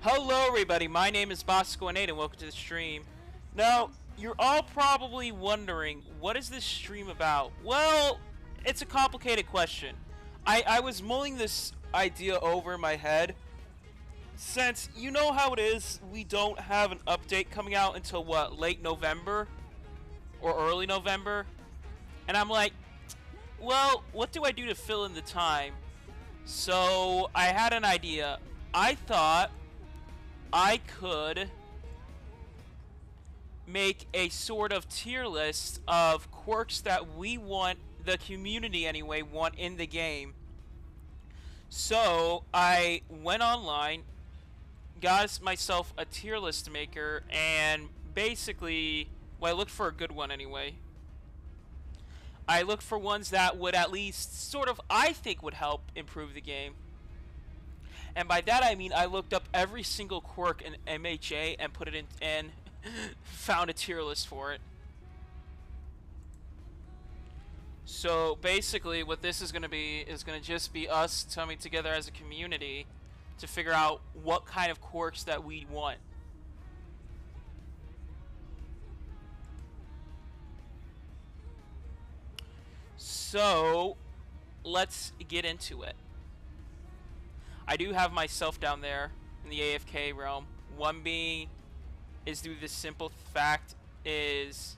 Hello everybody, my name is Bosco8 and welcome to the stream. Now, you're all probably wondering, what is this stream about? Well, it's a complicated question. I was mulling this idea over in my head, since you know how it is, we don't have an update coming out until what, late November? Or early November? And I'm like, well, what do I do to fill in the time? So, I had an idea. I thought I could make a sort of tier list of quirks that we want, the community anyway, want in the game. So I went online, got myself a tier list maker, and basically, well, I looked for a good one anyway. I looked for ones that would at least sort of, I think, would help improve the game. And by that I mean I looked up every single quirk in MHA and put it in and found a tier list for it. So basically what this is going to be is going to just be us coming together as a community to figure out what kind of quirks that we want. So let's get into it. I do have myself down there in the AFK realm. One being is due to the simple fact is...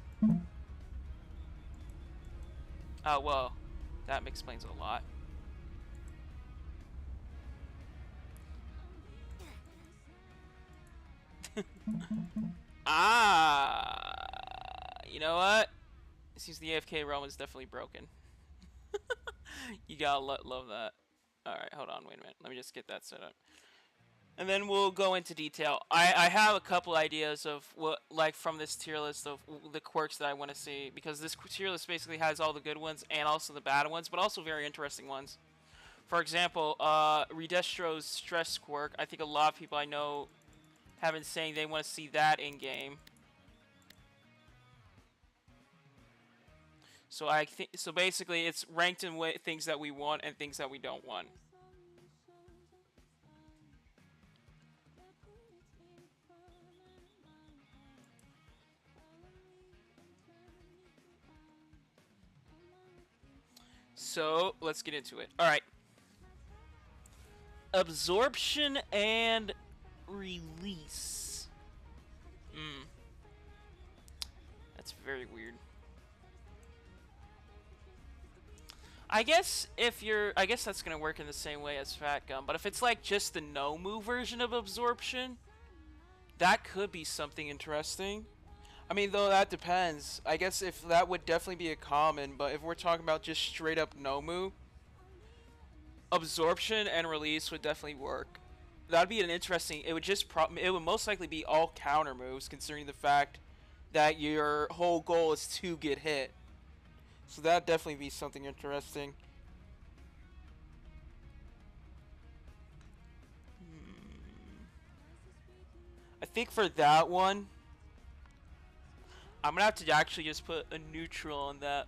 Oh, well, that explains a lot. You know what? It seems the AFK realm is definitely broken. You gotta love that. Alright, hold on, wait a minute. Let me just get that set up. And then we'll go into detail. I have a couple ideas of what, like, from this tier list of the quirks that I want to see. Because this tier list basically has all the good ones and also the bad ones, but also very interesting ones. For example, Redestro's Stress quirk. I think a lot of people I know have been saying they want to see that in-game. So I think so. Basically, it's ranked in things that we want and things that we don't want. So let's get into it. All right. Absorption and release. That's very weird. I guess I guess that's gonna work in the same way as Fat Gum, but if it's like just the no-move version of absorption, that could be something interesting. I mean, though, that depends. I guess if that would definitely be a common, but if we're talking about just straight up Nomu, absorption and release would definitely work. That'd be an interesting. It would just it would most likely be all counter moves, considering the fact that your whole goal is to get hit. So that'd definitely be something interesting. I think for that one, I'm gonna have to actually just put a neutral on that.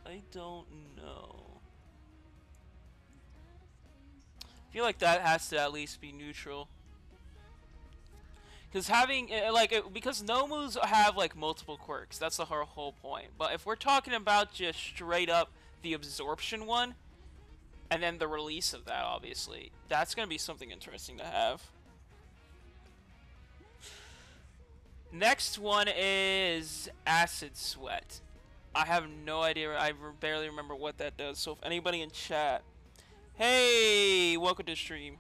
I don't know. I feel like that has to at least be neutral. Because having, because Nomus have, like, multiple quirks. That's the whole point. But if we're talking about just straight up the absorption one, and then the release of that, obviously, that's going to be something interesting to have. Next one is Acid Sweat. I have no idea. I barely remember what that does. So if anybody in chat... Hey! Welcome to the stream.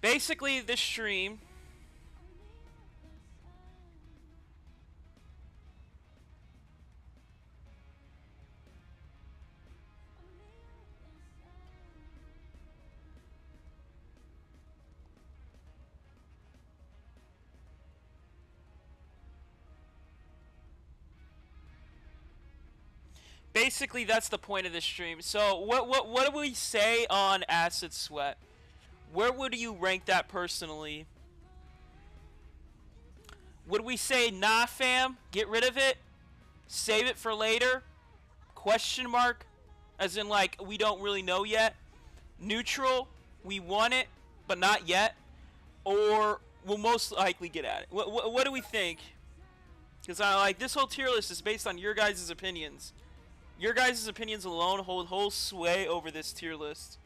Basically, this stream... Basically, that's the point of this stream. So, what do we say on Acid Sweat? Where would you rank that personally? Would we say, nah, fam, get rid of it, save it for later, question mark, as in, like, we don't really know yet, neutral, we want it, but not yet, or we'll most likely get at it? What do we think? Because this whole tier list is based on your guys' opinions. Your guys' opinions alone hold whole sway over this tier list.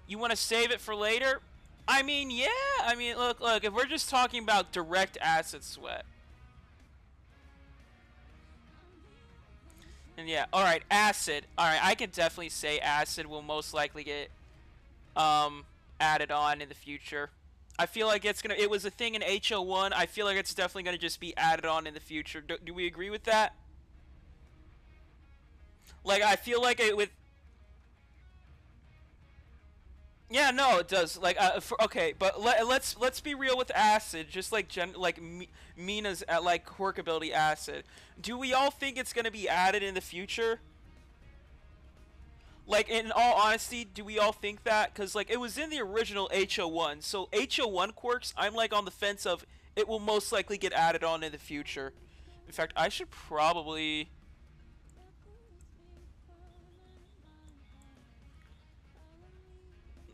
You want to save it for later? I mean, yeah. I mean, look, if we're just talking about direct Acid Sweat. And yeah, alright, Acid. Alright, I can definitely say Acid will most likely get added on in the future. I feel like it was a thing in HO1. I feel like it's definitely going to just be added on in the future. Do we agree with that? Like, I feel like it with... Yeah, no, it does. Like, okay, but let's be real with Acid, just like Mina's at like quirk ability Acid. Do we all think it's gonna be added in the future? Like, in all honesty, do we all think that? Because like it was in the original HO1, so HO1 quirks, I'm like on the fence of it will most likely get added on in the future. In fact, I should probably...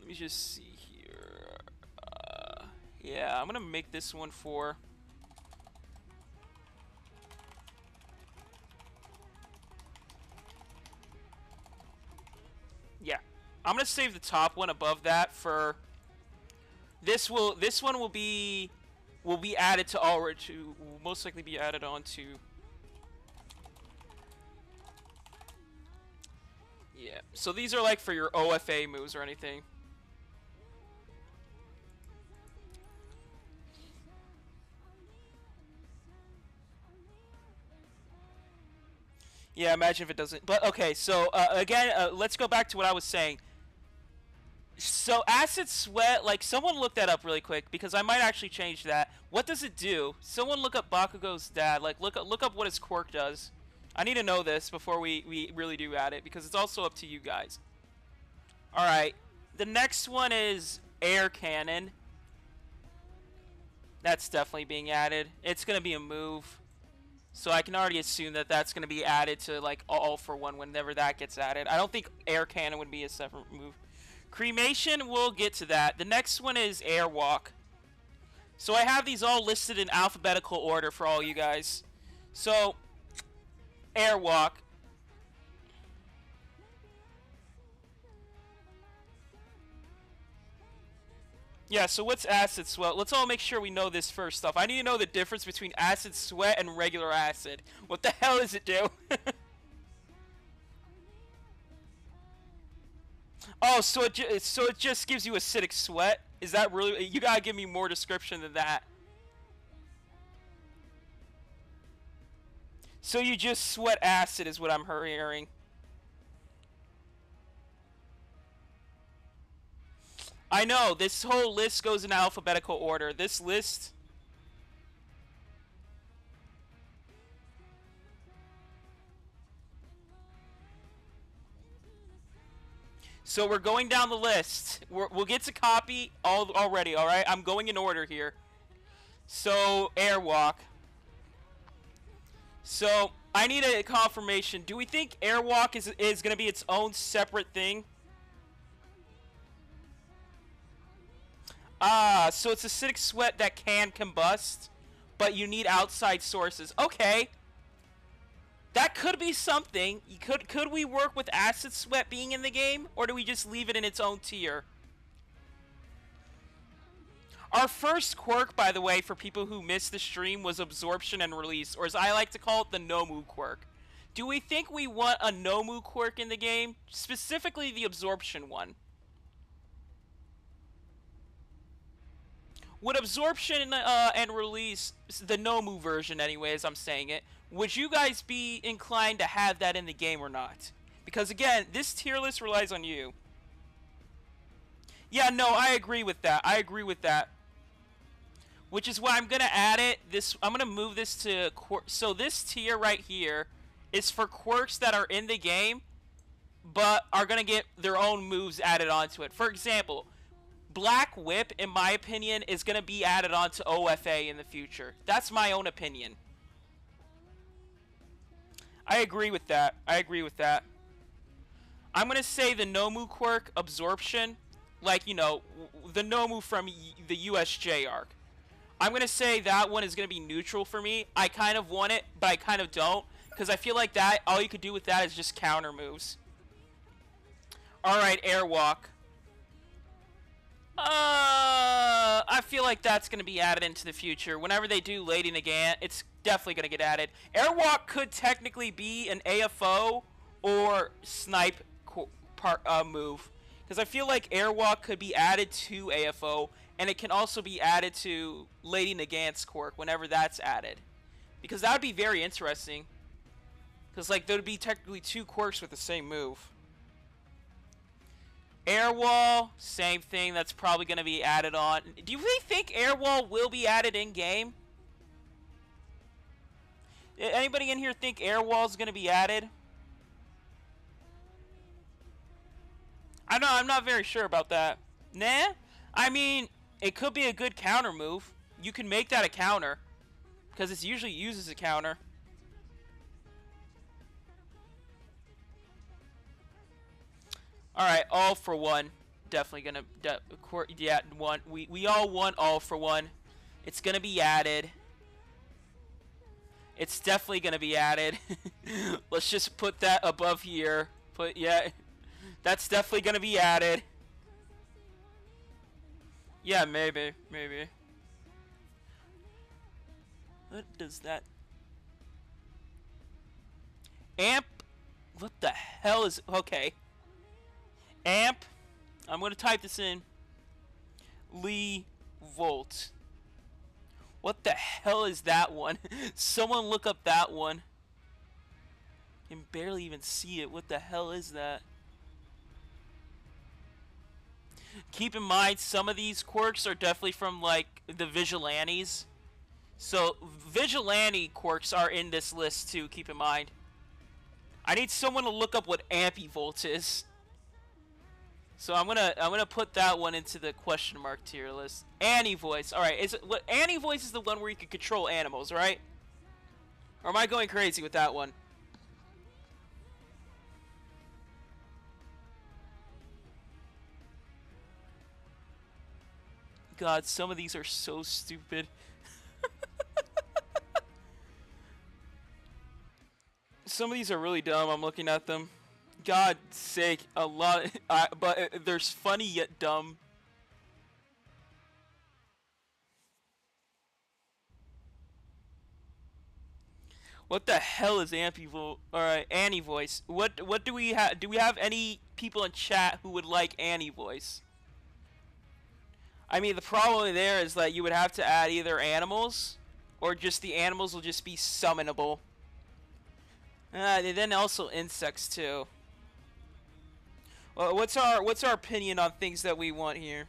Let me just see here. Yeah, I'm gonna make this one for... Yeah, I'm gonna save the top one above that for... This one will be added to will most likely be added on to... Yeah, so these are like for your OFA moves or anything. Yeah, imagine if it doesn't. But okay, so again, let's go back to what I was saying. So Acid Sweat, like someone look that up really quick because I might actually change that. What does it do? Someone look up Bakugo's dad. Like look up what his quirk does. I need to know this before we really do add it because it's also up to you guys. All right, the next one is Air Cannon. That's definitely being added. It's gonna be a move. So I can already assume that that's going to be added to, like, all for one whenever that gets added. I don't think Air Cannon would be a separate move. Cremation, we'll get to that. The next one is Airwalk. So I have these all listed in alphabetical order for all you guys. So, Airwalk. Yeah, so what's Acid Sweat? Let's all make sure we know this first off. I need to know the difference between Acid Sweat and regular acid. What the hell does it do? Oh, so it just gives you acidic sweat? Is that really... You gotta give me more description than that. So you just sweat acid is what I'm hearing. I know, this whole list goes in alphabetical order. This list... So we're going down the list. We'll get to copy already, alright? I'm going in order here. So, Airwalk. So, I need a confirmation. Do we think Airwalk is going to be its own separate thing? Ah, so it's acidic sweat that can combust, but you need outside sources. Okay. That could be something. Could we work with acid sweat being in the game, or do we just leave it in its own tier? Our first quirk, by the way, for people who missed the stream, was absorption and release, or as I like to call it, the Nomu quirk. Do we think we want a Nomu quirk in the game? Specifically the absorption one. Would absorption and release, the Nomu version anyways, I'm saying it, would you guys be inclined to have that in the game or not? Because again, this tier list relies on you. Yeah, no, I agree with that. I agree with that. Which is why I'm going to add it. I'm going to move this to... So this tier right here is for quirks that are in the game, but are going to get their own moves added onto it. For example, Black Whip, in my opinion, is going to be added onto OFA in the future. That's my own opinion. I agree with that. I agree with that. I'm going to say the Nomu quirk, Absorption, like, you know, the Nomu from the USJ arc. I'm going to say that one is going to be neutral for me. I kind of want it, but I kind of don't. Because I feel like that, all you could do with that is just counter moves. Alright, Airwalk. I feel like that's going to be added into the future. Whenever they do Lady Nagant, it's definitely going to get added. Airwalk could technically be an AFO or snipe move. Because I feel like Airwalk could be added to AFO, and it can also be added to Lady Nagant's quirk whenever that's added. Because that would be very interesting. Because, like, there would be technically two quirks with the same move. Airwall, same thing. That's probably going to be added on. Do you really think Airwall will be added in-game? Anybody in here think Airwall is going to be added? I know, I'm not very sure about that. Nah? I mean, it could be a good counter move. You can make that a counter. Because it's usually used as a counter. Alright, all for one. Definitely gonna... yeah, one. We all want all for one. It's gonna be added. It's definitely gonna be added. Let's just put that above here. Yeah... That's definitely gonna be added. Yeah, maybe. What does that... Amp? What the hell is... Okay. Amp. I'm gonna type this in. Lee Volt. What the hell is that one? Someone look up that one. I can barely even see it. What the hell is that? Keep in mind, some of these quirks are definitely from, like, the Vigilantes. So, Vigilante quirks are in this list, too, keep in mind. I need someone to look up what Ampivolt is. So, I'm gonna put that one into the question mark tier list. Annie Voice. Alright, Annie Voice is the one where you can control animals, right? Or am I going crazy with that one? God, some of these are so stupid. Some of these are really dumb. I'm looking at them. God's sake, a lot. But there's funny yet dumb. What the hell is Ampivolt? Alright, Annie Voice. What do we have? Do we have any people in chat who would like Annie Voice? I mean, the problem there is that you would have to add either animals, or just the animals will just be summonable. And then also insects too. Well, what's our opinion on things that we want here?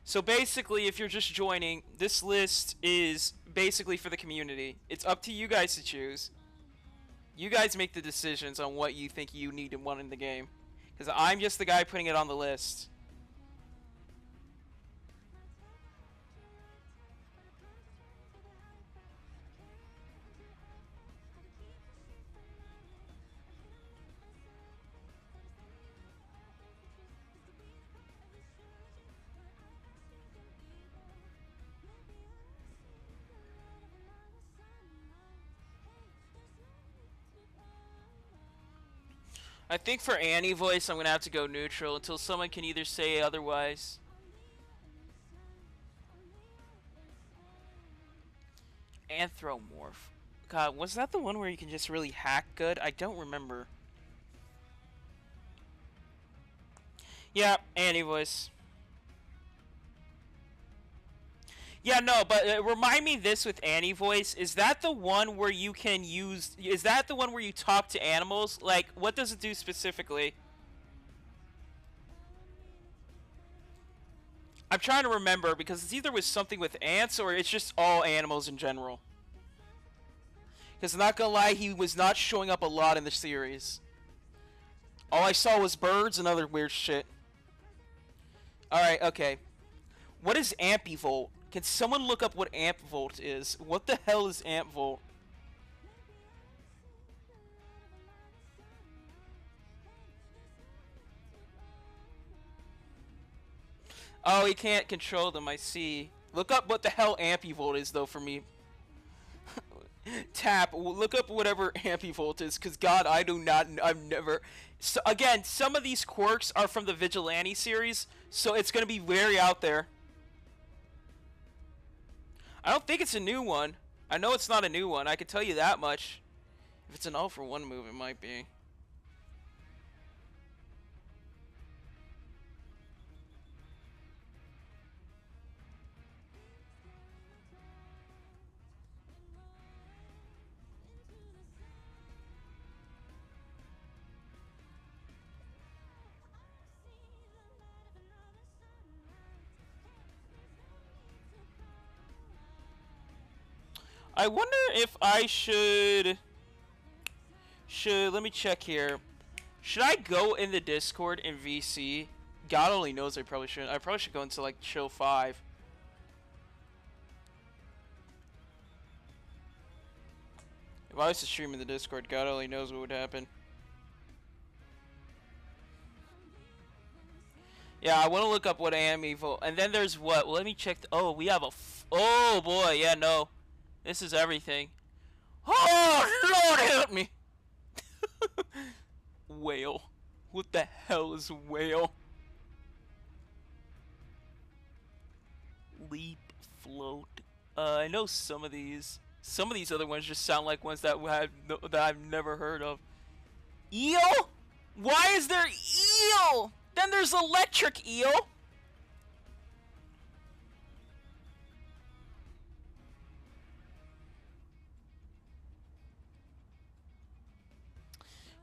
So basically, if you're just joining, this list is basically for the community. It's up to you guys to choose. You guys make the decisions on what you think you need and want in the game. Because I'm just the guy putting it on the list. I think for Annie voice, I'm going to have to go neutral until someone can either say otherwise. Anthropomorph. God, was that the one where you can just really hack good? I don't remember. Yeah, Annie voice. Yeah, no, but remind me this with Annie voice. Is that the one where you can use... Is that the one where you talk to animals? Like, what does it do specifically? I'm trying to remember because it's either with something with ants or it's just all animals in general. Because I'm not gonna lie, he was not showing up a lot in the series. All I saw was birds and other weird shit. Alright, okay. What is ampivolt? Can someone look up what ampivolt is? What the hell is ampivolt? Oh, he can't control them, I see. Look up what the hell ampivolt is, though, for me. Tap, look up whatever ampivolt is, because God, I do not, I've never... So, again, some of these quirks are from the Vigilante series, so it's going to be very out there. I don't think it's a new one. I know it's not a new one, I can tell you that much. If it's an all for one move, it might be. I wonder if I should let me check here. Should I go in the Discord in VC? God only knows I probably shouldn't. I probably should go into like Chill 5. If I was to stream in the Discord, God only knows what would happen. Yeah, I want to look up what I am evil. And then there's what? Well, let me check. Oh, we have a... oh, boy. Yeah, no. This is everything. Oh, Lord, help me. Whale. What the hell is whale? Leap, float. I know some of these. Some of these other ones just sound like ones that I've never heard of. Eel? Why is there eel? Then there's electric eel.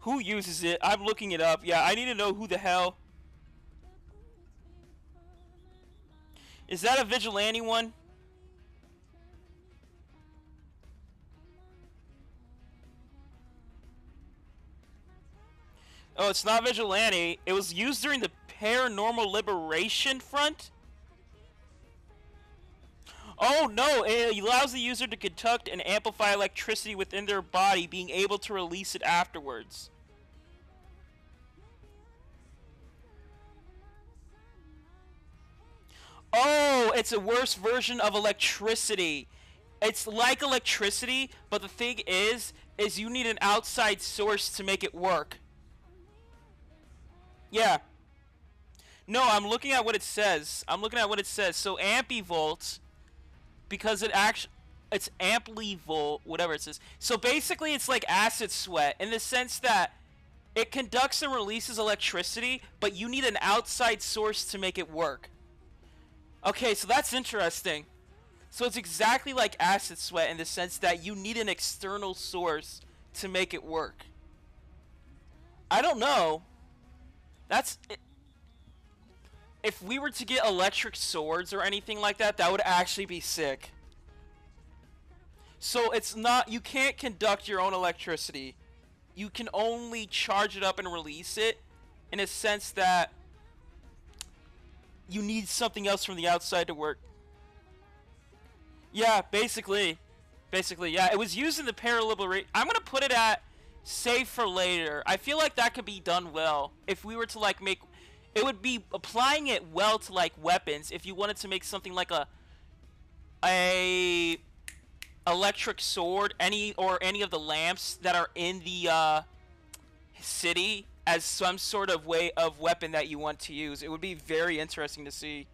Who uses it? I'm looking it up. Yeah, I need to know who the hell. Is that a Vigilante one? Oh, it's not Vigilante. It was used during the Paranormal Liberation Front? Oh no, it allows the user to conduct and amplify electricity within their body, being able to release it afterwards. Oh, it's a worse version of electricity. It's like electricity, but the thing is you need an outside source to make it work. Yeah. No, I'm looking at what it says. I'm looking at what it says. So ampivolt, because it's amplivolt, whatever it says. So basically it's like acid sweat in the sense that it conducts and releases electricity, but you need an outside source to make it work. Okay, so that's interesting. So it's exactly like acid sweat in the sense that you need an external source to make it work. I don't know. That's if we were to get electric swords or anything like that, that would actually be sick. So it's not, you can't conduct your own electricity. You can only charge it up and release it in a sense that you need something else from the outside to work. Yeah, basically. Basically, yeah. It was used in the parallel rate. I'm gonna put it at save for later. I feel like that could be done well. If we were to, like, make... It would be applying it well to, like, weapons. If you wanted to make something like a electric sword, any of the lamps that are in the city as some sort of way of weapon that you want to use. It would be very interesting to see.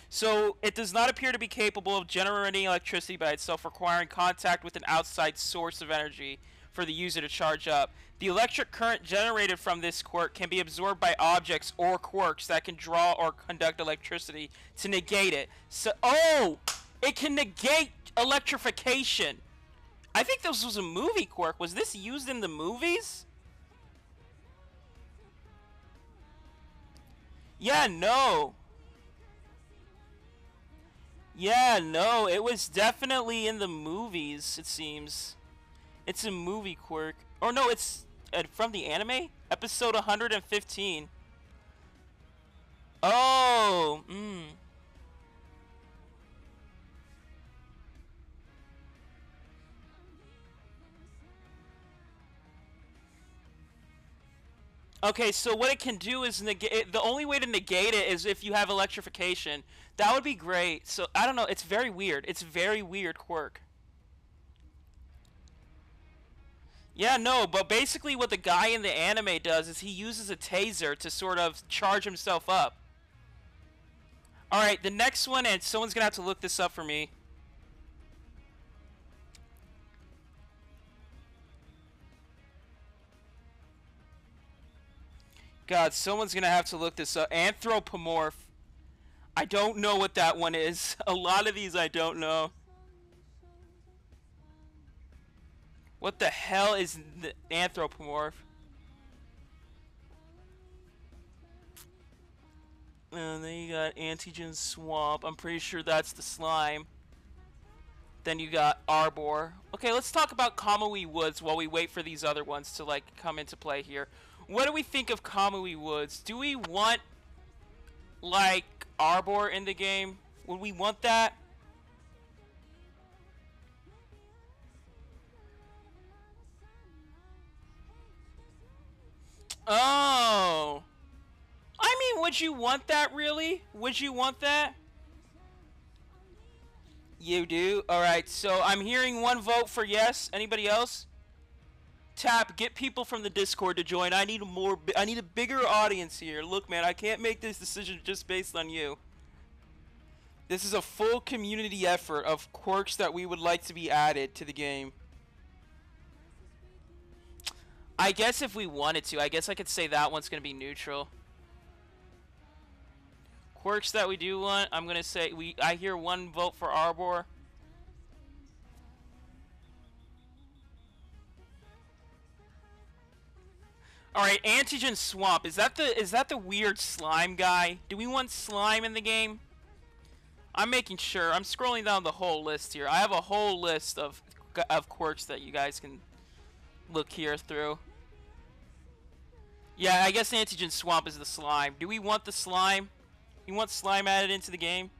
So, it does not appear to be capable of generating electricity by itself, requiring contact with an outside source of energy for the user to charge up. The electric current generated from this quirk can be absorbed by objects or quirks that can draw or conduct electricity to negate it. So, oh! It can negate electrification! I think this was a movie quirk. Was this used in the movies? Yeah, no. Yeah, no, it was definitely in the movies, it seems. It's a movie quirk. Or no, it's from the anime? Episode 115. Oh, Okay, so what it can do is negate. The only way to negate it is if you have electrification. That would be great. So, I don't know, it's very weird. It's very weird quirk. Yeah, no, but basically what the guy in the anime does is he uses a taser to sort of charge himself up. Alright, the next one, and someone's gonna have to look this up for me. God, someone's gonna have to look this up. Anthropomorph. I don't know what that one is. A lot of these I don't know. What the hell is the anthropomorph? And then you got antigen swamp. I'm pretty sure that's the slime. Then you got arbor. Okay, let's talk about Kamui Woods while we wait for these other ones to, like, come into play here. What do we think of Kamui Woods? Do we want, like, arbor in the game? Would we want that? Oh. I mean, would you want that, really? Would you want that? You do? Alright, so I'm hearing one vote for yes. Anybody else? Tap, get people from the Discord to join. I need a bigger audience here. Look, man, I can't make this decision just based on you. This is a full community effort of quirks that we would like to be added to the game. I guess if we wanted to, I guess I could say that one's going to be neutral. Quirks that we do want, I'm going to say I hear one vote for arbor. Alright, Antigen Swamp. Is that the weird slime guy? Do we want slime in the game? I'm making sure. I'm scrolling down the whole list here. I have a whole list of quirks that you guys can look here through. Yeah, I guess Antigen Swamp is the slime. Do we want the slime? You want slime added into the game?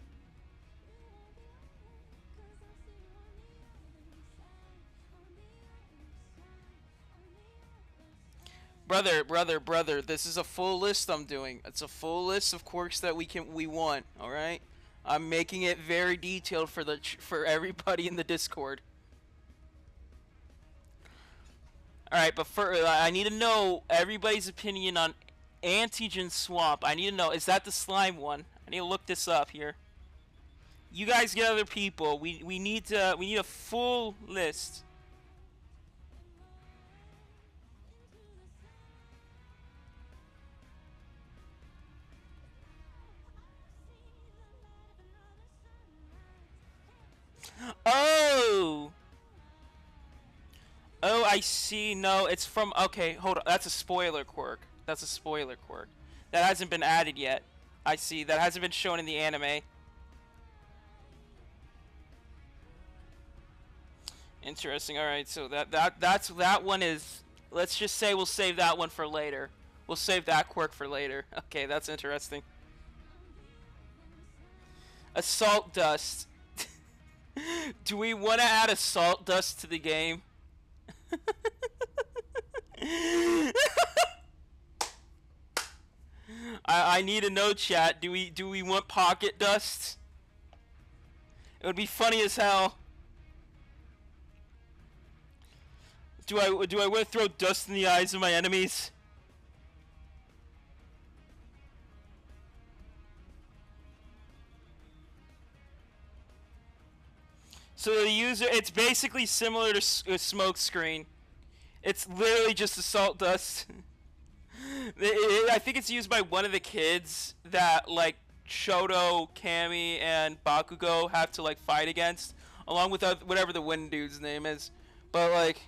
Brother, this is a full list I'm doing. It's a full list of quirks that we want, alright? I'm making it very detailed for everybody in the Discord. Alright, but I need to know everybody's opinion on Antigen Swamp. I need to know, is that the slime one? I need to look this up here. You guys get other people. We need a full list. I see. No, it's from... Okay, hold on. That's a spoiler quirk. That's a spoiler quirk. That hasn't been added yet. I see. That hasn't been shown in the anime. Interesting. Alright, so that one is... Let's just say we'll save that one for later. We'll save that quirk for later. Okay, that's interesting. Assault dust. Do we want to add assault dust to the game? I need to know, chat. Do we want pocket dust? It would be funny as hell. Do I want to throw dust in the eyes of my enemies? So the user, it's basically similar to a smoke screen. It's literally just assault dust. I think it's used by one of the kids that like Shoto, Kami, and Bakugo have to like fight against, along with whatever the wind dude's name is. But like,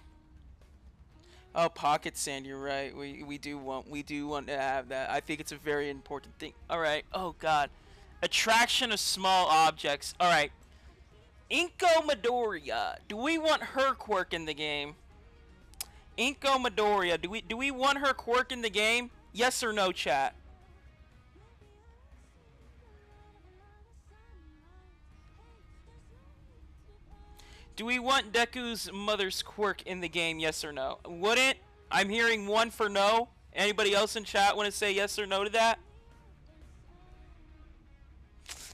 oh, pocket sand. You're right. We do want to have that. I think it's a very important thing. All right. Oh God, attraction of small objects. All right. Inko Midoriya. Do we want her quirk in the game? Inko Midoriya. Do we want her quirk in the game? Yes or no, chat? Do we want Deku's mother's quirk in the game? Yes or no? Wouldn't? I'm hearing one for no. Anybody else in chat want to say yes or no to that?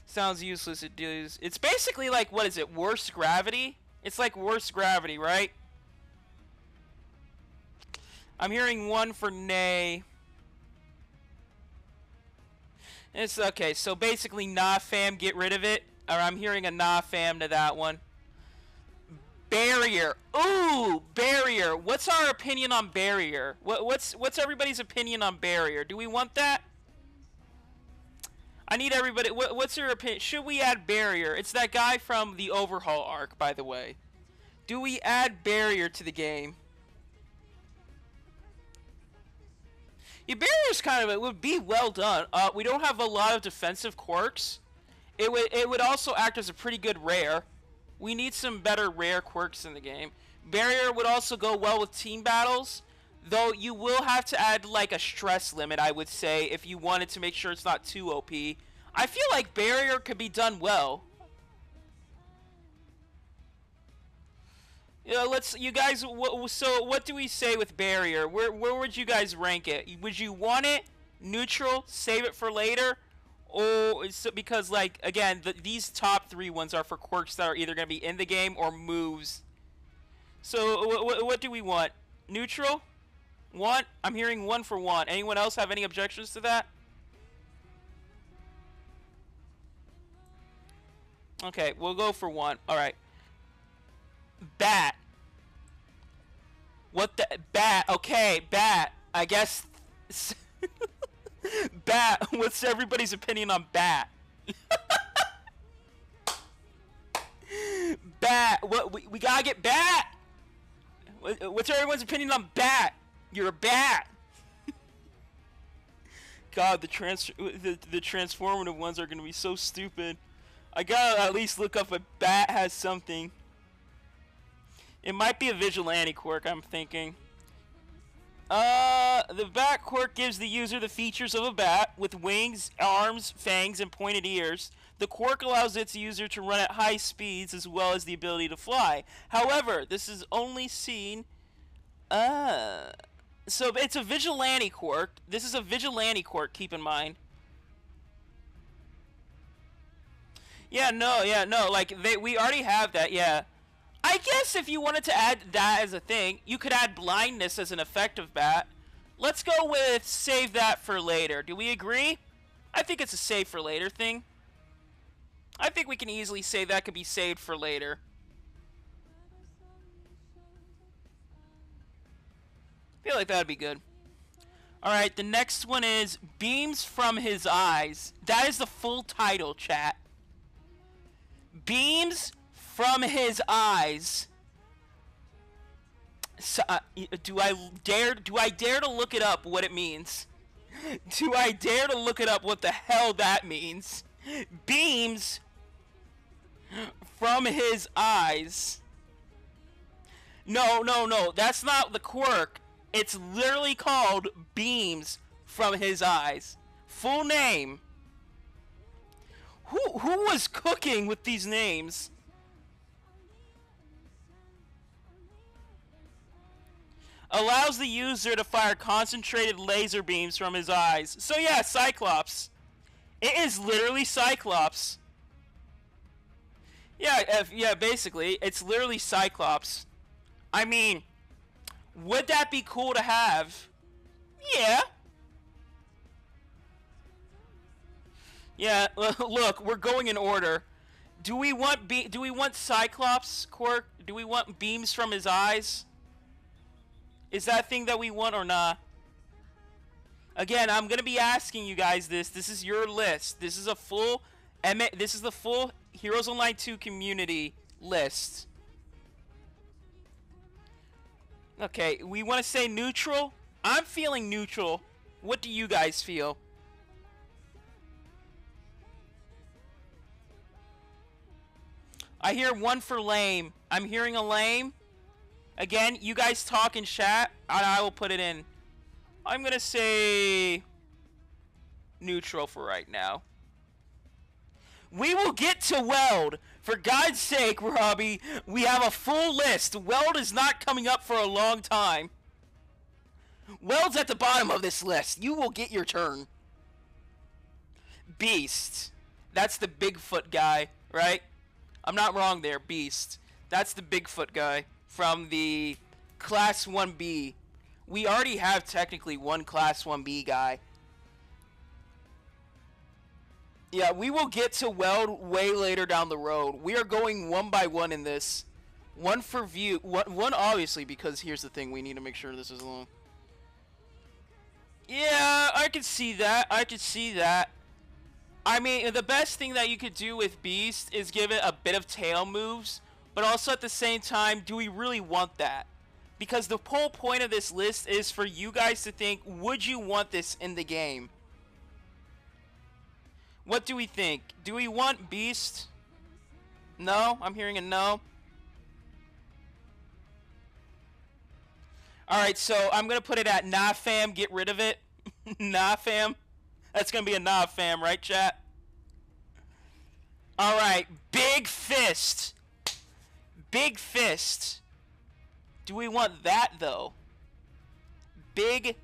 Sounds useless. It does. It's basically like, what is it? Worse gravity? It's like worse gravity, right? I'm hearing one for nay. It's okay. So basically, nah, fam, get rid of it. Or I'm hearing a nah, fam to that one. Barrier. Ooh, barrier. What's our opinion on barrier? What's everybody's opinion on barrier? Do we want that? I need everybody. What's your opinion? Should we add barrier? It's that guy from the overhaul arc, by the way. Do we add barrier to the game? Yeah, barrier's kind of, it would be well done. We don't have a lot of defensive quirks. It would also act as a pretty good rare. We need some better rare quirks in the game. Barrier would also go well with team battles. Though you will have to add like a stress limit, I would say, if you wanted to make sure it's not too OP. I feel like barrier could be done well. You know, you guys. So what do we say with barrier? Where would you guys rank it? Would you want it neutral, save it for later, or because like again, these top three ones are for quirks that are either going to be in the game or moves. So what do we want? Neutral. One? I'm hearing one for one. Anyone else have any objections to that? Okay, we'll go for one. Alright. Bat. What the? Bat. Okay, bat. I guess... Bat. What's everybody's opinion on bat? Bat. What? We gotta get bat! What's everyone's opinion on bat? You're a bat. God, the transformative ones are gonna be so stupid. I gotta at least look up if bat has something. It might be a vigilante quirk, I'm thinking. The bat quirk gives the user the features of a bat with wings, arms, fangs, and pointed ears. The quirk allows its user to run at high speeds as well as the ability to fly. However, this is only seen. So it's a vigilante quirk. This is a vigilante quirk, keep in mind. Yeah, no, like, we already have that, yeah. I guess if you wanted to add that as a thing, you could add blindness as an effect of bat. Let's go with save that for later. Do we agree? I think it's a save for later thing. I think we can easily say that could be saved for later. I feel like that'd be good. Alright, the next one is Beams from His Eyes. That is the full title, chat. Beams from His Eyes. So, do I dare to look it up what it means? Do I dare to look it up what the hell that means? Beams from his eyes. No, no, no. That's not the quirk. It's literally called beams from his eyes. Full name. Who was cooking with these names? Allows the user to fire concentrated laser beams from his eyes. So yeah, Cyclops. It is literally Cyclops. Yeah, yeah, basically, it's literally Cyclops. I mean, would that be cool to have? Yeah. Yeah, look, we're going in order. Do we want Cyclops quirk? Do we want beams from his eyes? Is that a thing that we want or not? Again, I'm gonna be asking you guys this. This is your list. This is a full this is the full Heroes Online 2 community list. Okay, we want to say neutral. I'm feeling neutral. What do you guys feel? I hear one for lame. I'm hearing a lame. Again, you guys talk in chat, and I will put it in. I'm gonna say neutral for right now. We will get to Weld. For God's sake, Robbie, we have a full list. Weld is not coming up for a long time. Weld's at the bottom of this list. You will get your turn. Beast. That's the Bigfoot guy, right? I'm not wrong there, Beast. That's the Bigfoot guy from the Class 1B. We already have technically one Class 1B guy. Yeah, we will get to Weld way later down the road. We are going one by one in this. One for view. One obviously, because here's the thing. We need to make sure this is long. Yeah, I could see that. I could see that. I mean, the best thing that you could do with Beast is give it a bit of tail moves. But also at the same time, do we really want that? Because the whole point of this list is for you guys to think, would you want this in the game? What do we think? Do we want Beast? No? I'm hearing a no. Alright, so I'm going to put it at nah fam, get rid of it. Nah fam. That's going to be a nah fam, right chat? Alright, Big Fist. Big Fist. Do we want that though? Big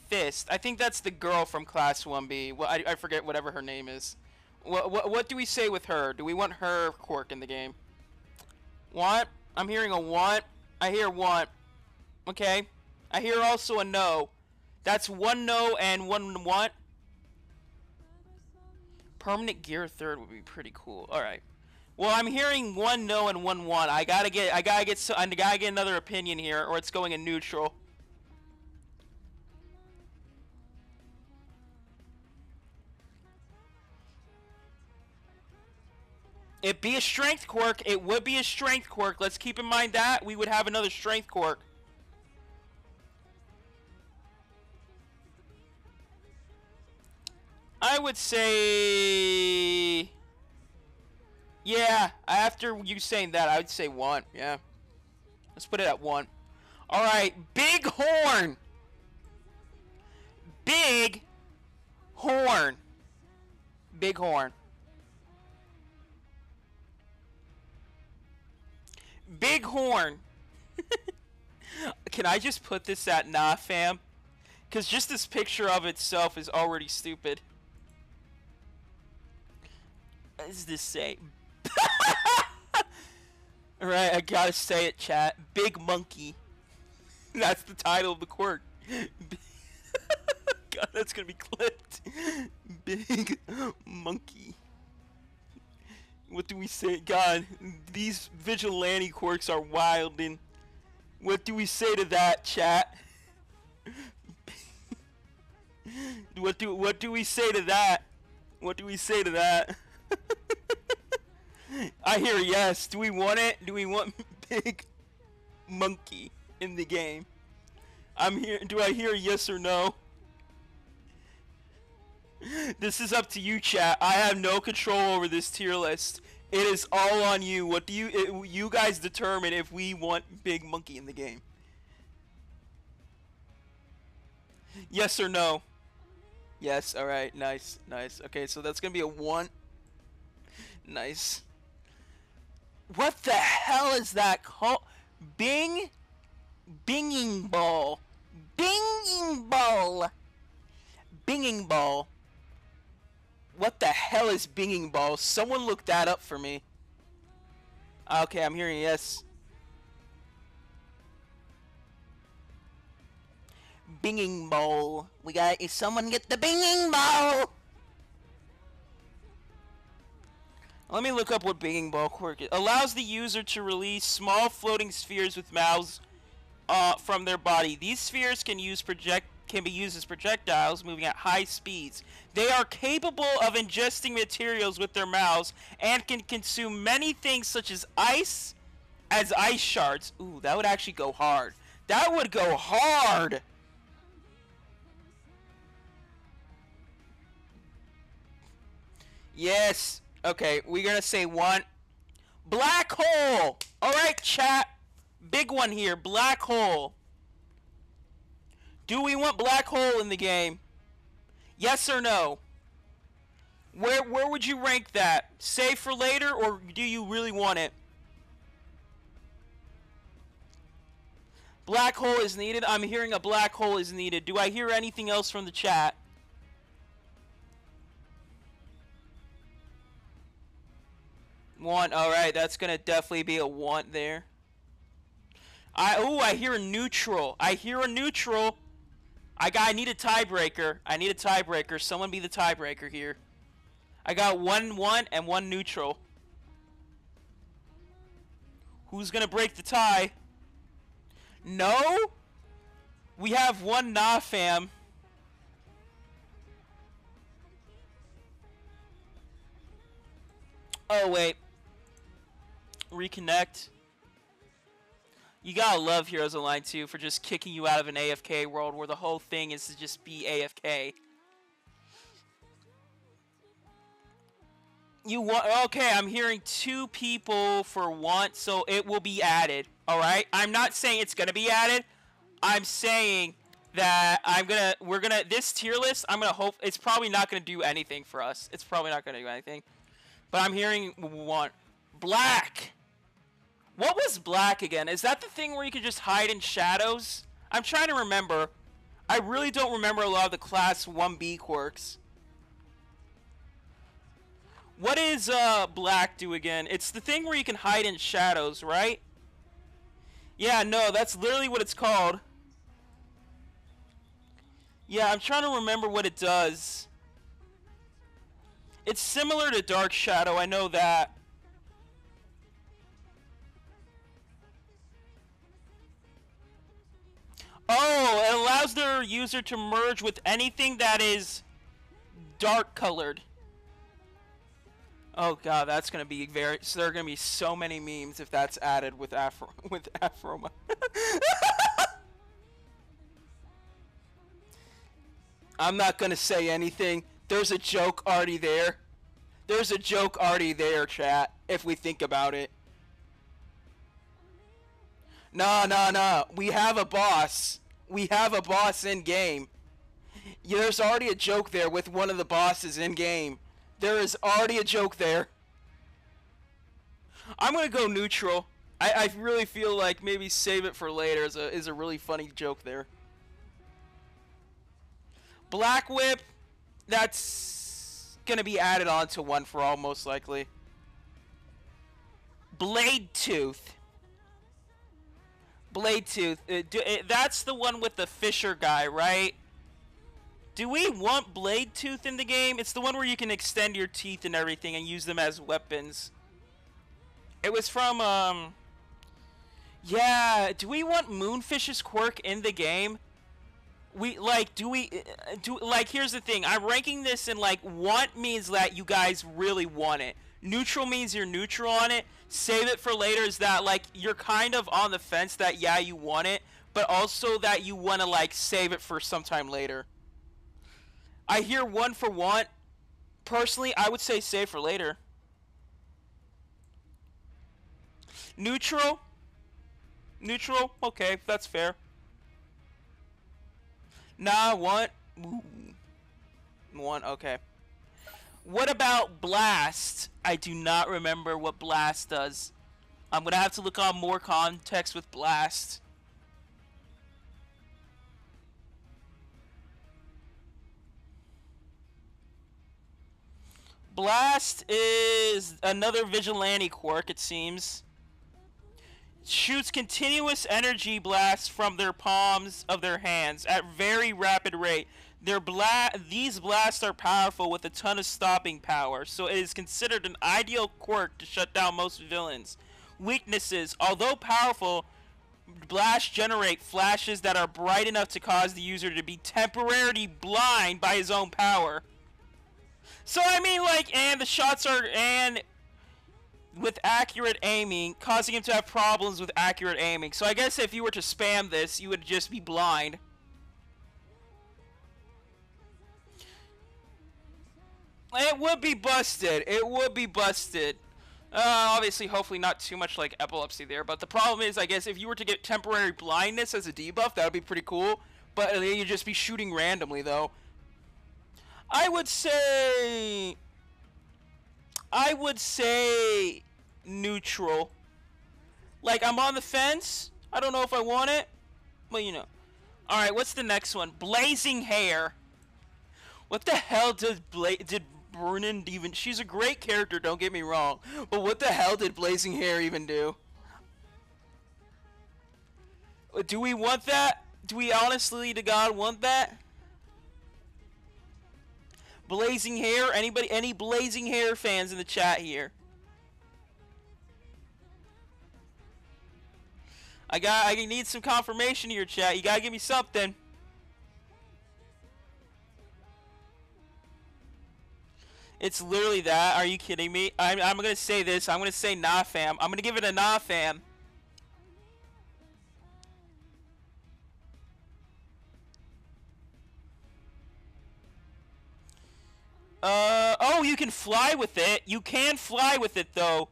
Fist. I think that's the girl from Class 1B. Well, I forget whatever her name is. What do we say with her? Do we want her quirk in the game? Want? I'm hearing a want. I hear want. Okay. I hear also a no. That's one no and one want. Permanent gear third would be pretty cool. All right. Well, I'm hearing one no and one want. I gotta get another opinion here, or it's going in neutral. It'd be a strength quirk. It would be a strength quirk. Let's keep in mind that we would have another strength quirk. I would say, yeah, after you saying that, I would say one. Yeah. Let's put it at one. Alright, Big Horn. Big Horn. Big Horn. Big Horn. Can I just put this at nah fam? Because just this picture of itself is already stupid. What does this say? Alright, I gotta say it, chat. Big Monkey. That's the title of the quirk. God, that's gonna be clipped. Big Monkey. What do we say? God, these vigilante quirks are wild. And what do we say to that, chat? What do we say to that? What do we say to that? I hear yes. Do we want it? Do we want Big Monkey in the game? I'm here. Do I hear yes or no? This is up to you, chat. I have no control over this tier list. It is all on you. What do you guys determine if we want Big Monkey in the game? Yes or no? Yes. All right. Nice. Nice. Okay, so that's gonna be a 1. Nice. What the hell is that called? Binging ball. Binging ball. Binging ball. What the hell is binging ball? Someone look that up for me. Okay, I'm hearing yes. Binging ball. We got someone get the binging ball. Let me look up what binging ball quirk is. Allows the user to release small floating spheres with mouths from their body. These spheres can be used as projectiles moving at high speeds. They are capable of ingesting materials with their mouths and can consume many things such as ice shards. Ooh, that would actually go hard. That would go hard. Yes. Okay, we're gonna say 1. Black hole! Alright, chat. Big one here. Black hole. Do we want black hole in the game? Yes or no? Where would you rank that? Save for later, or do you really want it? Black hole is needed. I'm hearing a black hole is needed. Do I hear anything else from the chat? One. Alright, that's gonna definitely be a 1 there. I hear a neutral. I hear a neutral. I need a tiebreaker. I need a tiebreaker. Someone be the tiebreaker here. I got 1 and 1 neutral. Who's gonna break the tie? No? We have 1 nah fam. Oh wait. Reconnect. You gotta love Heroes-Online 2 for just kicking you out of an AFK world where the whole thing is to just be AFK. You want? Okay, I'm hearing 2 people for 1, so it will be added. All right. I'm not saying it's gonna be added. I'm saying that this tier list. I'm gonna hope it's probably not gonna do anything for us. It's probably not gonna do anything. But I'm hearing 1. Black. What was black again? Is that the thing where you could just hide in shadows? I'm trying to remember. I really don't remember a lot of the class 1B quirks. What is black do again? It's the thing where you can hide in shadows, right? Yeah, no, that's literally what it's called. Yeah, I'm trying to remember what it does. It's similar to Dark Shadow, I know that. Oh, it allows their user to merge with anything that is dark colored. Oh god, that's gonna be very. So there are gonna be so many memes if that's added with Afroma. I'm not gonna say anything. There's a joke already there. There's a joke already there, chat. If we think about it. No. We have a boss. We have a boss in game. Yeah, there's already a joke there with one of the bosses in game. There is already a joke there. I'm gonna go neutral. I really feel like maybe save it for later is a really funny joke there. Black Whip, that's gonna be added on to 1 for all most likely. Blade Tooth. Blade Tooth. That's the one with the Fisher guy, right? Do we want Blade Tooth in the game? It's the one where you can extend your teeth and everything and use them as weapons. It was from, yeah, do we want Moonfish's quirk in the game? Here's the thing. I'm ranking this in, like, want means that you guys really want it. Neutral means you're neutral on it. Save it for later is that, like, you're kind of on the fence that, yeah, you want it, but also that you want to like save it for sometime later. I hear one for one. Personally, I would say save for later. Neutral? Neutral? Okay, that's fair. Nah, what? Ooh. One, okay. What about Blast? I do not remember what Blast does. I'm gonna have to look on more context with Blast. Blast is another vigilante quirk, it seems. Shoots continuous energy blasts from their palms of their hands at very rapid rate. These blasts are powerful with a ton of stopping power, so it is considered an ideal quirk to shut down most villains. Weaknesses: although powerful, blasts generate flashes that are bright enough to cause the user to be temporarily blind by his own power. So I mean, like, and the shots are, and with accurate aiming, causing him to have problems with accurate aiming. So I guess if you were to spam this, you would just be blind. It would be busted. It would be busted. Obviously, hopefully not too much like epilepsy there. But the problem is, I guess, if you were to get temporary blindness as a debuff, that would be pretty cool. But then you'd just be shooting randomly, though. I would say neutral. Like, I'm on the fence. I don't know if I want it. Well, you know. Alright, what's the next one? Blazing Hair. What the hell did Brunin even... She's a great character, don't get me wrong. But what the hell did Blazing Hair even do? Do we want that? Do we honestly to God want that? Blazing Hair? Anybody? Any Blazing Hair fans in the chat here? I need some confirmation here, chat. You gotta give me something. It's literally that. Are you kidding me? I'm gonna say this. I'm gonna say nah, fam. I'm gonna give it a nah, fam. Oh, you can fly with it. You can fly with it, though.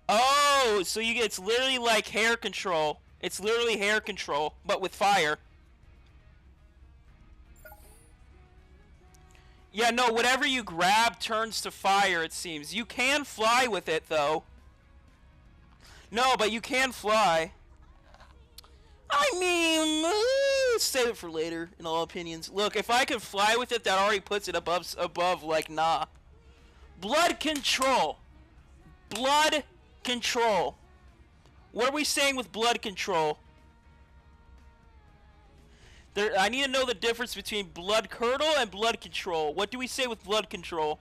Oh, so it's literally like hair control. It's literally hair control, but with fire. Yeah, no, whatever you grab turns to fire, it seems. You can fly with it, though. No, but you can fly. I mean, save it for later, in all opinions. Look, if I could fly with it, that already puts it above like, nah. Blood control. Blood control. What are we saying with blood control? I need to know the difference between blood curdle and blood control. What do we say with blood control?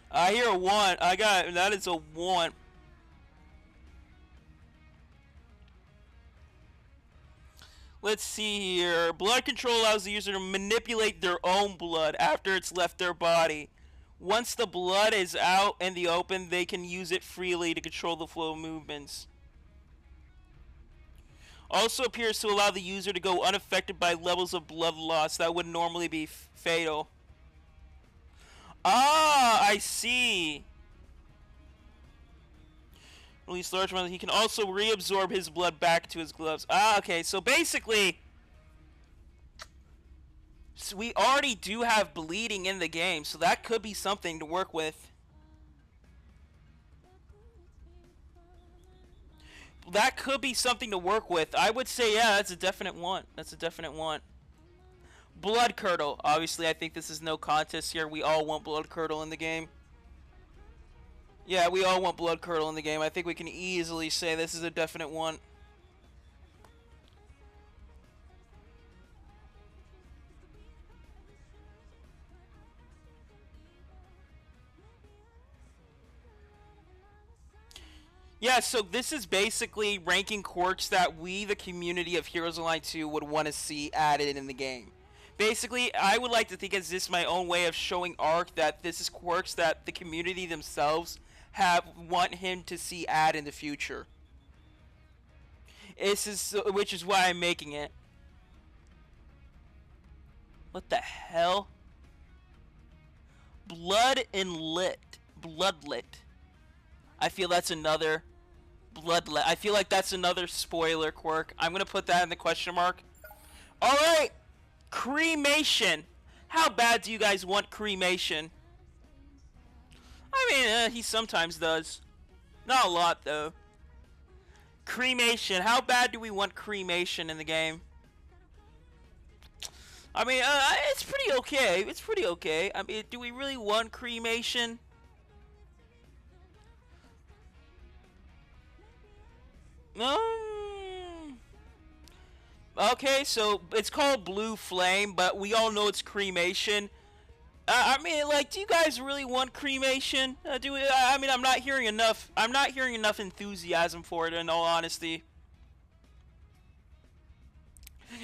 I hear a 1. That is a 1. Let's see here. Blood control allows the user to manipulate their own blood after it's left their body. Once the blood is out in the open, they can use it freely to control the flow of movements. Also appears to allow the user to go unaffected by levels of blood loss that would normally be fatal. Ah, I see. Release large amounts. He can also reabsorb his blood back to his gloves. Ah, okay. So basically, we already do have bleeding in the game, so that could be something to work with. That could be something to work with. I would say, yeah, that's a definite one. That's a definite one. Blood curdle. Obviously, I think this is no contest here. We all want blood curdle in the game. Yeah, we all want blood curdle in the game. I think we can easily say this is a definite one. Yeah, so this is basically ranking quirks that we, the community of Heroes Online 2, would want to see added in the game. Basically, I would like to think as this my own way of showing Ark that this is quirks that the community themselves want him to see add in the future. Which is why I'm making it. What the hell? Bloodlit. I feel that's another bloodlet. I feel like that's another spoiler quirk. I'm gonna put that in the question mark. All right, cremation. How bad do you guys want cremation? I mean, he sometimes does. Not a lot though. Cremation. How bad do we want cremation in the game? I mean, it's pretty okay. It's pretty okay. I mean, do we really want cremation? Okay, so it's called Blue Flame, but we all know it's cremation. I mean, like, do you guys really want cremation? I mean, I'm not hearing enough. I'm not hearing enough enthusiasm for it, in all honesty.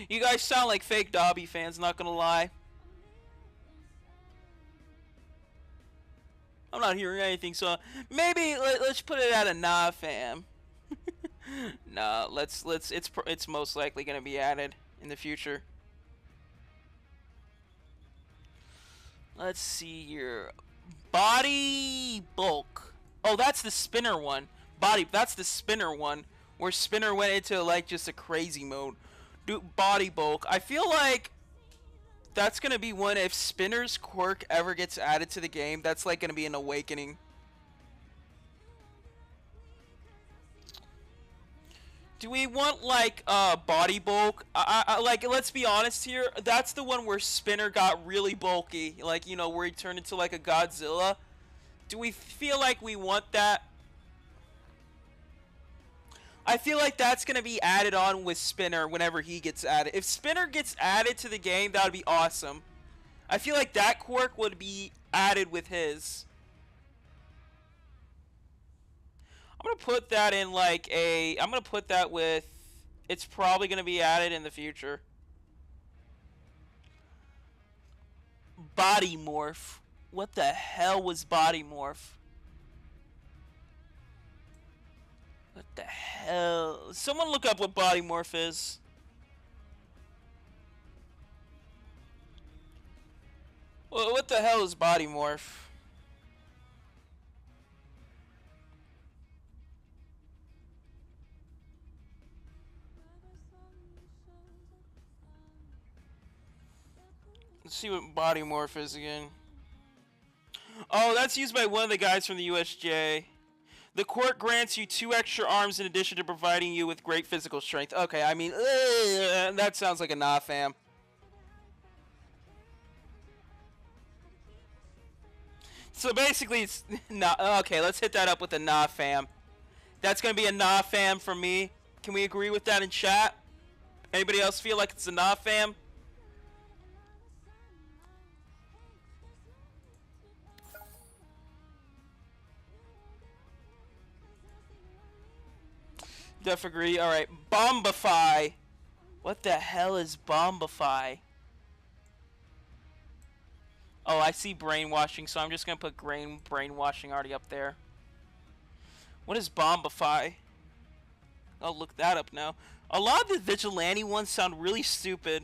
You guys sound like fake Dobby fans, not gonna lie. I'm not hearing anything, so maybe let's put it at a nah, fam. No, it's most likely gonna be added in the future. Let's see here. Body bulk. Oh, that's the spinner one. That's the spinner one, where spinner went into like just a crazy mode. Dude, body bulk. I feel like that's gonna be one, if spinner's quirk ever gets added to the game, that's like gonna be an awakening. Do we want like body bulk? Like, let's be honest here. That's the one where Spinner got really bulky, like, you know, where he turned into like a Godzilla. Do we feel like we want that? I feel like that's gonna be added on with Spinner whenever he gets added. If Spinner gets added to the game, that would be awesome. I feel like that quirk would be added with his. I'm gonna put that in like a. I'm gonna put that with. It's probably gonna be added in the future. Body morph. What the hell was body morph? What the hell? Someone look up what body morph is. Well, what the hell is body morph? Let's see what body morph is again. Oh, that's used by one of the guys from the USJ. The quirk grants you 2 extra arms in addition to providing you with great physical strength. Okay, I mean, that sounds like a nah, fam. So basically, it's nah. Okay, let's hit that up with a nah, fam. That's gonna be a nah, fam for me. Can we agree with that in chat? Anybody else feel like it's a nah, fam? Def agree. Alright, Bombify. What the hell is Bombify? Oh, I see brainwashing, so I'm just gonna put brainwashing already up there. What is Bombify? I'll look that up now. A lot of the vigilante ones sound really stupid.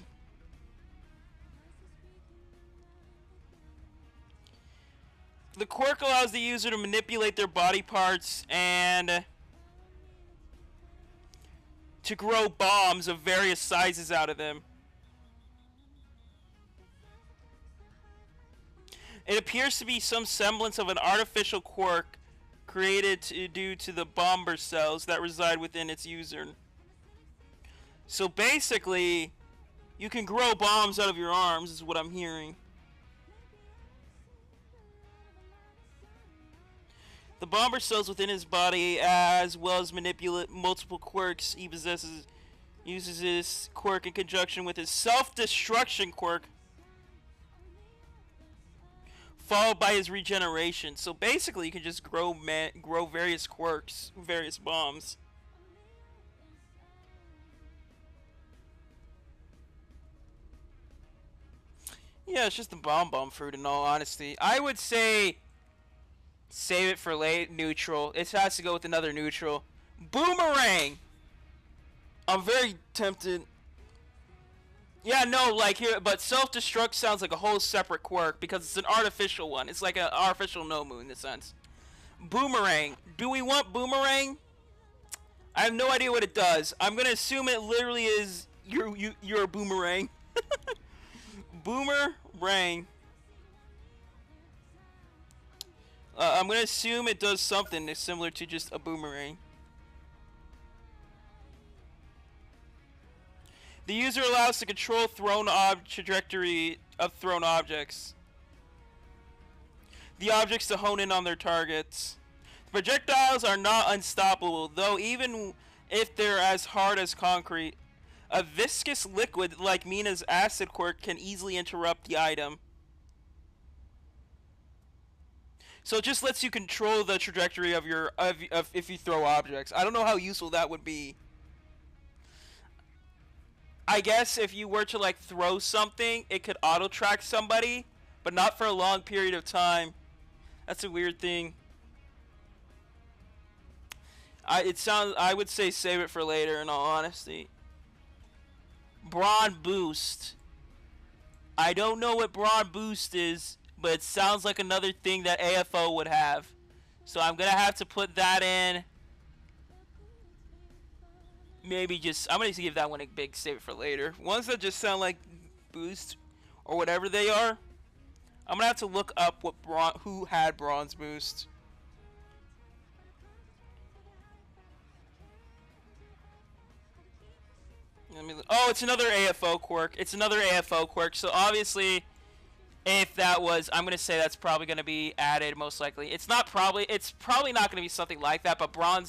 The quirk allows the user to manipulate their body parts and to grow bombs of various sizes out of them. It appears to be some semblance of an artificial quirk created due to the bomber cells that reside within its user. So basically, you can grow bombs out of your arms, is what I'm hearing. The bomber cells within his body, as well as manipulate multiple quirks he possesses, uses his quirk in conjunction with his self-destruction quirk, followed by his regeneration. So basically, you can just grow various quirks, various bombs. Yeah, it's just the bomb fruit in all honesty. I would say save it for late. Neutral. It has to go with another neutral. Boomerang! I'm very tempted. Yeah, no, like here, but self-destruct sounds like a whole separate quirk because it's an artificial one. It's like an artificial no moon in a sense. Boomerang. Do we want boomerang? I have no idea what it does. I'm gonna assume it literally is you're a boomerang. Boomerang. I'm gonna assume it does something similar to just a boomerang. The user allows to control trajectory of thrown objects. The objects to hone in on their targets. Projectiles are not unstoppable, though even if they're as hard as concrete. A viscous liquid like Mina's acid quirk can easily interrupt the item. So it just lets you control the trajectory of your if you throw objects. I don't know how useful that would be. I guess if you were to like throw something, it could auto track somebody, but not for a long period of time. That's a weird thing. I would say save it for later in all honesty. Brawn boost. I don't know what brawn boost is, but it sounds like another thing that AFO would have. So I'm gonna have to put that in. Maybe just, I'm gonna give that one a big save it for later. Ones that just sound like boost or whatever they are, I'm gonna have to look up what who had bronze boost. Oh, it's another AFO quirk. It's another AFO quirk. So obviously, if that was, I'm gonna say that's probably gonna be added most likely. It's probably not gonna be something like that. But Brawn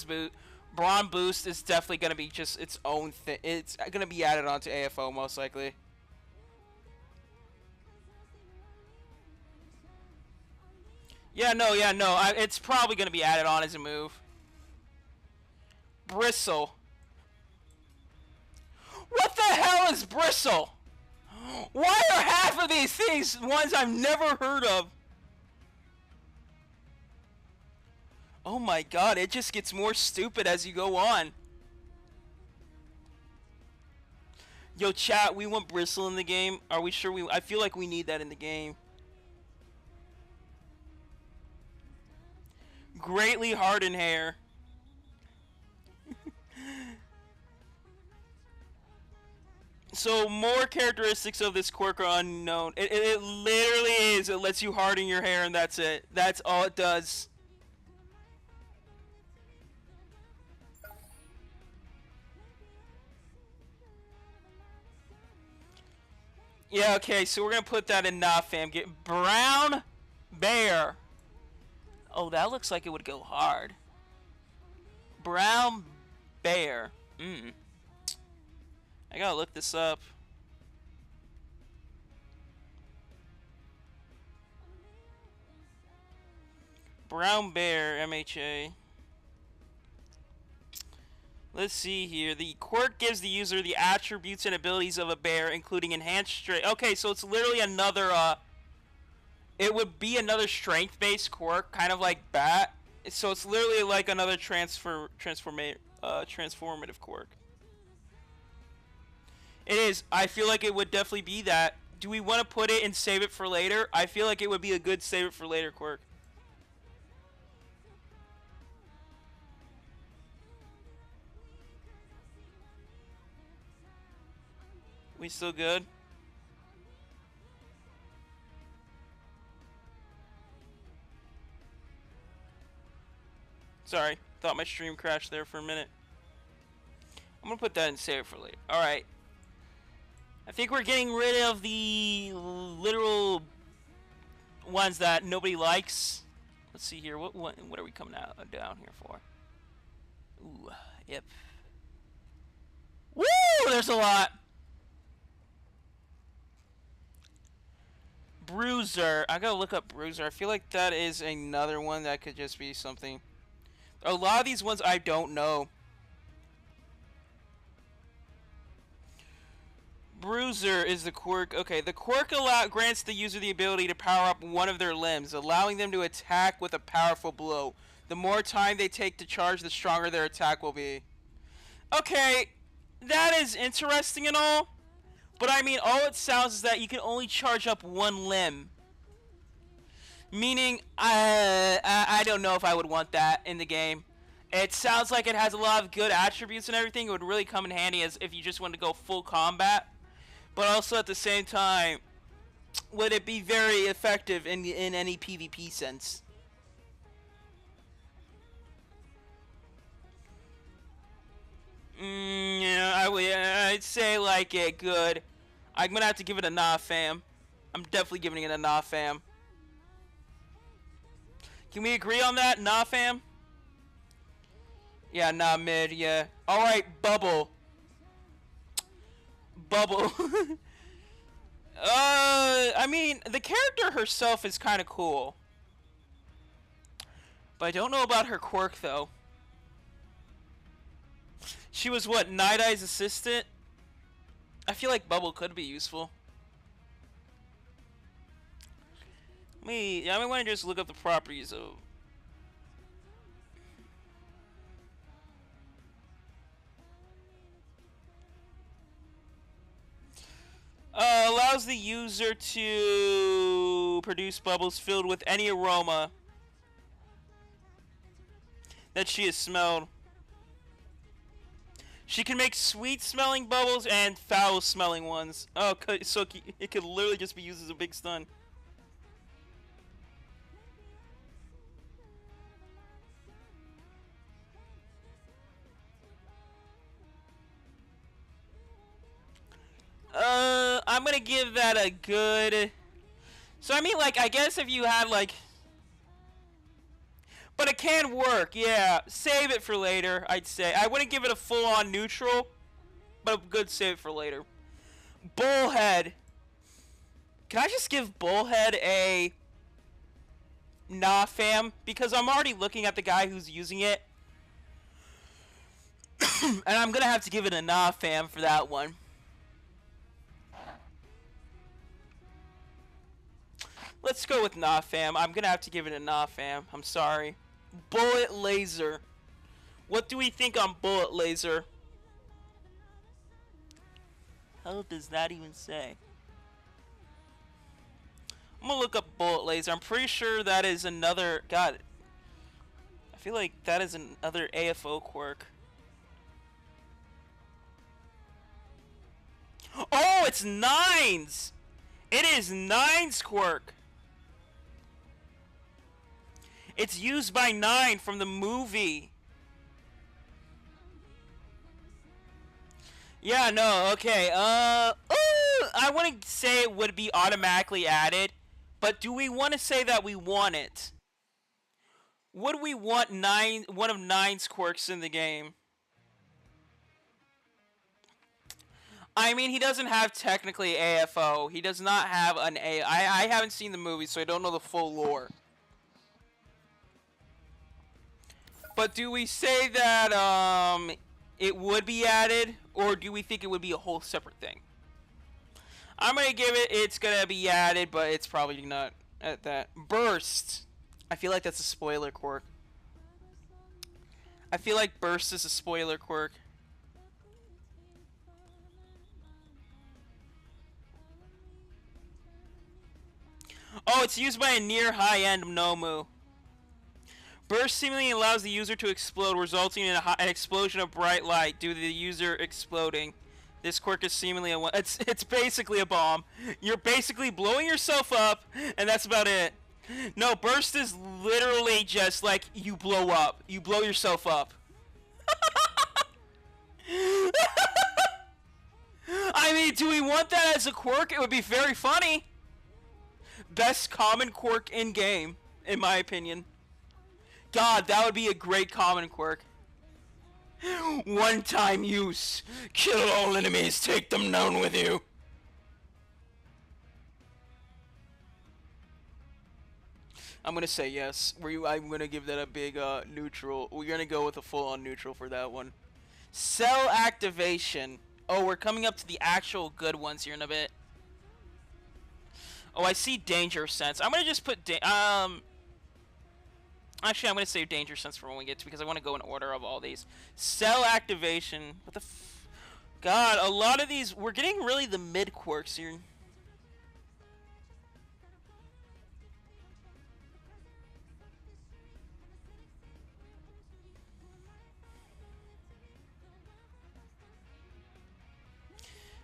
boost is definitely gonna be just its own thing. It's gonna be added onto AFO most likely. Yeah, no. It's probably gonna be added on as a move. Bristle. What the hell is bristle? Why are half of these things ones I've never heard of? Oh my god, it just gets more stupid as you go on. Yo, chat, we want bristle in the game. Are we sure I feel like we need that in the game. Greatly hardened hair. So more characteristics of this quirk are unknown. It literally is. It lets you harden your hair and that's it. That's all it does. Yeah, okay, so we're gonna put that in fam. Get brown bear. Oh, that looks like it would go hard. Brown bear. I gotta look this up. Brown bear, MHA. Let's see here. The quirk gives the user the attributes and abilities of a bear, including enhanced strength. Okay, so it's literally another, it would be another strength-based quirk, kind of like Bat. So it's literally like another transformative quirk. It is. I feel like it would definitely be that. Do we want to put it and save it for later? I feel like it would be a good save it for later quirk. We still good? Sorry, thought my stream crashed there for a minute. I'm gonna put that and save it for later. Alright. I think we're getting rid of the literal ones that nobody likes. Let's see here. What are we coming out down here for? Ooh, yep. Woo! There's a lot. Bruiser. I gotta look up Bruiser. I feel like that is another one that could just be something. A lot of these ones I don't know. Bruiser is the quirk. Okay, the quirk grants the user the ability to power up one of their limbs, allowing them to attack with a powerful blow. The more time they take to charge, the stronger their attack will be. Okay, that is interesting and all, but I mean, all it sounds is that you can only charge up one limb. Meaning, I don't know if I would want that in the game. It sounds like it has a lot of good attributes and everything. It would really come in handy as if you just want to go full combat. But also at the same time, would it be very effective in any PvP sense? Yeah, I'd say like it good. I'm gonna have to give it a nah, fam. I'm definitely giving it a nah, fam. Can we agree on that? Nah, fam? Yeah, nah, mid, yeah. Alright, Bubble. Bubble. I mean, the character herself is kind of cool. But I don't know about her quirk, though. She was, what, Night Eye's assistant? I feel like Bubble could be useful. I want to just look up the properties of... allows the user to produce bubbles filled with any aroma that she has smelled. She can make sweet-smelling bubbles and foul-smelling ones. Oh, so it could literally just be used as a big stun. I'm gonna give that a good... So, I mean, like, I guess if you had, like... But it can work, yeah. Save it for later, I'd say. I wouldn't give it a full-on neutral, but a good save for later. Bullhead. Can I just give Bullhead a... Nah, fam? Because I'm already looking at the guy who's using it. And I'm gonna have to give it a nah, fam, for that one. Let's go with nah, fam. I'm gonna have to give it a nah, fam. I'm sorry. Bullet Laser. What do we think on Bullet Laser? How does that even say? I'm gonna look up Bullet Laser. I'm pretty sure that is another... God. I feel like that is another AFO quirk. Oh, it's Nine's! It is Nine's quirk! It's used by Nine from the movie. Yeah, no, okay. I wouldn't say it would be automatically added, but do we want to say that we want it? Would we want one of Nine's quirks in the game? I mean, he doesn't have technically AFO. He does not have an A. I haven't seen the movie, so I don't know the full lore. But do we say that it would be added, or do we think it would be a whole separate thing? I'm gonna give it, it's gonna be added, but it's probably not at that. Burst. I feel like that's a spoiler quirk. I feel like Burst is a spoiler quirk. Oh, it's used by a near high-end Nomu. Burst seemingly allows the user to explode, resulting in an explosion of bright light due to the user exploding. This quirk is seemingly it's basically a bomb. You're basically blowing yourself up, and that's about it. No, Burst is literally just like you blow up. You blow yourself up. I mean, do we want that as a quirk? It would be very funny. Best common quirk in game, in my opinion. God, that would be a great common quirk. One-time use. Kill all enemies. Take them down with you. I'm gonna say yes. I'm gonna give that a big neutral. We're gonna go with a full-on neutral for that one. Cell activation. Oh, we're coming up to the actual good ones here in a bit. Oh, I see Danger Sense. I'm gonna just put actually, I'm gonna save Danger Sense for when we get to, because I want to go in order of all these. Cell Activation. What the God, a lot of these, we're getting really the mid quirks here.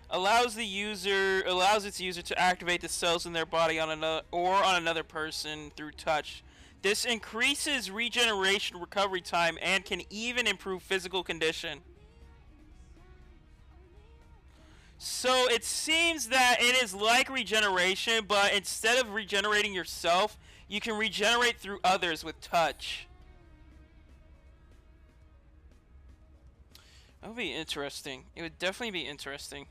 Allows its user to activate the cells in their body on another person through touch. This increases regeneration recovery time and can even improve physical condition. So it seems that it is like regeneration, but instead of regenerating yourself, you can regenerate through others with touch. That would be interesting. It would definitely be interesting.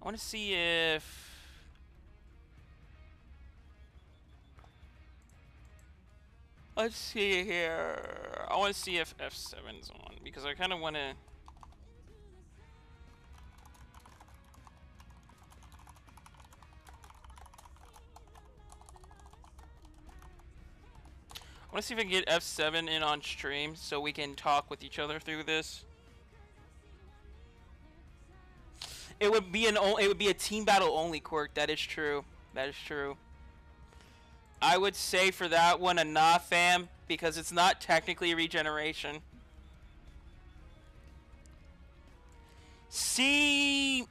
I want to see if... Let's see here. I want to see if F7's on, because I kind of want to... I want to see if I can get F7 in on stream so we can talk with each other through this. It would be a team battle only quirk. That is true. That is true. I would say for that one a nah fam, because it's not technically regeneration. See,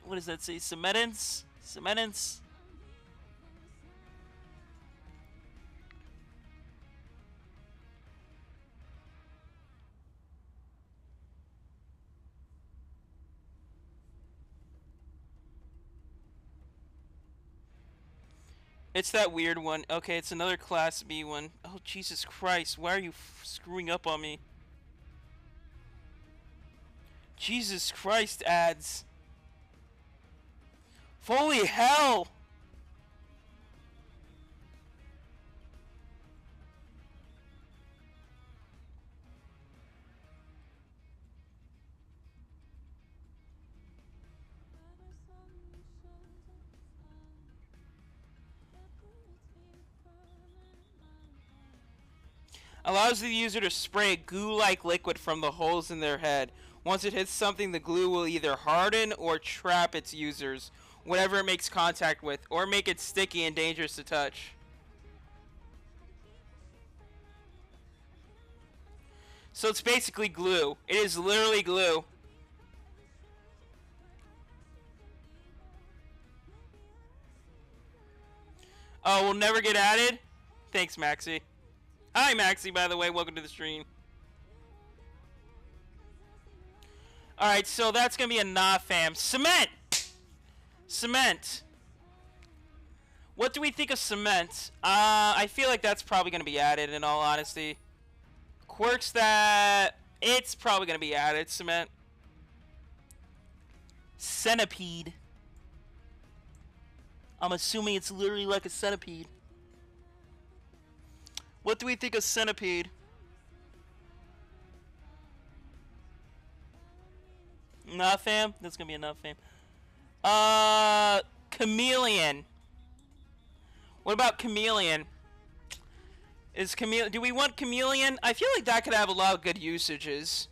what does that say? Cementance? Cementance? It's that weird one. Okay, it's another Class B one. Oh, Jesus Christ. Why are you screwing up on me? Jesus Christ, ads. Holy hell! Allows the user to spray goo-like liquid from the holes in their head. Once it hits something, the glue will either harden or trap its users, whatever it makes contact with, or make it sticky and dangerous to touch. So it's basically glue. It is literally glue. Oh, we'll never get added? Thanks, Maxi. Hi, Maxi, by the way. Welcome to the stream. Alright, so that's going to be a nah fam. Cement! Cement. What do we think of cement? I feel like that's probably going to be added, in all honesty. Quirks that... It's probably going to be added. Cement. Centipede. I'm assuming it's literally like a centipede. What do we think of centipede? Nah, fam? That's gonna be enough, fam. Chameleon. What about chameleon? Do we want chameleon? I feel like that could have a lot of good usages.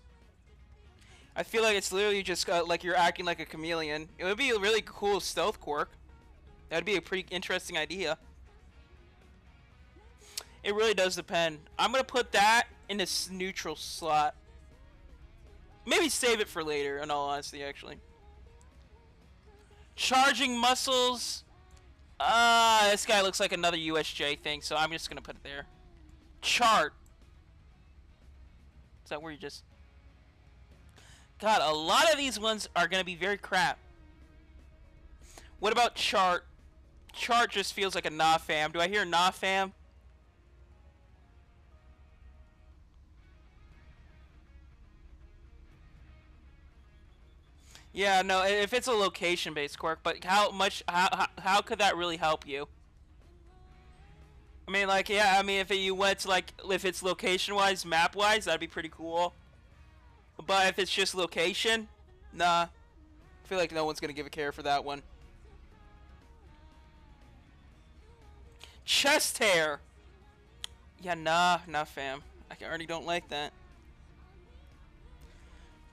I feel like it's literally just like you're acting like a chameleon. It would be a really cool stealth quirk. That'd be a pretty interesting idea. It really does depend. I'm gonna put that in this neutral slot. Maybe save it for later, in all honesty, actually. Charging muscles. This guy looks like another USJ thing, so I'm just gonna put it there. Chart. Is that where you just... God, a lot of these ones are gonna be very crap. What about chart? Chart just feels like a nah fam. Do I hear nah fam? Yeah, no, if it's a location-based quirk, but how could that really help you? I mean, like, yeah, I mean, if you went to, like, if it's location-wise, map-wise, that'd be pretty cool. But if it's just location, nah. I feel like no one's gonna give a care for that one. Chest hair! Yeah, nah, fam. I already don't like that.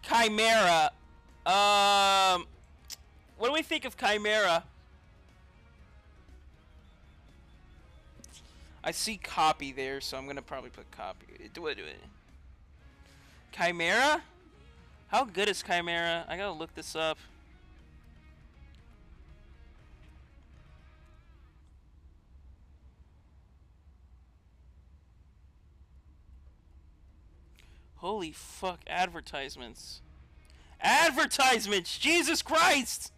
Chimera. What do we think of Chimera? I see copy there, so I'm gonna probably put copy. Do it. Chimera? How good is Chimera? I gotta look this up. Holy fuck, advertisements. Advertisements! Jesus Christ!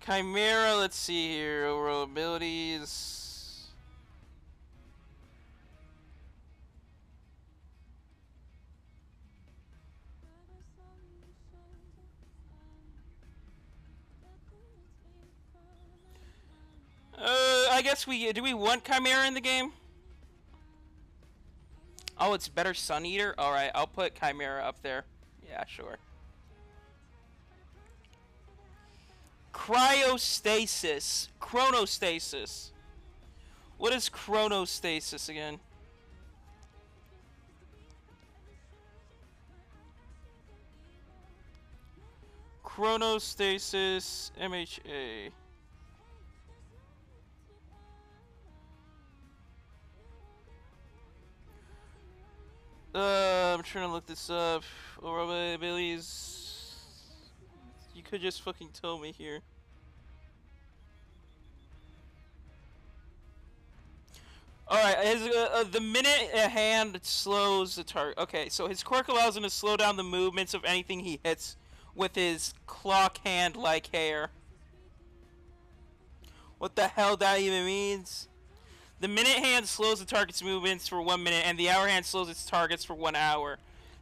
Chimera, let's see here. Overall abilities. I guess do we want Chimera in the game? Oh, it's better Sun Eater? Alright, I'll put Chimera up there. Yeah, sure. Cryostasis. Chronostasis. What is chronostasis again? Chronostasis MHA. I'm trying to look this up. Overall abilities. You could just fucking tell me here. Alright, the minute a hand slows the target. Okay, so his quirk allows him to slow down the movements of anything he hits with his clock hand-like hair. What the hell that even means? The minute hand slows the target's movements for 1 minute, and the hour hand slows its targets for 1 hour.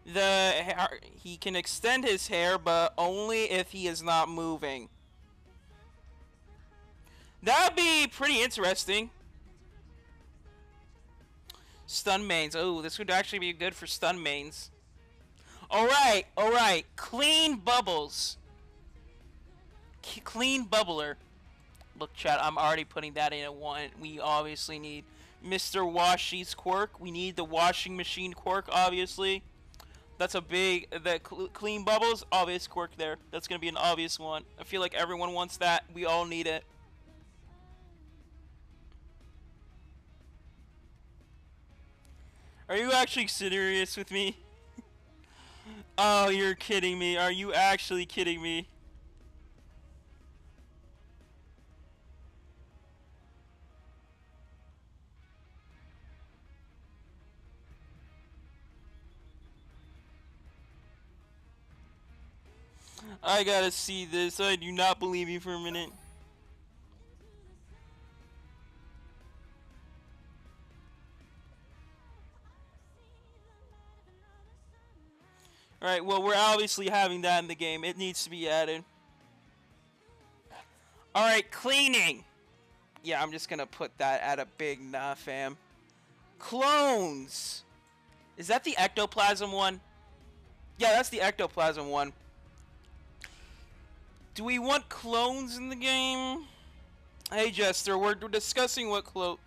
He can extend his hair, but only if he is not moving. That'd be pretty interesting. Stun mains. Oh, this would actually be good for stun mains. Alright. Clean bubbles. Clean bubbler. Look, chat, I'm already putting that in at 1. We obviously need Mr. Washy's quirk. We need the washing machine quirk, obviously. That's a big... clean bubbles, obvious quirk there. That's going to be an obvious one. I feel like everyone wants that. We all need it. Are you actually serious with me? Oh, you're kidding me. Are you actually kidding me? I gotta see this. I do not believe you for a minute. Alright, well, we're obviously having that in the game. It needs to be added. Alright, cleaning. Yeah, I'm just gonna put that at a big nah, fam. Clones. Is that the ectoplasm one? Yeah, that's the ectoplasm one. Do we want clones in the game? Hey, Jester, we're discussing what clone...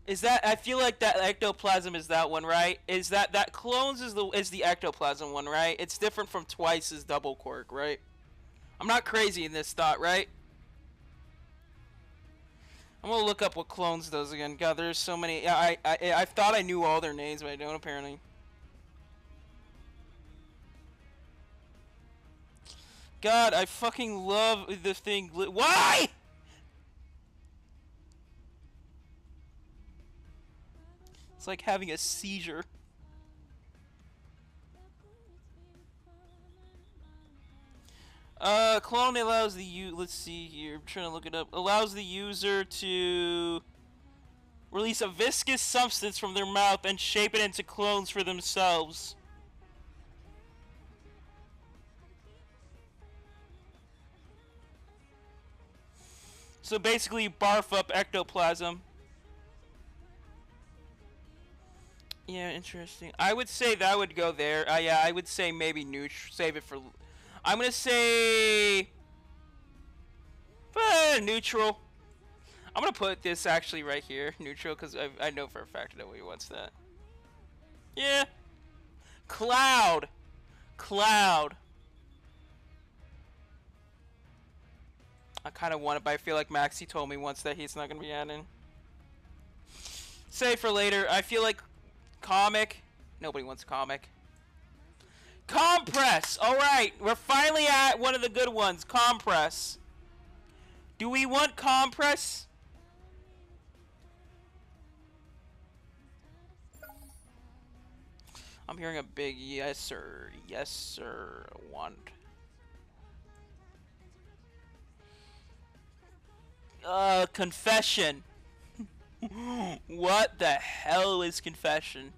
Is that... I feel like that ectoplasm is that one, right? Is that clones is the ectoplasm one, right? It's different from Twice's double quirk, right? I'm not crazy in this thought, right? I'm gonna look up what clones does again. God, there's so many. I thought I knew all their names, but I don't apparently. God, I fucking love the thing. Why? It's like having a seizure. Clone allows the let's see here, I'm trying to look it up. Allows the user to release a viscous substance from their mouth and shape it into clones for themselves. So basically, you barf up ectoplasm. Yeah, interesting. I would say that would go there. Yeah, I would say maybe neutral. Save it for. I'm gonna say neutral. I'm gonna put this actually right here, neutral, because I know for a fact nobody wants that. Yeah. Cloud. Cloud. I kind of want it, but I feel like Maxie told me once that he's not gonna be adding. Save for later. I feel like comic. Nobody wants comic. Compress. All right, we're finally at one of the good ones. Compress. Do we want compress? I'm hearing a big yes, sir. Yes, sir. Want. Confession. What the hell is confession?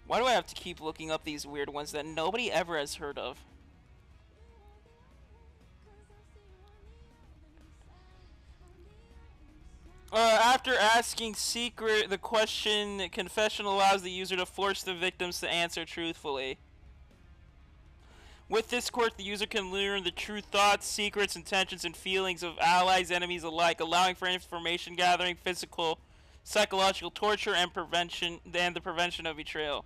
Why do I have to keep looking up these weird ones that nobody ever has heard of? After asking the question, confession allows the user to force the victims to answer truthfully. With this quirk, the user can learn the true thoughts, secrets, intentions, and feelings of allies, enemies alike, allowing for information gathering, physical, psychological torture, and the prevention of betrayal.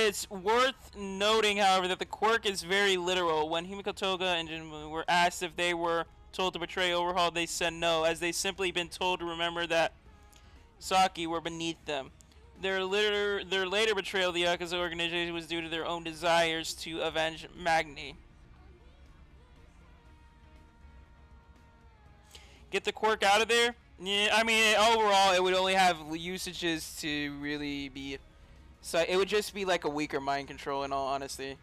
It's worth noting, however, that the quirk is very literal. When Himiko Toga and Jinmu were asked if they were told to betray Overhaul, they said no, as they simply been told to remember that Saki were beneath them. Their later betrayal of the Yakuza organization was due to their own desires to avenge Magni. Get the quirk out of there? Yeah, I mean, overall, it would only have usages to really be... So it would just be like a weaker mind control, in all honesty.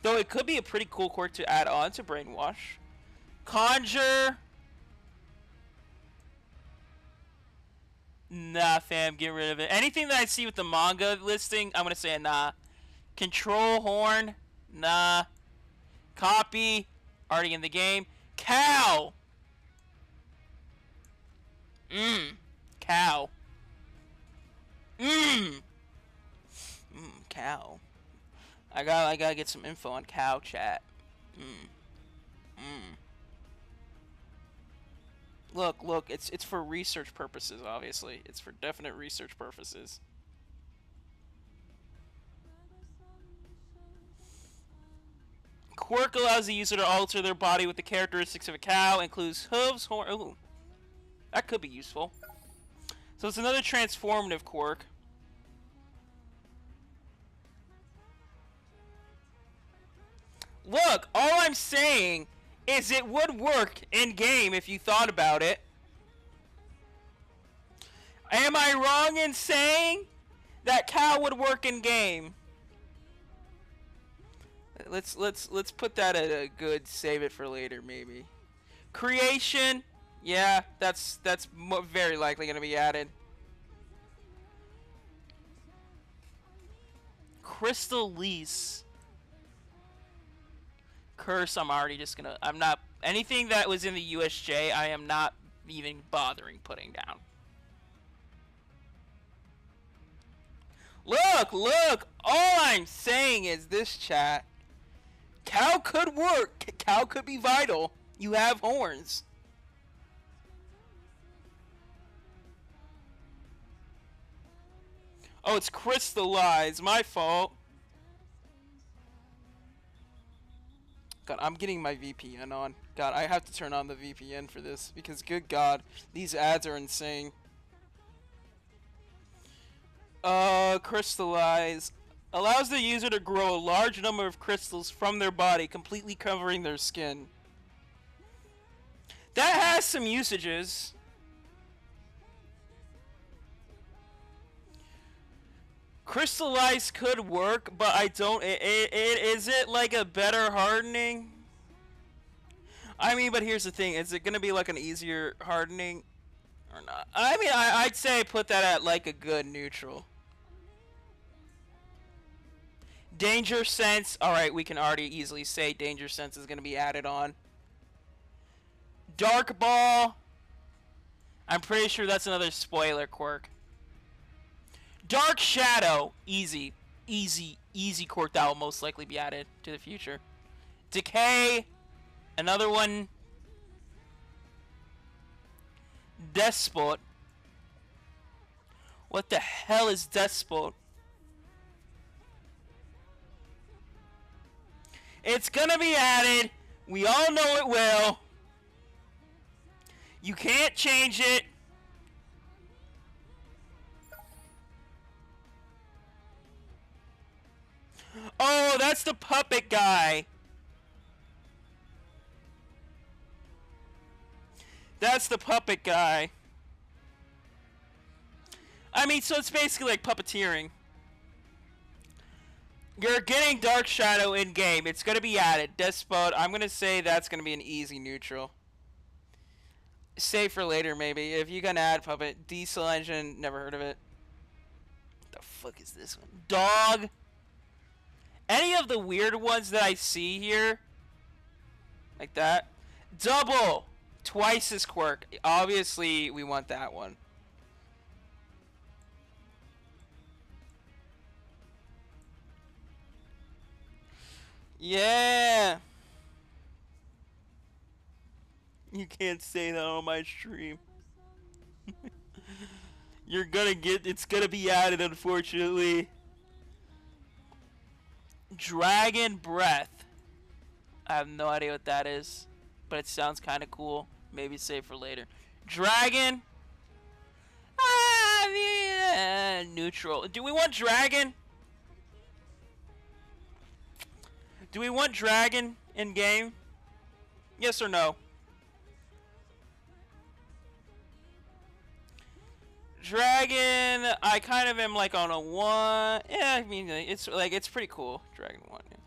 Though it could be a pretty cool quirk to add on to Brainwash. Conjure. Nah, fam, get rid of it. Anything that I see with the manga listing, I'm gonna say nah. Control Horn, nah. Copy, already in the game. Cow. Cow. Cow. I gotta get some info on cow chat. Look, it's for research purposes, obviously. It's for definite research purposes. Quirk allows the user to alter their body with the characteristics of a cow, includes hooves, horn. Ooh. That could be useful. So it's another transformative quirk. Look, all I'm saying is it would work in-game if you thought about it. Am I wrong in saying that cow would work in-game? Let's put that at a good save it for later, maybe. Creation, yeah, that's very likely going to be added. Crystal Lease. Curse, I'm not, anything that was in the USJ, I am not even bothering putting down. Look, all I'm saying is this, chat. Cow could work. Cow could be vital. You have horns. Oh, it's crystallized. My fault. God, I'm getting my VPN on. God, I have to turn on the VPN for this because, good God, these ads are insane. Crystallize. Allows the user to grow a large number of crystals from their body, completely covering their skin. That has some usages. Crystallize could work, but I don't. Is it like a better hardening? I mean, but here's the thing: is it gonna be like an easier hardening, or not? I mean, I'd say put that at like a good neutral. Danger sense. All right, we can already easily say danger sense is gonna be added on. Dark ball. I'm pretty sure that's another spoiler quirk. Dark shadow. Easy. Easy quirk that will most likely be added to the future. Decay. Another one. Despot. What the hell is Despot? It's gonna be added. We all know it will. You can't change it. Oh, that's the puppet guy. That's the puppet guy. I mean, so it's basically like puppeteering. You're getting Dark Shadow in-game. It's going to be added. Despot, I'm going to say that's going to be an easy neutral. Save for later, maybe. If you can add puppet. Diesel engine, never heard of it. What the fuck is this one? Dog. Any of the weird ones that I see here. Like that. Double. Twice as quirk. Obviously, we want that one. Yeah. You can't say that on my stream. You're gonna get, it's gonna be added, unfortunately. Dragon breath. I have no idea what that is, but it sounds kind of cool. Maybe save for later. Dragon. Yeah, neutral. Do we want dragon? Do we want dragon in game? Yes or no? Dragon, I kind of am like on a 1. Yeah, I mean, it's like, it's pretty cool. Dragon 1. Yeah.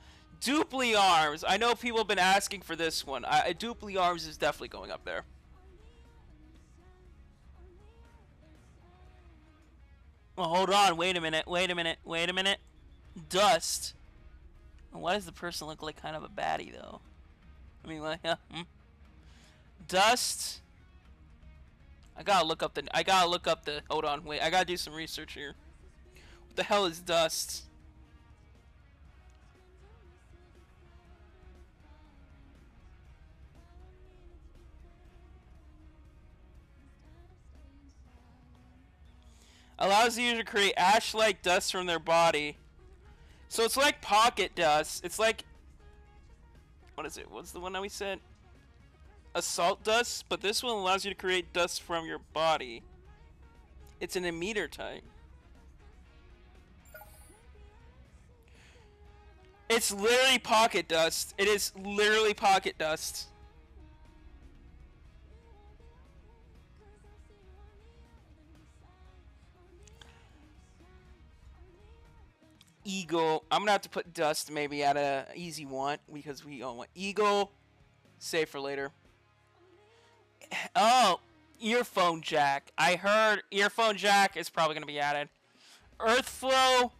Dupli arms. I know people have been asking for this one. Dupli arms is definitely going up there. Well, hold on. Wait a minute. Wait a minute. Wait a minute. Dust. Why does the person look like kind of a baddie, though? I mean, like, Dust. I gotta look up the. Hold on, wait. I gotta do some research here. What the hell is dust? Allows the user to create ash-like dust from their body. So it's like pocket dust. It's like, what is it? What's the one that we said? Assault dust, but this one allows you to create dust from your body. It's an emitter type. It's literally pocket dust. It is literally pocket dust. Eagle. I'm gonna have to put dust maybe at a easy one because we all want eagle. Save for later. Oh, earphone jack. I heard earphone jack is probably gonna be added. Earth flow.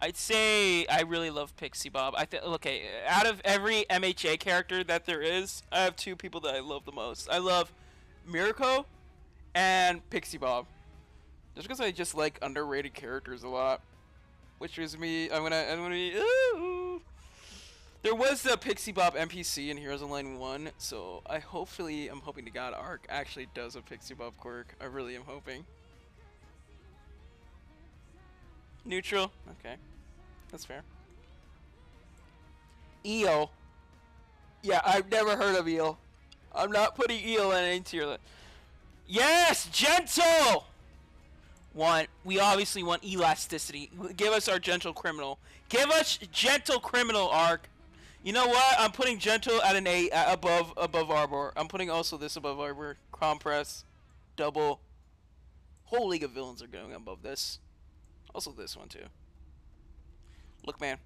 I'd say I really love Pixie Bob. Okay, out of every MHA character that there is, I have two people that I love the most. I love Mirko and Pixie Bob. Just because I just like underrated characters a lot. Which is me. I'm gonna be. Ooh. There was the Pixie Bob NPC in Heroes-Online 1, so I'm hoping to God Ark actually does a Pixie Bob quirk. I really am hoping. Neutral? Okay. That's fair. Eel. Yeah, I've never heard of eel. I'm not putting eel in any tier list. Yes, gentle. We obviously want elasticity. Give us our gentle criminal. Give us gentle criminal, Ark. You know what? I'm putting gentle at an 8 above arbor. I'm putting also this above arbor. Compress, double. Whole League of Villains are going above this. Also this one too. Look, man.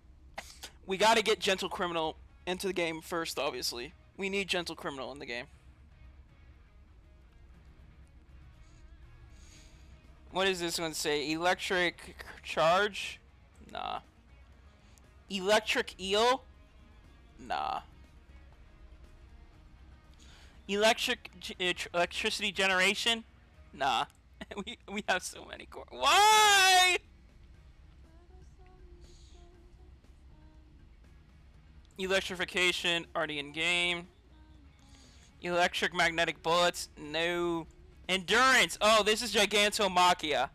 We gotta get gentle criminal into the game first, obviously. We need gentle criminal in the game. What does this one say? Electric charge? Nah. Electric eel? Nah. Electricity generation? Nah. we have so many core. Why? Electrification, already in game. Electric magnetic bullets? No. Endurance! Oh, this is Gigantomachia.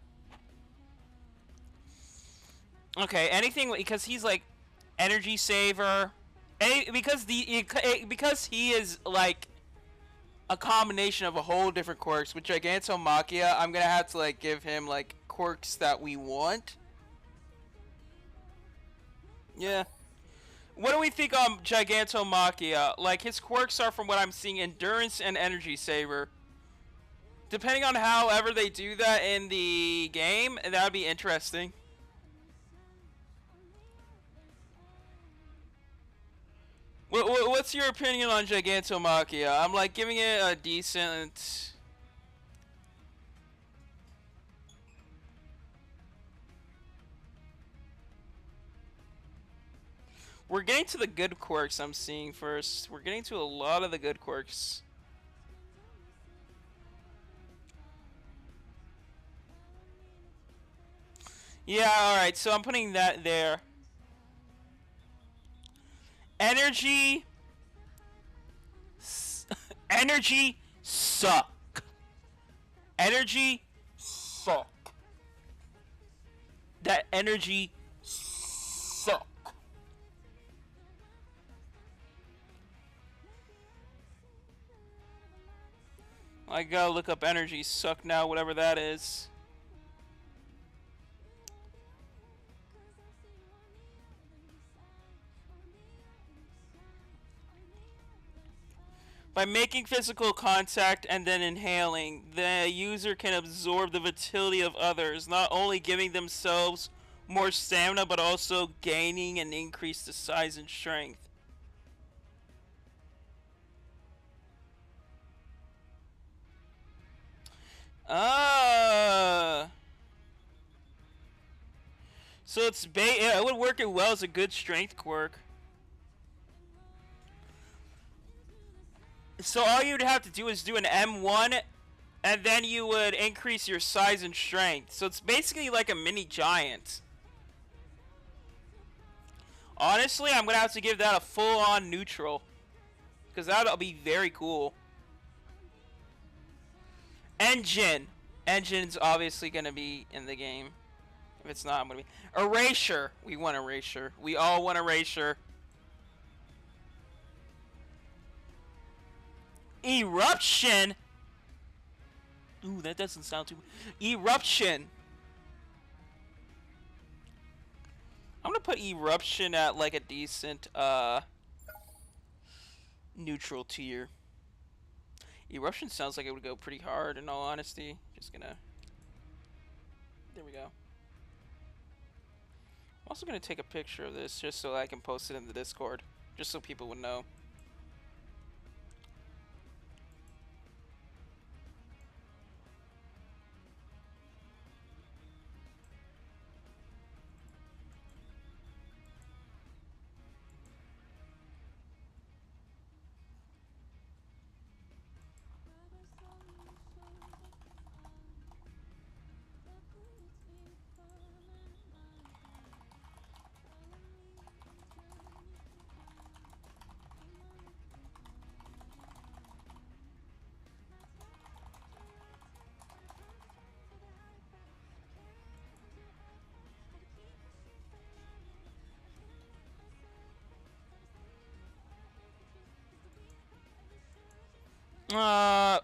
Okay, anything because he's like energy saver. Because he is like a combination of a whole different quirks. With Gigantomachia, I'm gonna have to like give him like quirks that we want. Yeah. What do we think on Gigantomachia? Like his quirks are, from what I'm seeing, endurance and energy saver. Depending on however they do that in the game, that would be interesting. What's your opinion on Gigantomachia? I'm like giving it a decent... We're getting to the good quirks I'm seeing first. We're getting to a lot of the good quirks. Yeah, alright, so I'm putting that there. Energy... Energy suck. Energy suck. That energy suck. I gotta look up energy suck now, whatever that is. By making physical contact and then inhaling, the user can absorb the vitality of others, not only giving themselves more stamina, but also gaining and increase the size and strength. So it would work it well as a good strength quirk. So all you would have to do is do an M1, and then you would increase your size and strength. So it's basically like a mini giant. Honestly, I'm going to have to give that a full-on neutral, because that'll be very cool. Engine. Engine's obviously going to be in the game. If it's not, I'm going to be... Erasure. We want Erasure. We all want Erasure. Eruption? Ooh, that doesn't sound too... Eruption. I'm gonna put Eruption at like a decent, neutral tier. Eruption sounds like it would go pretty hard, in all honesty. Just gonna... There we go. I'm also gonna take a picture of this just so I can post it in the Discord. Just so people would know.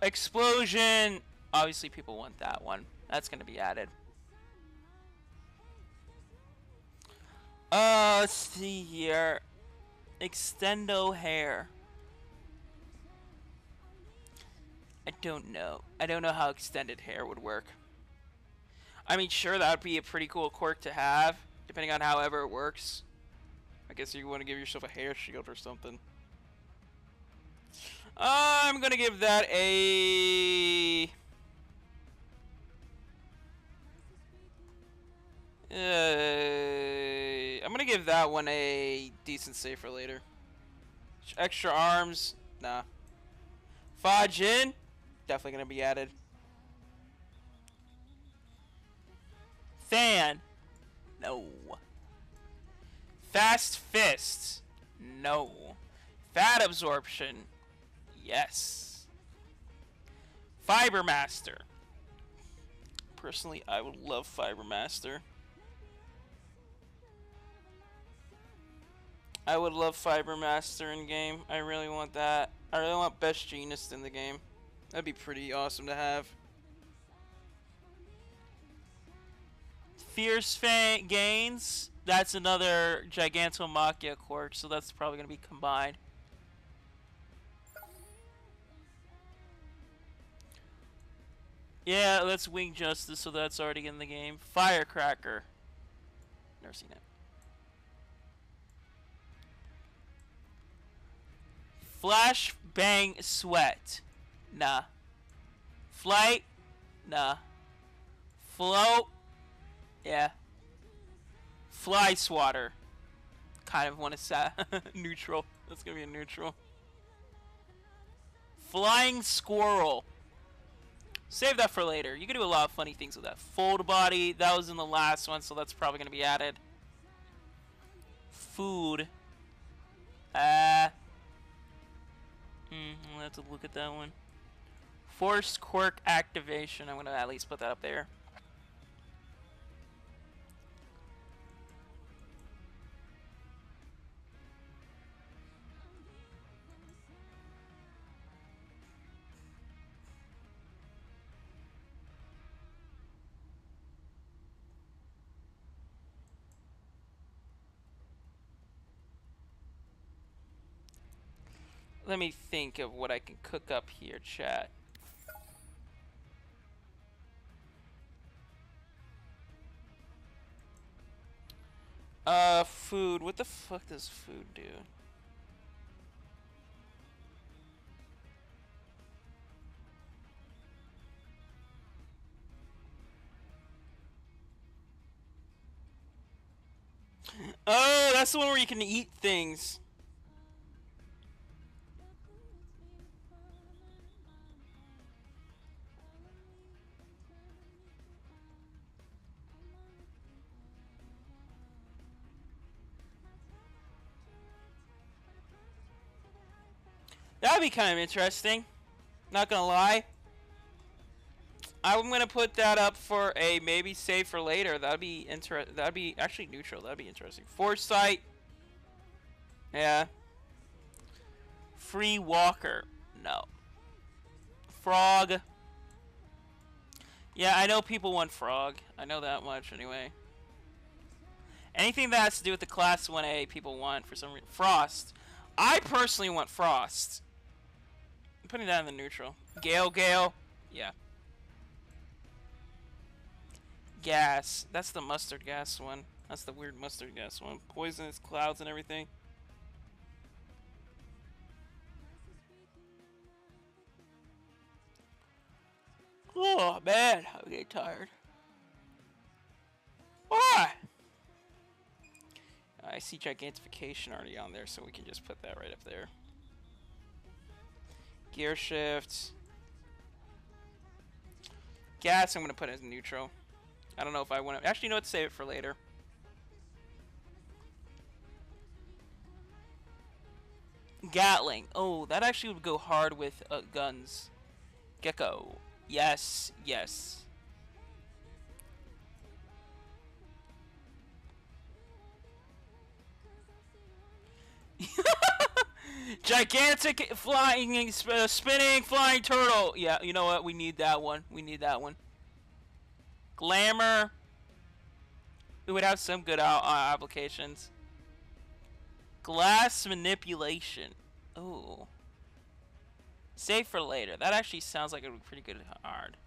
Explosion. Obviously, people want that one. That's going to be added. Let's see here. Extendo hair. I don't know. I don't know how extended hair would work. I mean, sure, that would be a pretty cool quirk to have, depending on however it works. I guess you want to give yourself a hair shield or something. I'm gonna give that a... I'm gonna give that one a decent save for later. Extra arms, nah. Fajin, definitely gonna be added. Fan, no. Fast fist, no. Fat absorption, yes. Fiber Master. Personally, I would love Fiber Master. I would love Fiber Master in game. I really want that. I really want Best Genist in the game. That'd be pretty awesome to have. Fierce Gains. That's another Gigantomachia quirk, so that's probably going to be combined. Yeah, that's Wing Justice, so that's already in the game. Firecracker. Never seen it. Flash Bang Sweat. Nah. Flight. Nah. Float. Yeah. Fly Swatter. Kind of want to say neutral. That's gonna be a neutral. Flying Squirrel. Save that for later. You can do a lot of funny things with that. Fold Body. That was in the last one, so that's probably gonna be added. Food. I'll have to look at that one. Forced Quirk Activation. I'm gonna at least put that up there. Let me think of what I can cook up here, chat. Food. What the fuck does food do? Oh, that's the one where you can eat things. That'd be kind of interesting. Not gonna lie. I'm gonna put that up for a maybe save for later. That'd be That'd be actually neutral. That'd be interesting. Foresight. Yeah. Free Walker. No. Frog. Yeah, I know people want Frog. I know that much anyway. Anything that has to do with the class 1A, people want for some reason. Frost. I personally want Frost. I'm putting that in the neutral. Gale. Yeah. Gas. That's the mustard gas one. That's the weird mustard gas one. Poisonous clouds and everything. Oh man, I'm getting tired. Why? I see Gigantification already on there, so we can just put that right up there. Gear shift. Gas, I'm going to put it as neutral. I don't know if I want to... Actually, you know what? Save it for later. Gatling. Oh, that actually would go hard with guns. Gecko. Yes. Gigantic flying, spinning flying turtle. Yeah, you know what? We need that one. We need that one. Glamour. We would have some good applications. Glass manipulation. Ooh. Save for later. That actually sounds like it would be pretty good hard.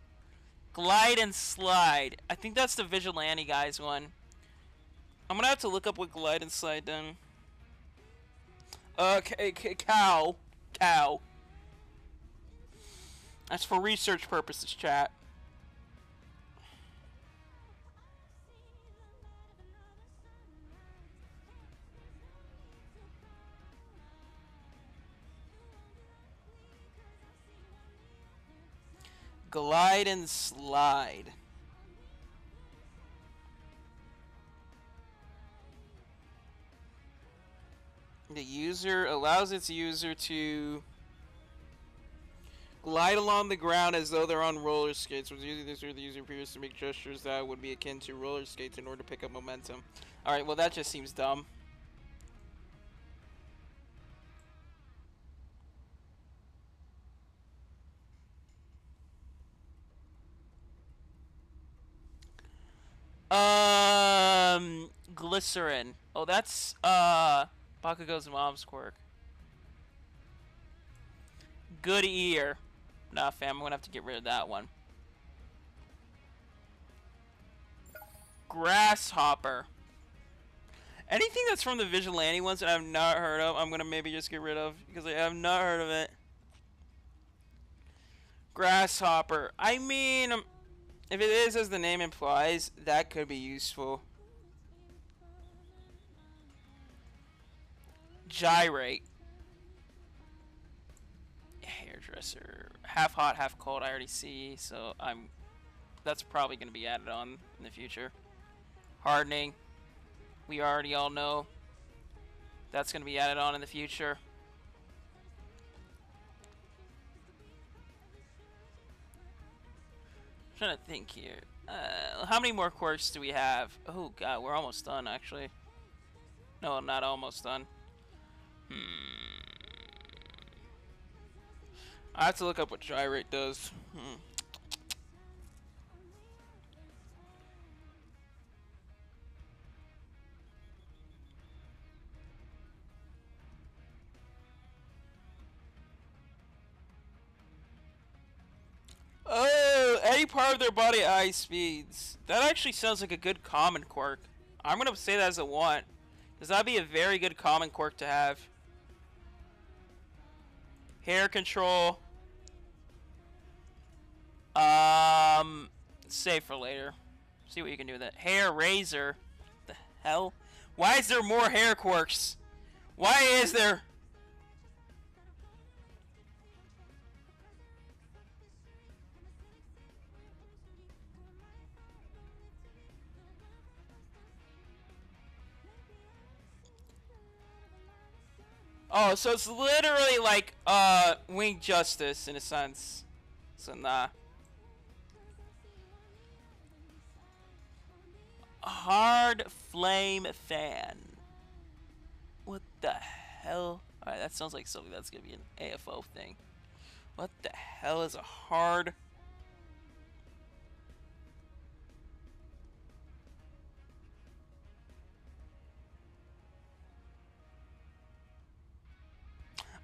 Glide and slide. I think that's the Vigilante guys one. I'm gonna have to look up what glide and slide done. Cow. Cow. That's for research purposes, chat. Glide and slide. The user allows its user to glide along the ground as though they're on roller skates. When using this, the user appears to make gestures that would be akin to roller skates in order to pick up momentum. Alright, well that just seems dumb. Glycerin. Oh, that's, Bakugo's mom's quirk. Good ear. Nah, fam, I'm gonna have to get rid of that one. Grasshopper. Anything that's from the Vigilante ones that I've not heard of, I'm gonna maybe just get rid of, because I have not heard of it. Grasshopper. I mean, if it is as the name implies, that could be useful. Gyrate. Hairdresser. Half hot, half cold, I already see, so that's probably going to be added on in the future. Hardening. We already all know that's going to be added on in the future. I'm trying to think here. How many more quirks do we have? Oh god, we're almost done actually. No, not almost done. I have to look up what gyrate does. Oh, any part of their body at high speeds. That actually sounds like a good common quirk. I'm gonna say that as a 1. Because that'd be a very good common quirk to have. Hair control. Save for later. See what you can do with it. Hair razor. The hell? Why is there more hair quirks? Why is there? Oh, so it's literally like Winged Justice in a sense. So nah. Hard flame fan. What the hell? Alright, that sounds like something that's gonna be an AFO thing. What the hell is a hard?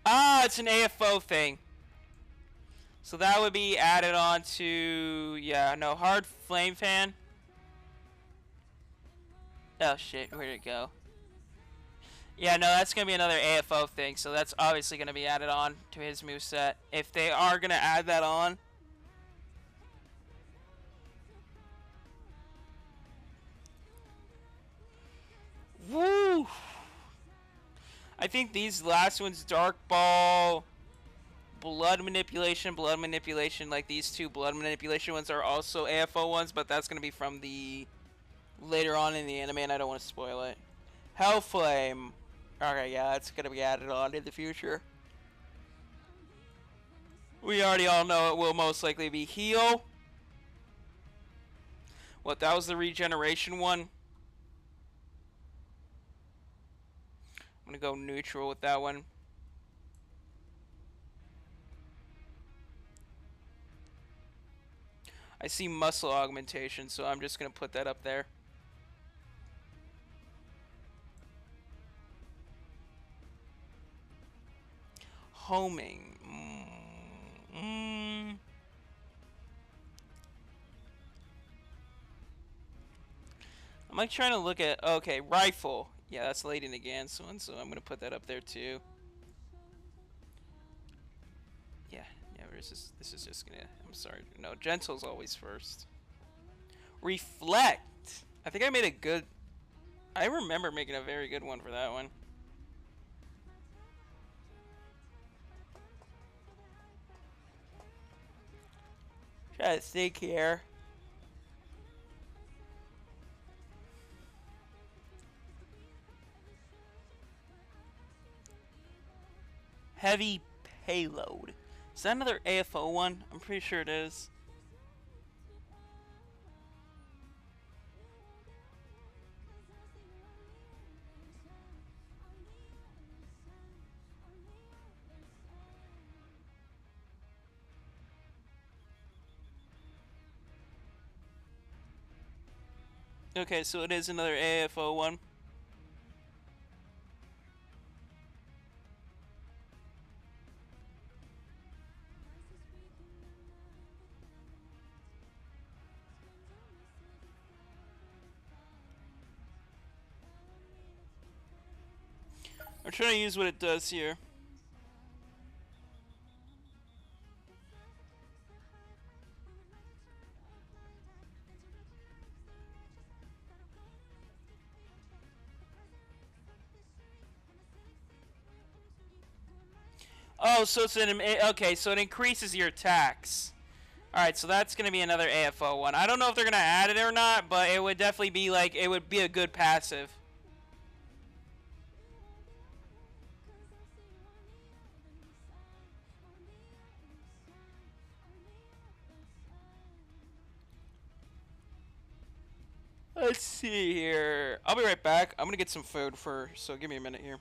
Ah, it's an AFO thing. So that would be added on to, yeah, no, hard flame fan. Oh shit, where'd it go? Yeah, no, that's gonna be another AFO thing, so that's obviously gonna be added on to his moveset. If they are gonna add that on. Woo! I think these last ones, Dark Ball, blood manipulation, like these two blood manipulation ones are also AFO ones, but that's gonna be from the later on in the anime, and I don't want to spoil it. Hellflame. Okay, yeah, that's gonna be added on in the future. We already all know it will most likely be heal. What, that was the regeneration one? I'm gonna go neutral with that one. I see muscle augmentation, so I'm just gonna put that up there. Homing. I'm like trying to look at, okay, rifle. Yeah, that's late in the game, so I'm gonna put that up there too. Yeah, this is just gonna, I'm sorry. No, gentle's always first. Reflect. I think I made a good, I remember making a very good one for that one. Try to think here. Heavy payload. Is that another AFO one? I'm pretty sure it is. Okay, so it is another AFO one. I'm trying to use what it does here. Oh, so it's an okay, so it increases your attacks. Alright, so that's gonna be another AFO one. I don't know if they're gonna add it or not, but it would definitely be like, it would be a good passive. Let's see here. I'll be right back. I'm gonna get some food first, so give me a minute here.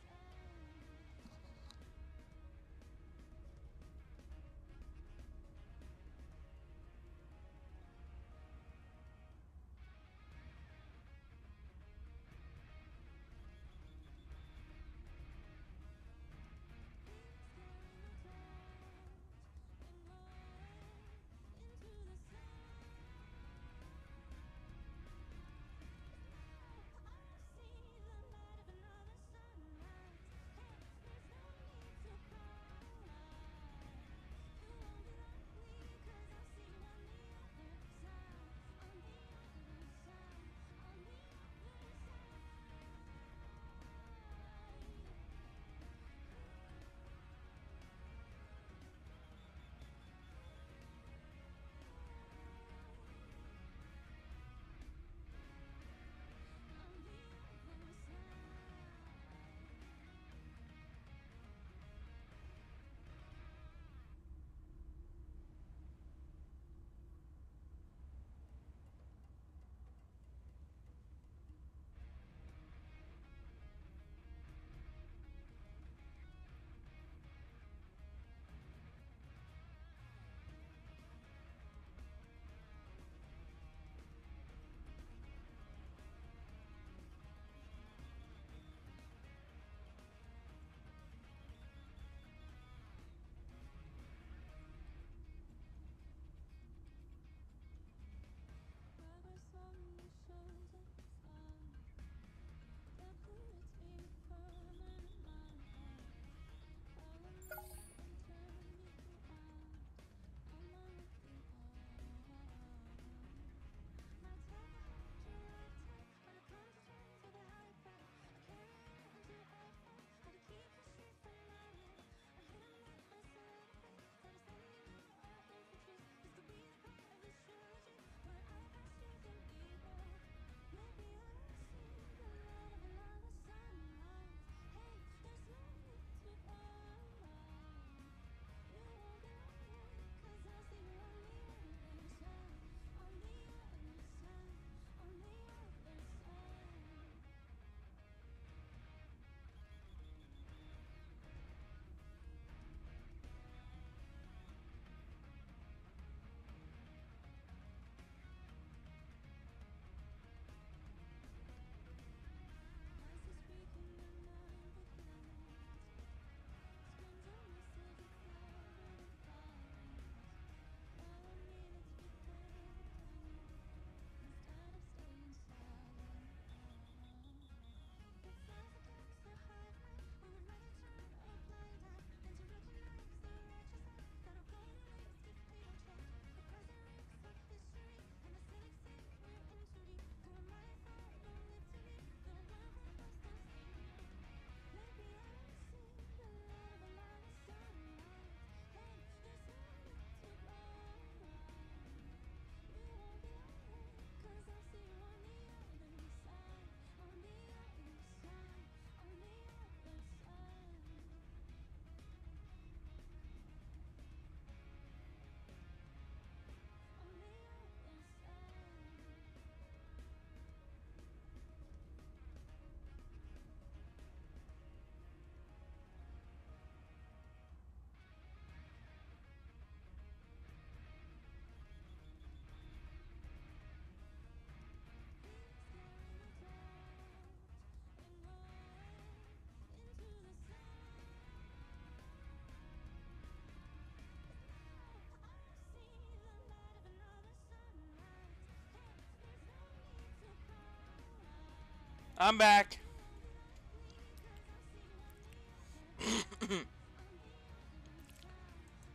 I'm back.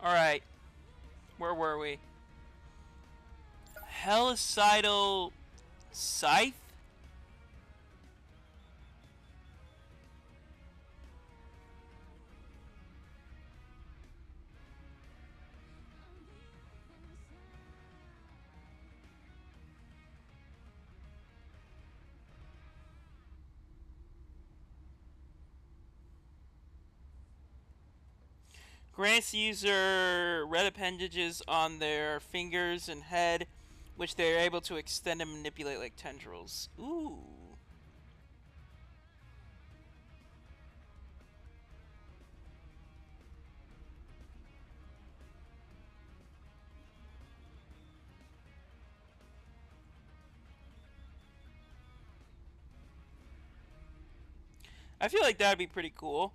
Alright. Where were we? Helicidal Scythe? Grants user red appendages on their fingers and head, which they are able to extend and manipulate like tendrils. Ooh. I feel like that'd be pretty cool.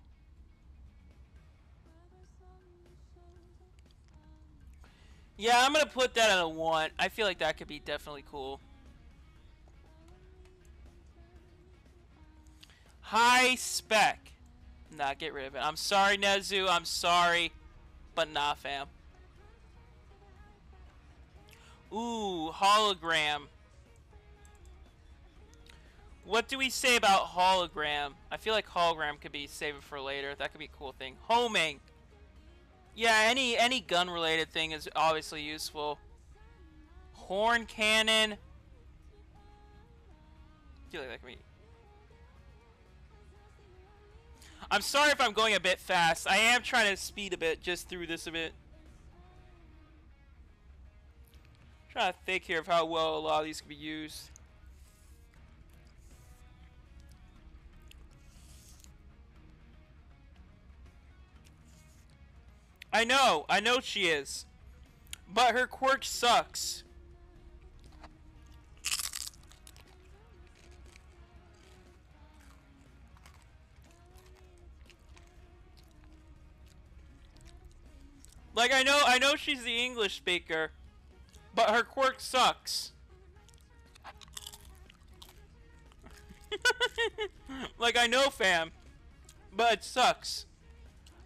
Yeah, I'm gonna put that at a 1. I feel like that could be definitely cool. High spec. Nah, get rid of it. I'm sorry, Nezu. I'm sorry. But nah, fam. Ooh, hologram. What do we say about hologram? I feel like hologram could be saved for later. That could be a cool thing. Homing. Yeah, any gun related thing is obviously useful. Horn cannon. I feel like that could be. I'm sorry if I'm going a bit fast. I am trying to speed a bit just through this a bit. I'm trying to think here of how well a lot of these can be used. I know she is. But her quirk sucks. Like, I know she's the English speaker, but her quirk sucks. Like, I know, fam, but it sucks.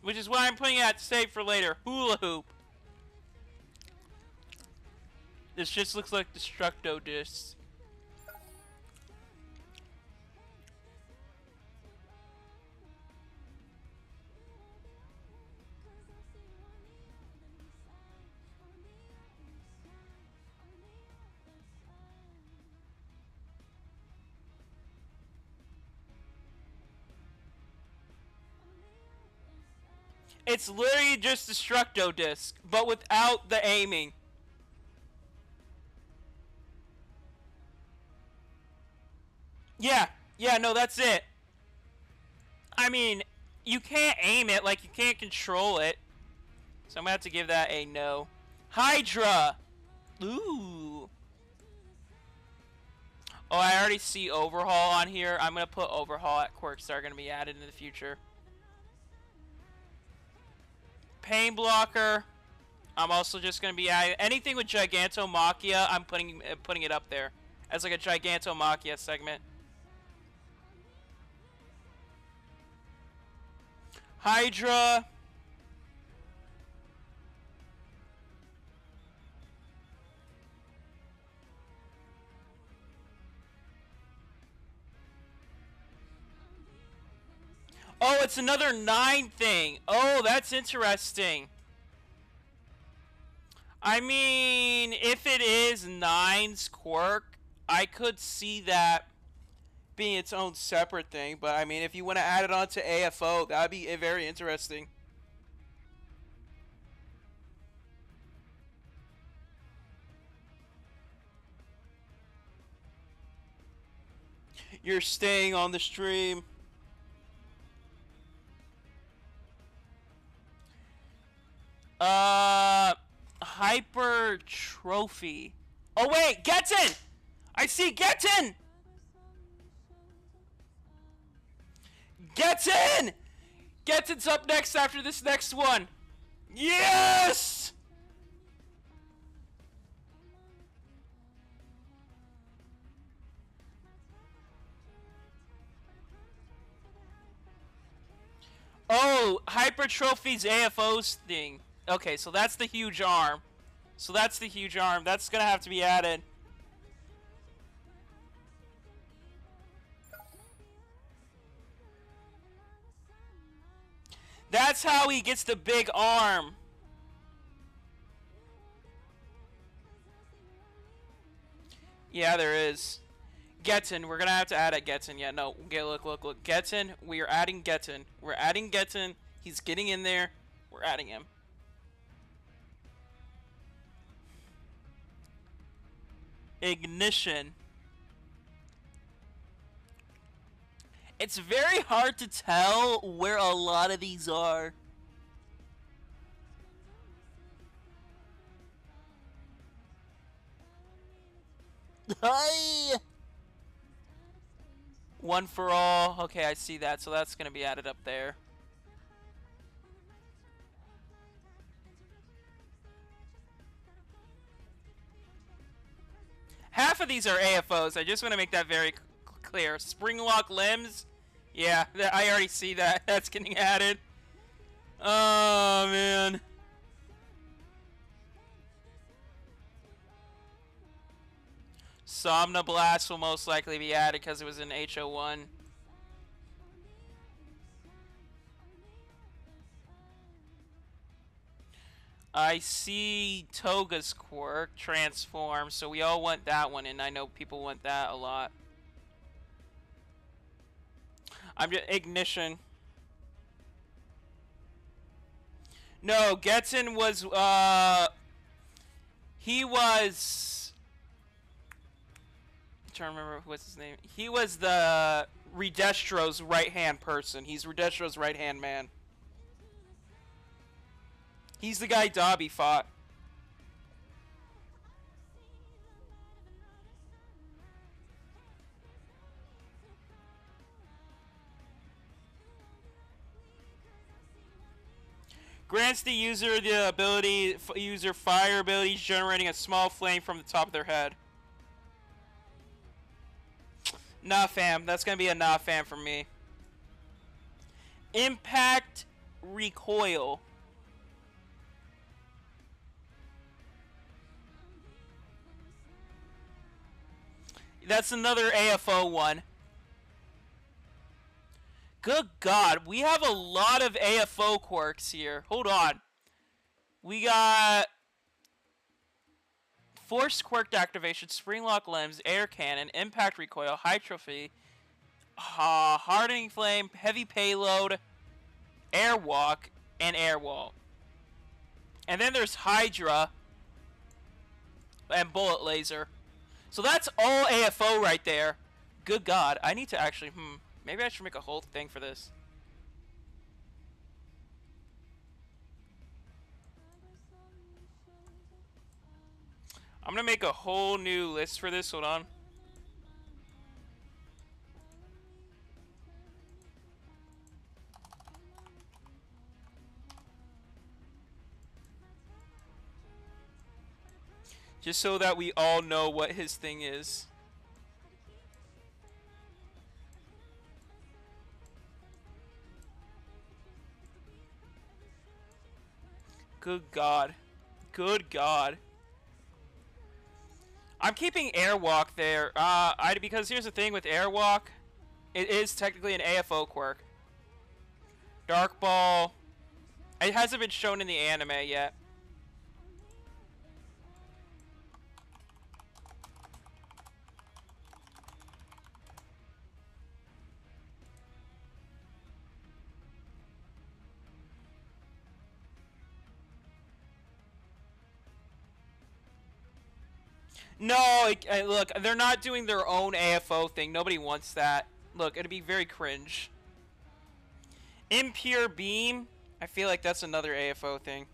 Which is why I'm putting it at save for later. Hula hoop. This just looks like Destructo Discs. It's literally just Destructo Disc, but without the aiming. Yeah, no, that's it. I mean, you can't aim it, like, you can't control it. So I'm gonna have to give that a no. Hydra! Ooh. Oh, I already see Overhaul on here. I'm gonna put Overhaul at quirks that are gonna be added in the future. Pain Blocker. I'm also just gonna be adding anything with Gigantomachia. I'm putting it up there as like a Gigantomachia segment. Hydra. Oh, it's another 9 thing. Oh, that's interesting. I mean, if it is 9's quirk, I could see that being its own separate thing. But I mean, if you want to add it on to AFO, that would be very interesting. You're staying on the stream. Hypertrophy. Oh wait, Getten! I see Getten! Getten! Getten's up next after this next one. Yes! Oh, Hypertrophy's AFO's thing. Okay, so that's the huge arm. That's gonna have to be added. That's how he gets the big arm. Yeah, there is. Getten, we're gonna have to add a Getten. Yeah, no, look. Getten, we are adding Getten. We're adding Getten. He's getting in there. We're adding him. Ignition. It's very hard to tell where a lot of these are. Hi. One for all. Okay, I see that. So that's gonna be added up there. Half of these are AFOs. I just want to make that very clear. Spring lock limbs. Yeah, I already see that. That's getting added. Oh, man. Somnoblast will most likely be added because it was in HO1. I see Toga's quirk transform, so we all want that one, and I know people want that a lot. I'm just ignition. No, Getzen was he was, I'm trying to remember what's his name. He was the Redestro's right-hand person. He's Redestro's right-hand man. He's the guy Dobby fought. Grants the user the ability, user fire abilities, generating a small flame from the top of their head. Nah, fam. That's gonna be a nah, fam for me. Impact recoil. That's another AFO one. Good God, we have a lot of AFO quirks here. Hold on. We got Forced Quirk Activation, Spring Lock Limbs, Air Cannon, Impact Recoil, Hypertrophy, Hardening Flame, Heavy Payload, Airwalk, and Airwall. And then there's Hydra and Bullet Laser. So that's all AFO right there. Good God, I need to actually, maybe I should make a whole thing for this. I'm gonna make a whole new list for this, hold on. Just so that we all know what his thing is. Good God. Good God. I'm keeping Airwalk there, because here's the thing with Airwalk. It is technically an AFO quirk. Dark Ball. It hasn't been shown in the anime yet. No, look, they're not doing their own AFO thing. Nobody wants that. Look, it'd be very cringe. Impure Beam. I feel like that's another AFO thing.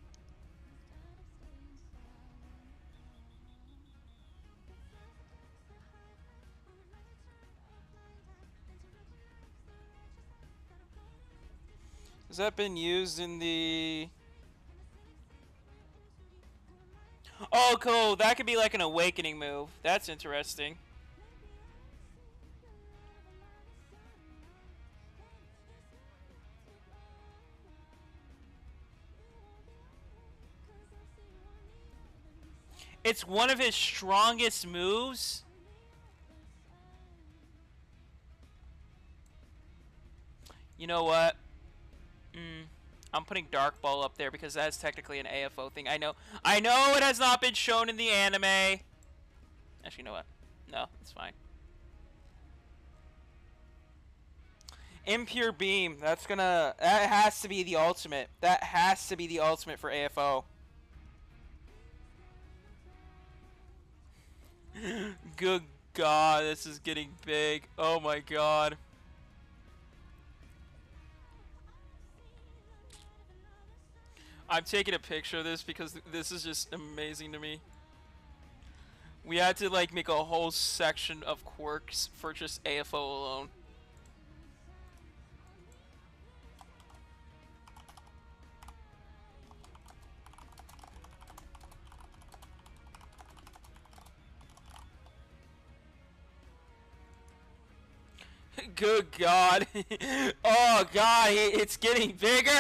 Has that been used in the... Oh, cool. That could be like an awakening move. That's interesting. It's one of his strongest moves. You know what? I'm putting Dark Ball up there because that's technically an AFO thing. I know it has not been shown in the anime. Actually, you know what? No, it's fine. Impure Beam. That has to be the ultimate. That has to be the ultimate for AFO. Good God, this is getting big. Oh my God. I'm taking a picture of this because this is just amazing to me. We had to like make a whole section of quirks for just AFO alone. Good God. Oh God, it's getting bigger.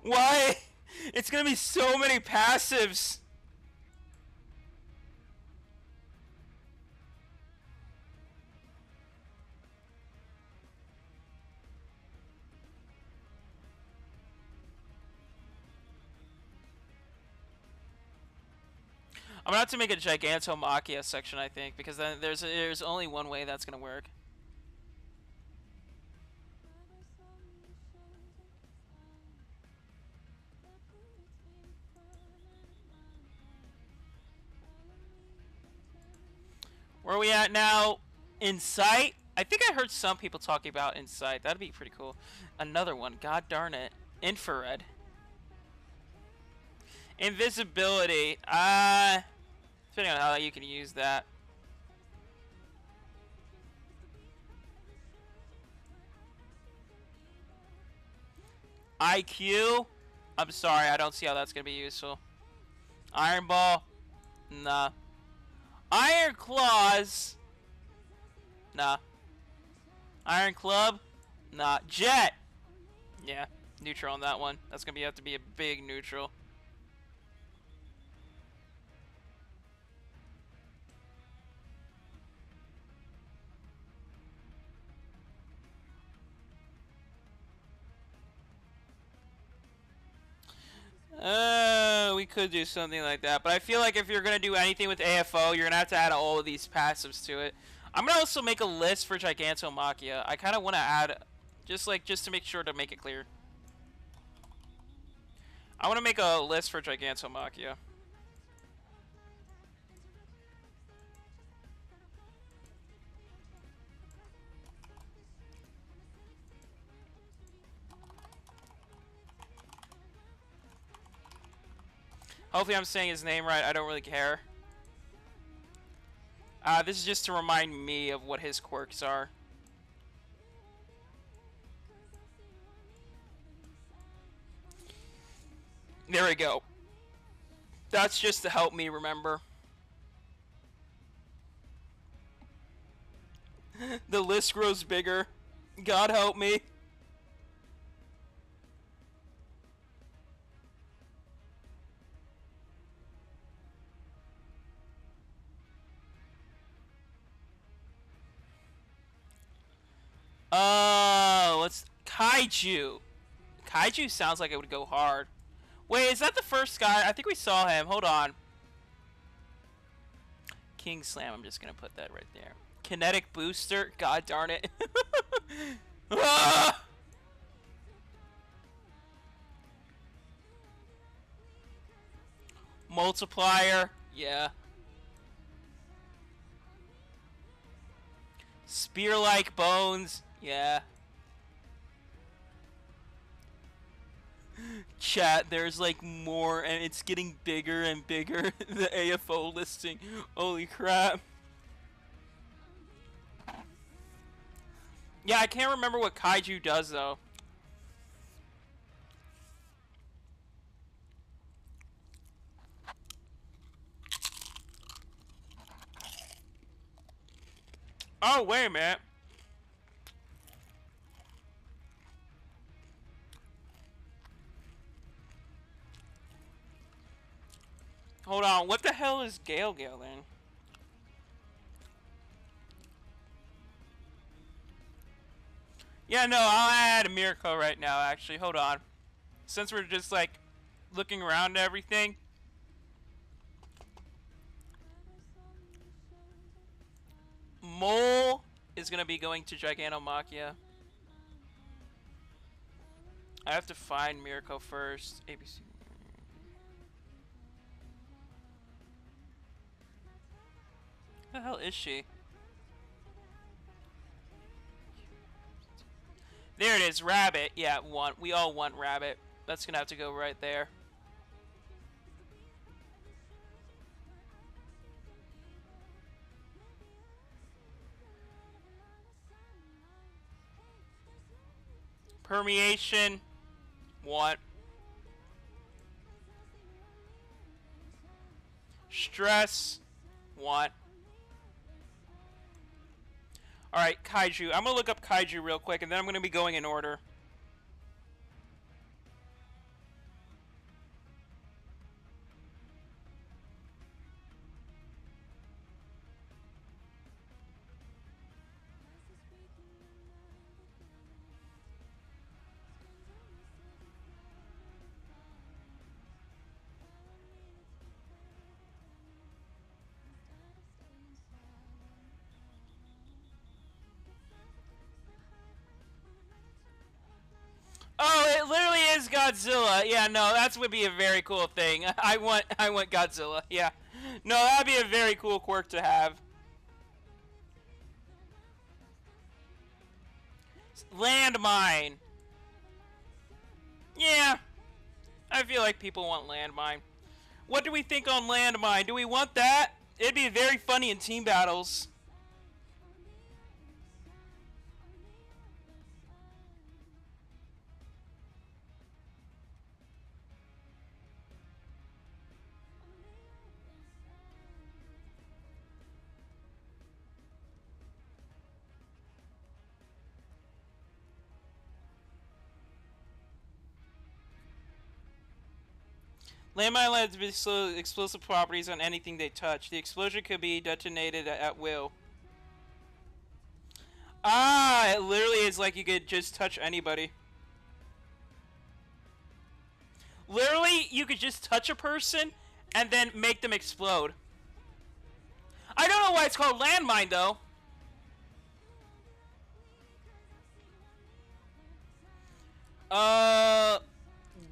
Why? It's gonna be so many passives. I'm gonna have to make a Gigantomachia section, I think, because then there's only one way that's gonna work. Where are we at now? Insight? I think I heard some people talking about Insight. That'd be pretty cool. Another one. God darn it. Infrared. Invisibility. Depending on how you can use that. IQ? I'm sorry, I don't see how that's going to be useful. Iron Ball? Nah. Iron Claws? Nah. Iron Club? Nah. Jet? Yeah, neutral on that one. That's going to have to be a big neutral. We could do something like that, but I feel like if you're gonna do anything with AFO, you're gonna have to add all of these passives to it. I'm gonna also make a list for Gigantomachia. I kind of want to add, just to make sure to make it clear. I want to make a list for Gigantomachia. Hopefully I'm saying his name right. I don't really care. This is just to remind me of what his quirks are. There we go. That's just to help me remember. The list grows bigger. God help me. What's Kaiju? Kaiju sounds like it would go hard. Wait, is that the first guy? I think we saw him. Hold on. King Slam, I'm just gonna put that right there. Kinetic Booster? God darn it. Ah! Multiplier? Yeah. Spear-like bones? Yeah. Chat, there's like more and it's getting bigger and bigger. The AFO listing. Holy crap. Yeah, I can't remember what Kaiju does though. Oh, wait a minute. Hold on, what the hell is Gale then? Yeah, no, I'll add a miracle right now, actually. Hold on. Since we're just, like, looking around at everything. Mole is gonna be going to Gigantomachia. I have to find Miracle first. ABC. Where the hell is she? There it is, Rabbit. Yeah, we all want Rabbit. That's gonna have to go right there. Permeation. Want. Stress. Want. Alright, Kaiju. I'm gonna look up Kaiju real quick, and then I'm gonna be going in order. Oh, it literally is Godzilla. Yeah, no, that would be a very cool thing. I want Godzilla. Yeah. No, that'd be a very cool quirk to have. Landmine. Yeah. I feel like people want Landmine. What do we think on Landmine? Do we want that? It'd be very funny in team battles. Landmine lets explosive properties on anything they touch. The explosion could be detonated at will. Ah, it literally is like you could just touch anybody. Literally, you could just touch a person and then make them explode. I don't know why it's called Landmine, though.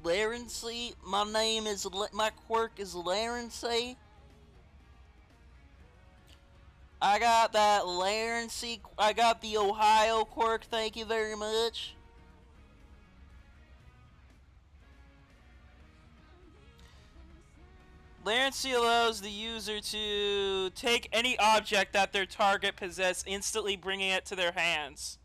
Laryncy. My name is, my quirk is Laryncy. I got that Laryncy. I got the Ohio quirk. Thank you very much. Laryncy allows the user to take any object that their target possesses, instantly bringing it to their hands.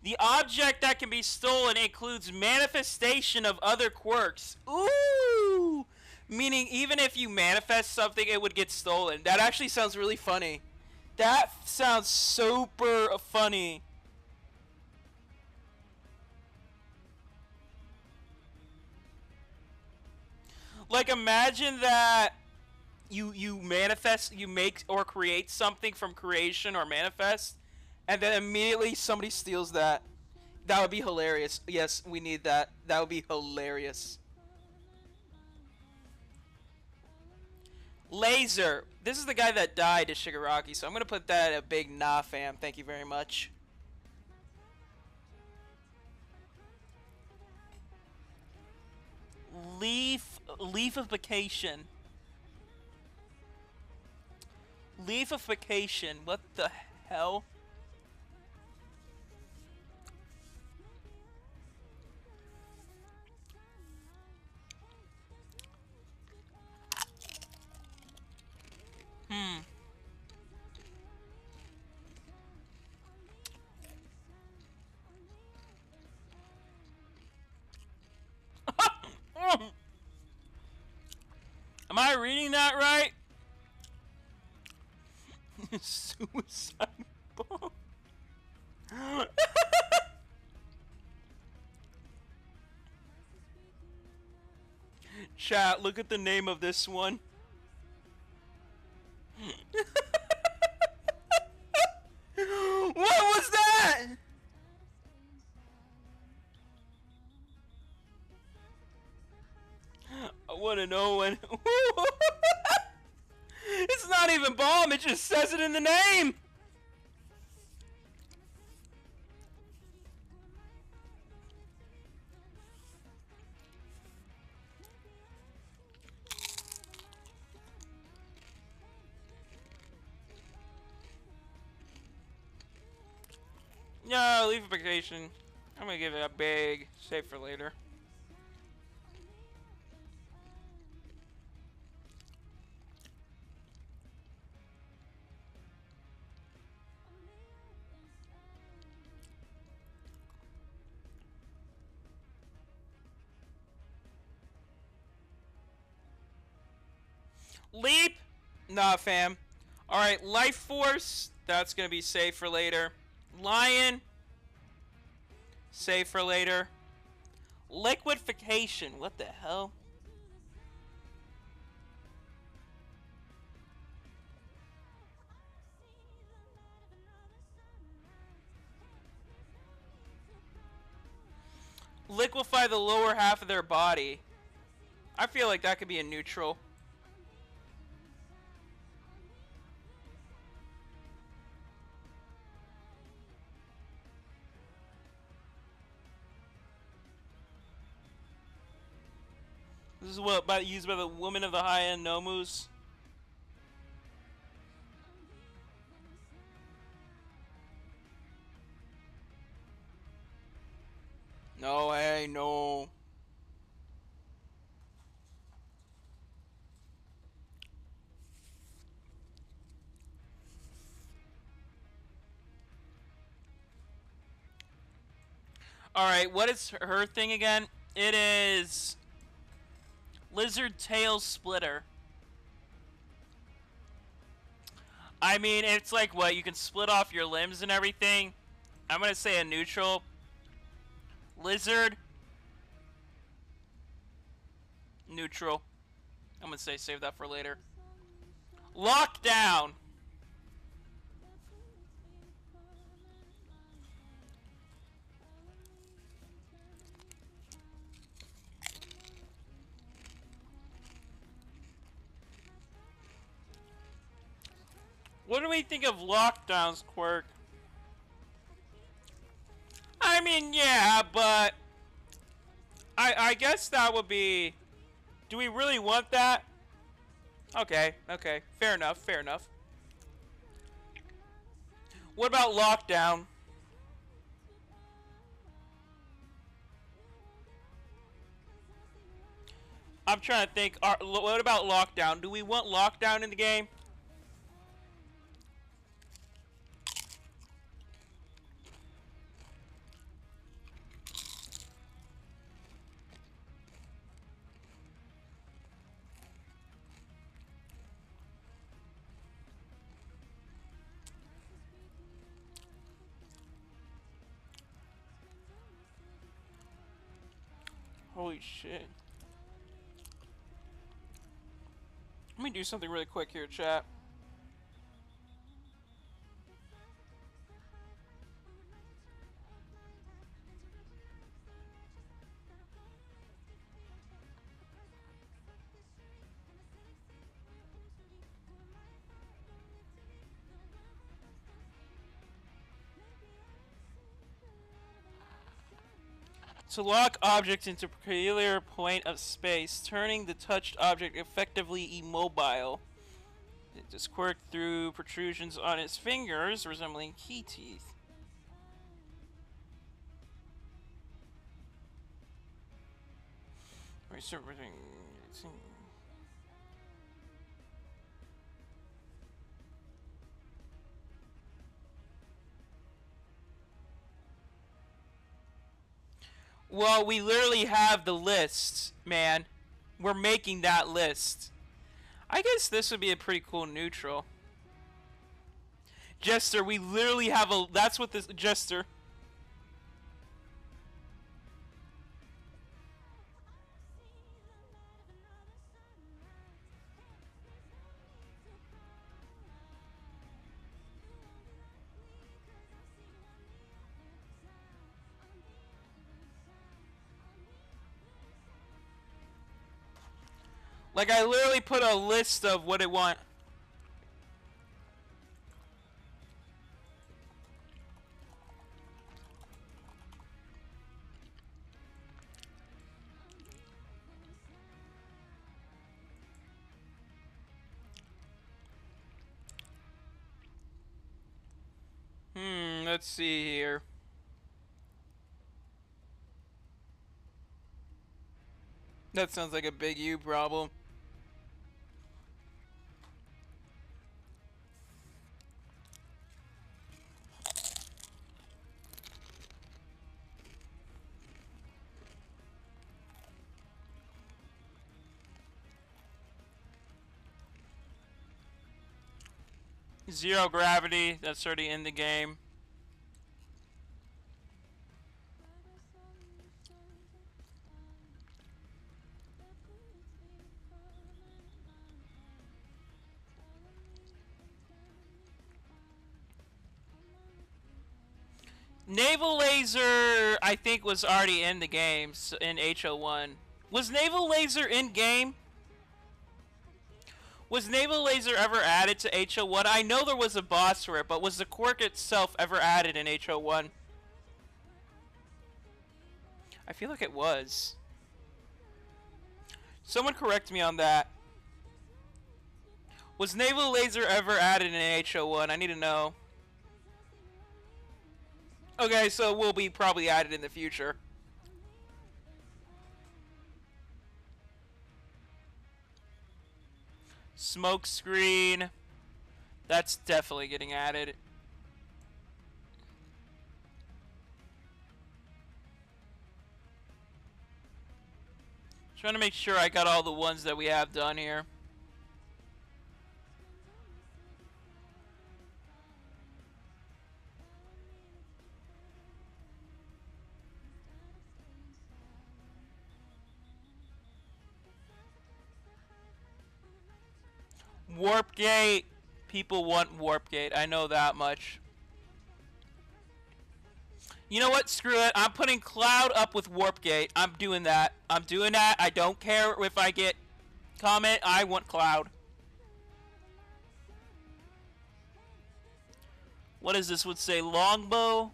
The object that can be stolen includes manifestation of other quirks. Ooh! Meaning, even if you manifest something, it would get stolen. That actually sounds really funny. That sounds super funny. Like, imagine that you manifest, you make or create something from creation or manifest, and then immediately somebody steals that. That would be hilarious. Yes, we need that. That would be hilarious. Laser. This is the guy that died to Shigaraki, so I'm gonna put that at a big nah fam. Thank you very much. Leafification. Leafification. What the hell? Am I reading that right? Suicide bomb. Chat, look at the name of this one. What was that? I want to know when. It's not even bomb, it just says it in the name. No, leave a vacation. I'm gonna give it a big save for later. Leap? Nah, fam. Alright, Life Force. That's gonna be safe for later. Lion. Save for later. Liquidification. What the hell? Liquefy the lower half of their body. I feel like that could be a neutral. This is what used by the woman of the high-end Nomus. No way, no. Alright, what is her thing again? It is Lizard Tail Splitter. I mean, it's like what? You can split off your limbs and everything. I'm gonna say a neutral. Lizard. Neutral. I'm gonna say save that for later. Lockdown. What do we think of lockdowns, Quirk? I mean, yeah, but I guess that would be. Do we really want that? Okay, okay, fair enough, fair enough. What about lockdown? I'm trying to think. What about lockdown? Do we want lockdown in the game? Holy shit. Let me do something really quick here, chat. To lock objects into a peculiar point of space, turning the touched object effectively immobile. It just quirk through protrusions on its fingers, resembling key teeth. Well, we literally have the list, man. We're making that list. I guess this would be a pretty cool neutral. Jester, we literally have a... That's what this... Jester. Like, I literally put a list of what it want. Let's see here. That sounds like a big you problem. Zero gravity, that's already in the game. Naval Laser, I think, was already in the game in HO1. Was Naval Laser in game? Was Naval Laser ever added to HO1? I know there was a boss for it, but was the quirk itself ever added in HO1? I feel like it was. Someone correct me on that. Was Naval Laser ever added in HO1? I need to know. Okay, so it will be probably added in the future. Smoke screen. That's definitely getting added. Trying to make sure I got all the ones that we have done here. Warp Gate. People want Warp Gate. I know that much. You know what? Screw it. I'm putting Cloud up with Warp Gate. I'm doing that. I'm doing that. I don't care if I get comment. I want Cloud. What is this? Would say Longbow.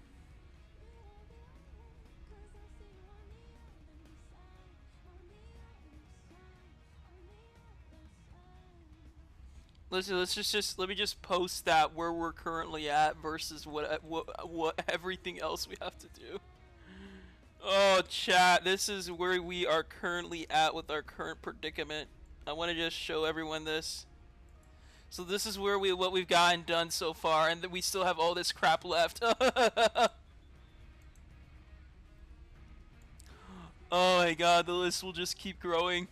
Let me just post that where we're currently at versus what everything else we have to do. Oh, chat, this is where we are currently at with our current predicament. I want to just show everyone this. So this is where what we've gotten done so far, and we still have all this crap left. Oh my god, the list will just keep growing.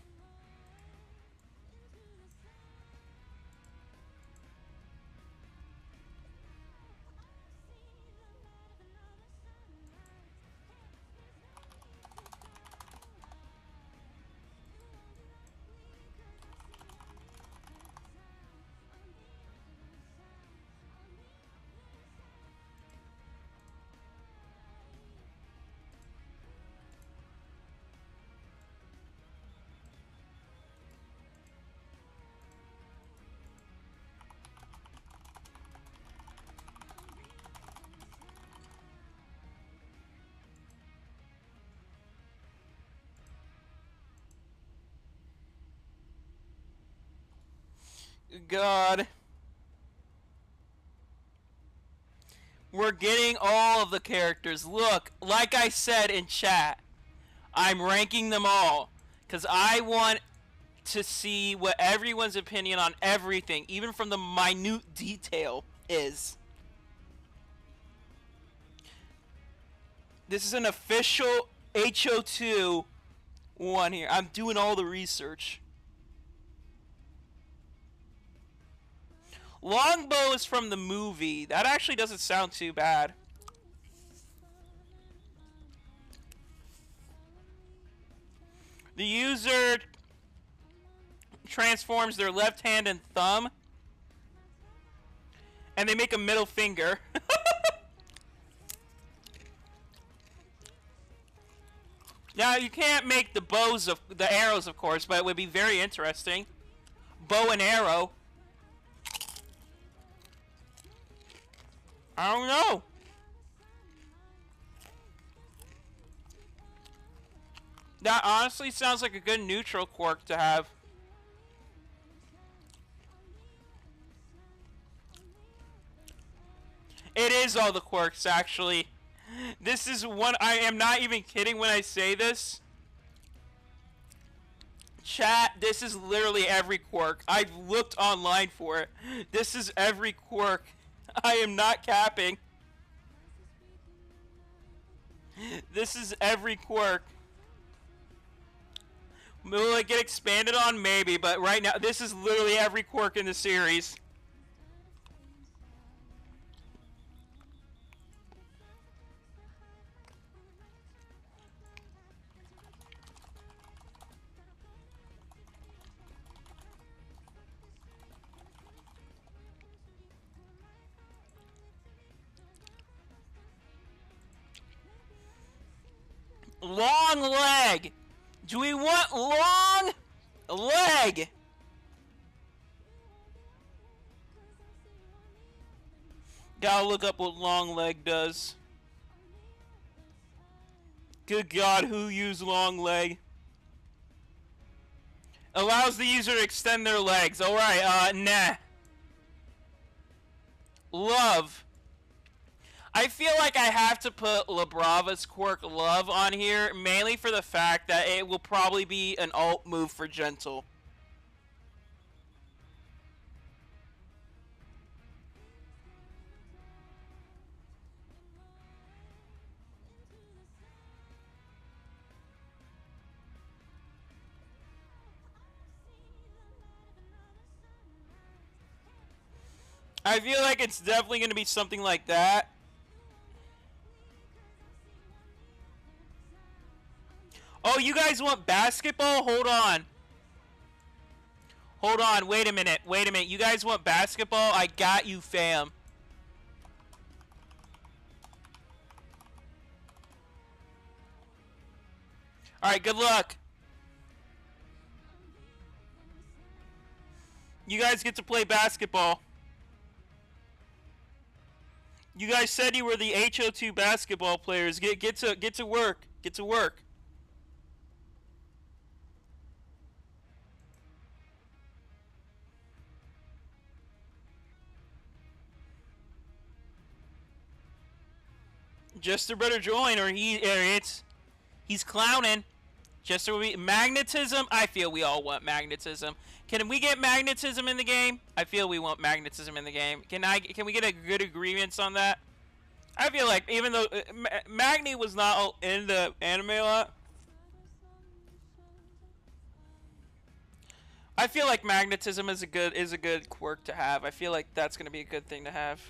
God. We're getting all of the characters. Look, like I said in chat, I'm ranking them all because I want to see what everyone's opinion on everything, even from the minute detail, is. This is an official HO2 one here. I'm doing all the research. Longbow is from the movie. That actually doesn't sound too bad. The user transforms their left hand and thumb, and they make a middle finger. Now, you can't make the the arrows, of course, but it would be very interesting. Bow and arrow. I don't know. That honestly sounds like a good neutral quirk to have. It is all the quirks, actually. This is one, I am not even kidding when I say this. Chat, this is literally every quirk. I've looked online for it. This is every quirk. I am not capping. This is every quirk. Will it get expanded on? Maybe, but right now, this is literally every quirk in the series. Long leg. Do we want long leg? Gotta look up what long leg does. Good God, who used long leg? Allows the user to extend their legs. Alright, nah. Love. I feel like I have to put Labrava's quirk Love on here, mainly for the fact that it will probably be an alt move for Gentle. I feel like it's definitely going to be something like that. Oh, you guys want basketball? Hold on. Hold on, wait a minute. Wait a minute. You guys want basketball? I got you, fam. Alright, good luck. You guys get to play basketball. You guys said you were the HO2 basketball players. Get to work. Get to work. Jester better join, or he's clowning. Jester will be magnetism. I feel we all want magnetism. Can we get magnetism in the game? I feel we want magnetism in the game. Can we get a good agreement on that? I feel like even though Magni was not in the anime a lot, I feel like magnetism is a good quirk to have. I feel like that's gonna be a good thing to have.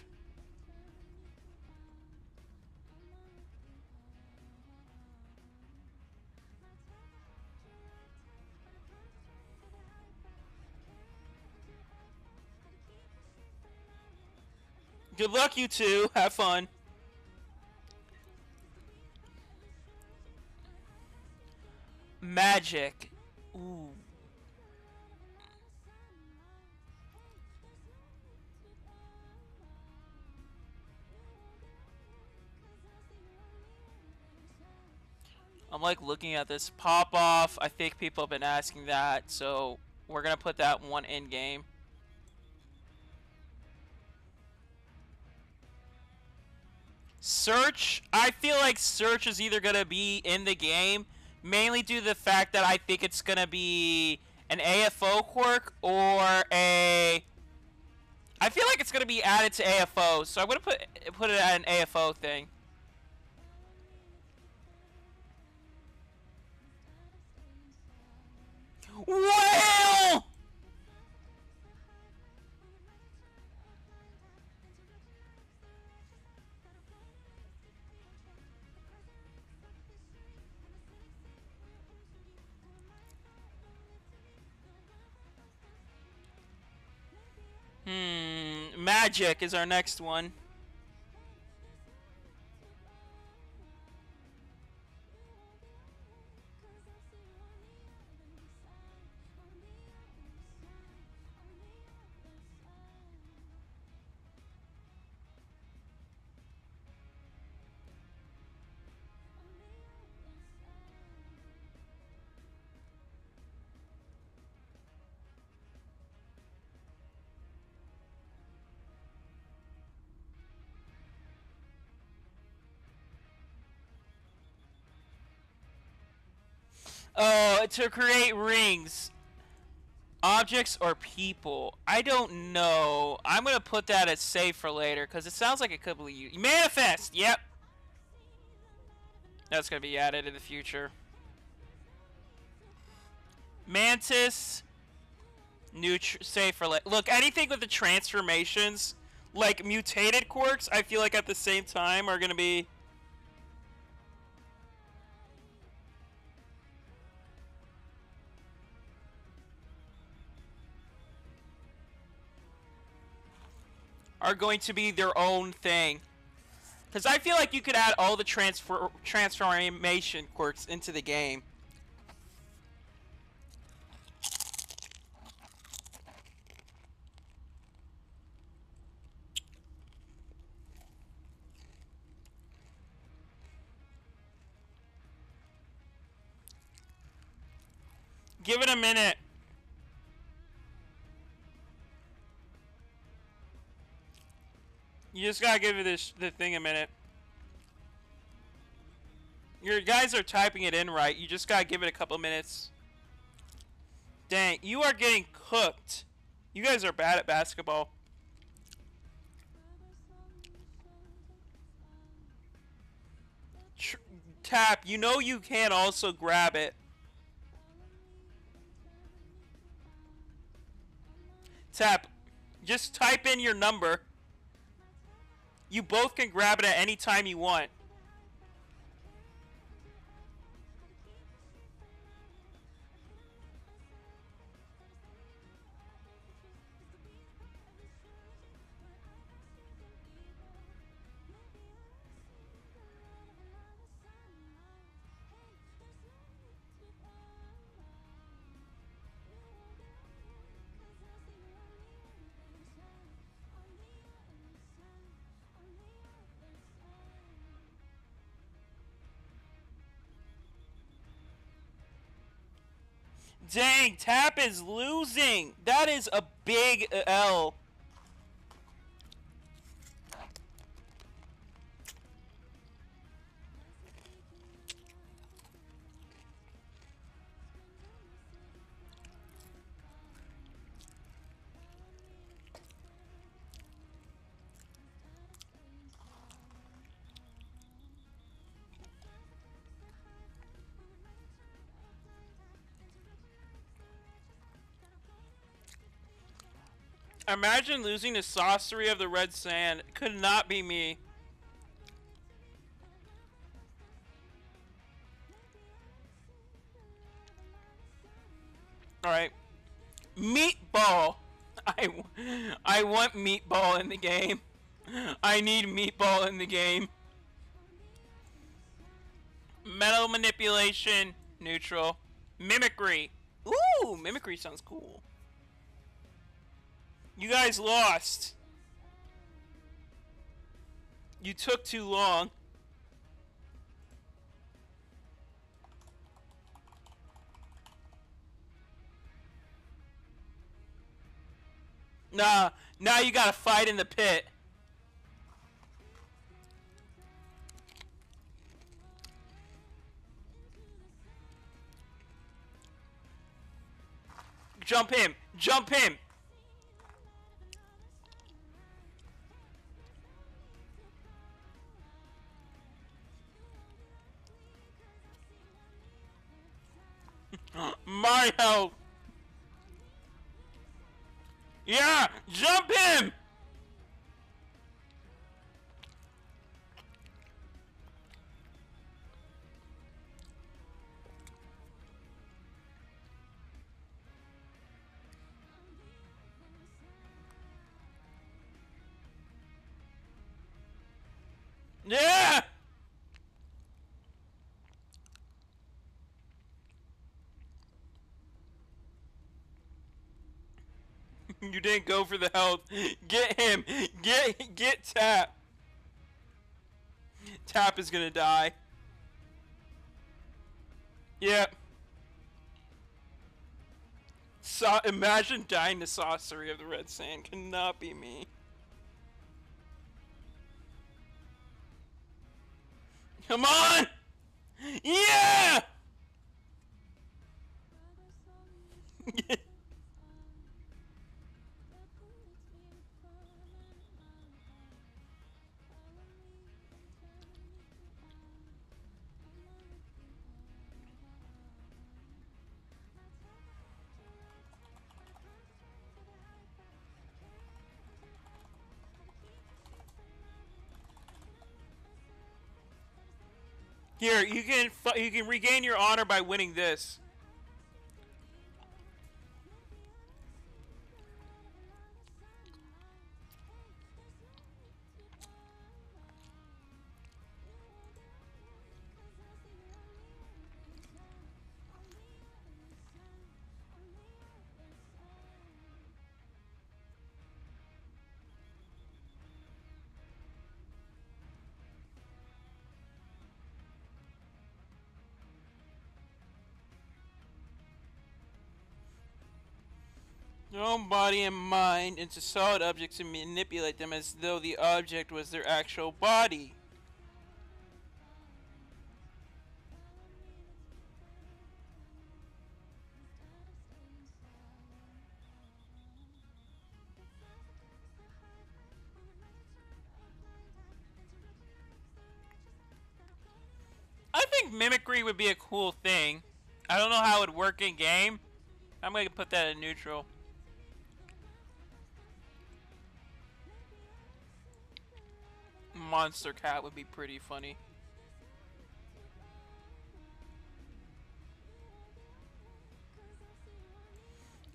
Good luck, you two. Have fun. Magic. Ooh. I'm like looking at this pop off. I think people have been asking that, so we're gonna put that one in game. Search. I feel like search is either gonna be in the game, mainly due to the fact that I think it's gonna be an AFO quirk or a. I feel like it's gonna be added to AFO, so I'm gonna put it at an AFO thing. Well, Magic is our next one. Oh, to create rings. Objects or people? I don't know. I'm gonna put that as safe for later because it sounds like it could be used. Manifest! Yep. That's gonna be added in the future. Mantis. Safe for later. Look, anything with the transformations, like mutated quirks, I feel like at the same time are gonna be... are going to be their own thing. Because I feel like you could add all the transformation quirks into the game. Give it a minute. You just gotta give it the thing a minute. Your guys are typing it in right. You just gotta give it a couple minutes. Dang, you are getting cooked. You guys are bad at basketball. Tap, you know you can also grab it. Tap, just type in your number. You both can grab it at any time you want. Dang, Tap is losing. That is a big L. Imagine losing to Sorcery of the Red Sand. Could not be me. Alright. Meatball! I want Meatball in the game. I need Meatball in the game. Metal Manipulation. Neutral. Mimicry. Ooh, Mimicry sounds cool. You guys lost. You took too long. Nah, now you gotta fight in the pit. Jump him! Jump him! My help! Yeah! Jump him! You didn't go for the health. Get him. Get Tap. Tap is gonna die. Yep. Imagine dying to Sorcery of the Red Sand. Cannot be me. Come on! Yeah! Here, you can regain your honor by winning this. Your own body and mind into solid objects and manipulate them as though the object was their actual body. I think mimicry would be a cool thing. I don't know how it would work in game. I'm going to put that in neutral. Monster Cat would be pretty funny.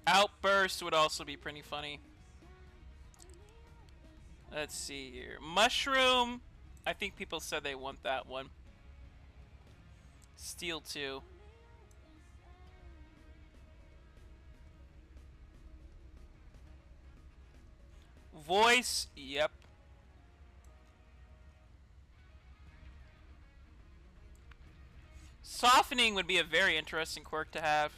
Outburst would also be pretty funny. Let's see here. Mushroom. I think people said they want that one. Steel 2. Voice. Yep. Softening would be a very interesting quirk to have.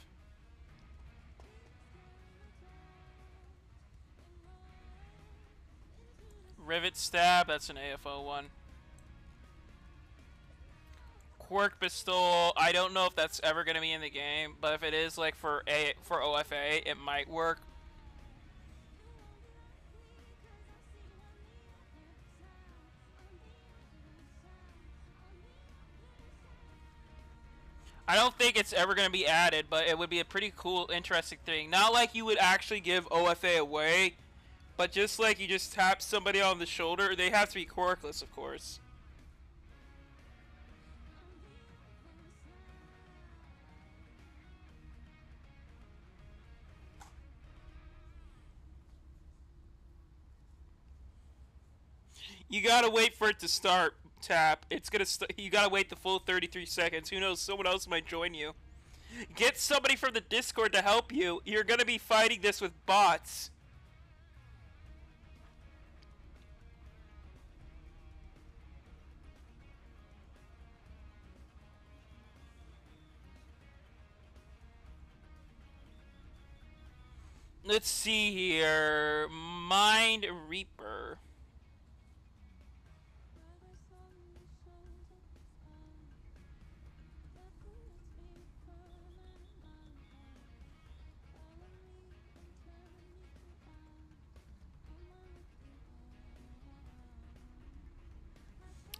Rivet Stab, that's an AFO one. Quirk Pistol, I don't know if that's ever going to be in the game, but if it is, like, for OFA, it might work. I don't think it's ever going to be added, but it would be a pretty cool, interesting thing. Not like you would actually give OFA away, but just like you just tap somebody on the shoulder. They have to be quirkless, of course. You gotta wait for it to start, Tap. It's gonna you gotta wait the full 33 seconds. Who knows, someone else might join you. Get somebody from the Discord to help you. You're gonna be fighting this with bots. Let's see here. Mind Reaper.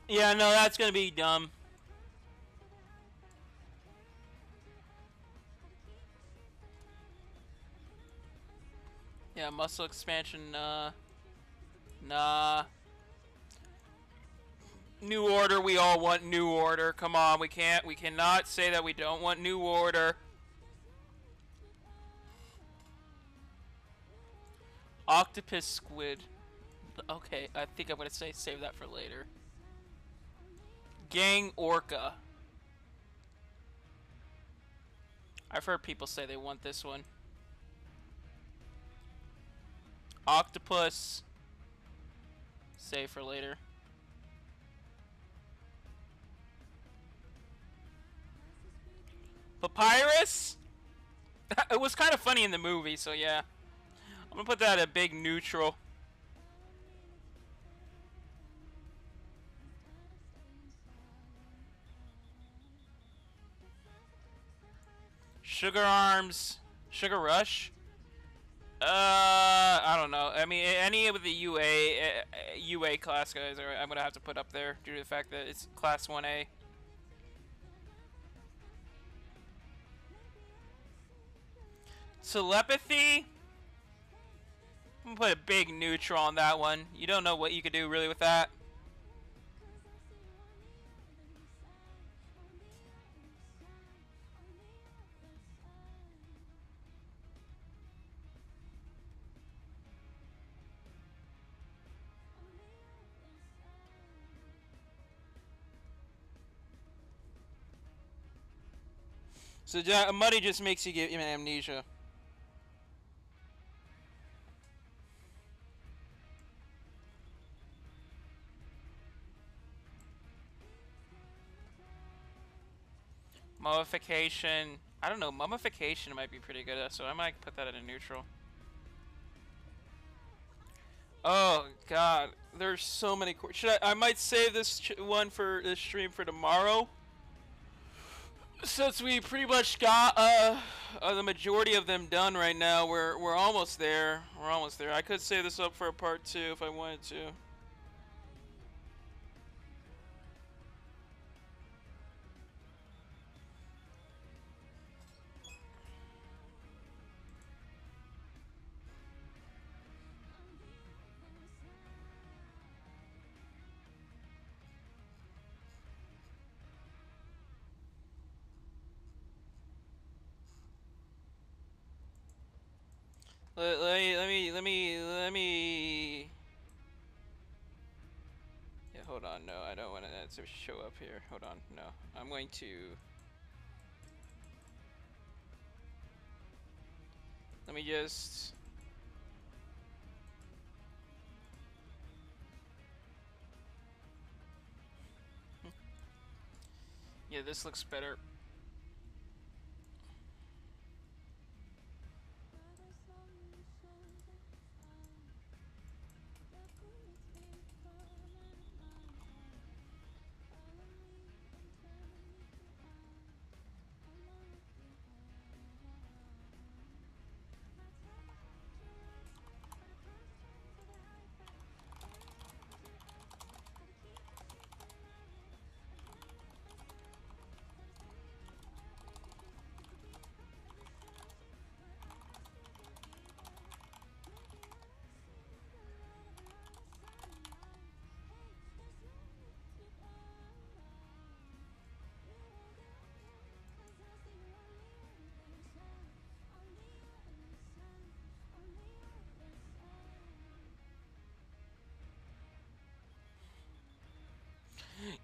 Yeah, no, that's gonna be dumb. Yeah, muscle expansion, nah. New Order, we all want New Order. Come on, we cannot say that we don't want New Order. Octopus Squid. Okay, I think I'm gonna save that for later. Gang Orca. I've heard people say they want this one. Octopus. Save for later. Papyrus? It was kind of funny in the movie, so yeah. I'm gonna put that at a big neutral. Sugar Arms. Sugar Rush? I don't know. I mean, any of the UA class guys I'm gonna have to put up there due to the fact that it's class 1A. Telepathy? I'm gonna put a big neutral on that one. You don't know what you could do really with that. So muddy just makes you get amnesia. Mummification. I don't know. Mummification might be pretty good, so I might put that in a neutral. Oh God, there's so many. I might save this one for this stream for tomorrow. Since we pretty much got the majority of them done right now, we're almost there. We're almost there. I could save this up for a part 2 if I wanted to. Let me. Yeah, hold on. No, I don't want that to show up here. Hold on. No, I'm going to. Let me just. Yeah, this looks better.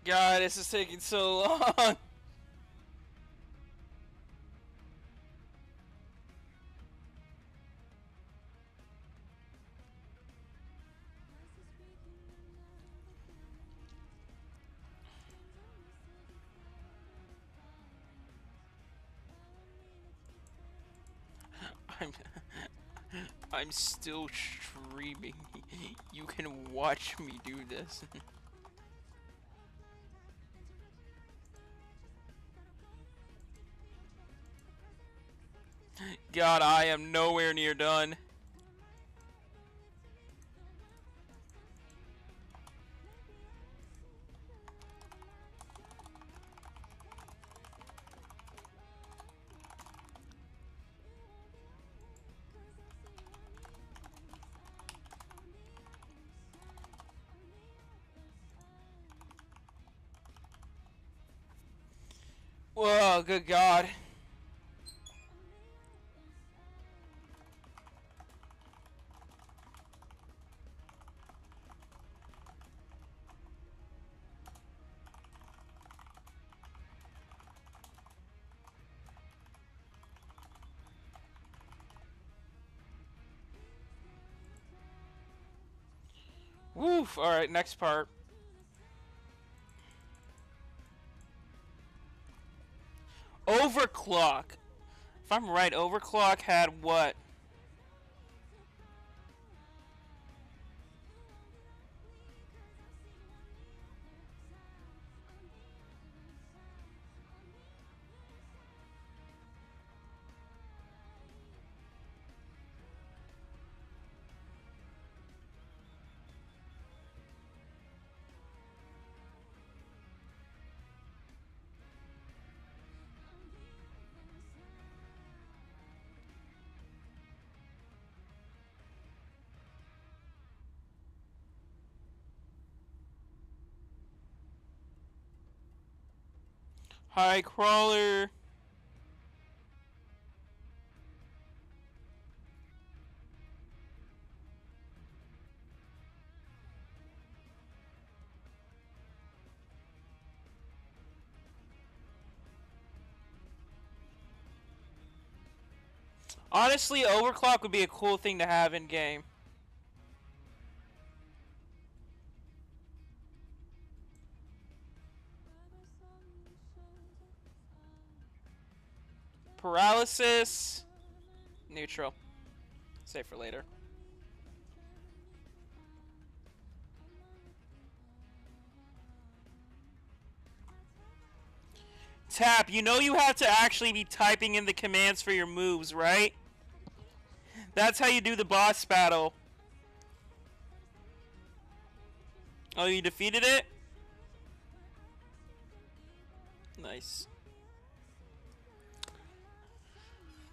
God, this is taking so long. I'm I'm still streaming. You can watch me do this. God, I am nowhere near done. Whoa, good God. Oof. All right, next part. Overclock. If I'm right, Overclock had what? High crawler. Honestly, overclock would be a cool thing to have in game. Paralysis. Neutral. Save for later. Tap, you know you have to actually be typing in the commands for your moves, right? That's how you do the boss battle. Oh, you defeated it? Nice.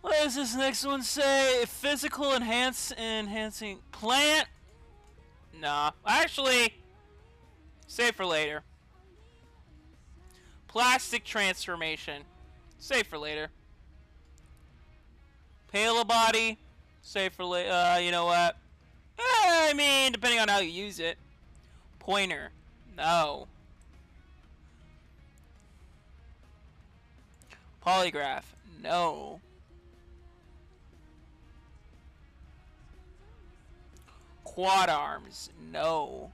What does this next one say? Physical enhancing plant? Nah. Actually, save for later. Plastic transformation. Save for later. Pale body. Save for later. You know what? I mean, depending on how you use it. Pointer. No. Polygraph. No. Quad arms. No.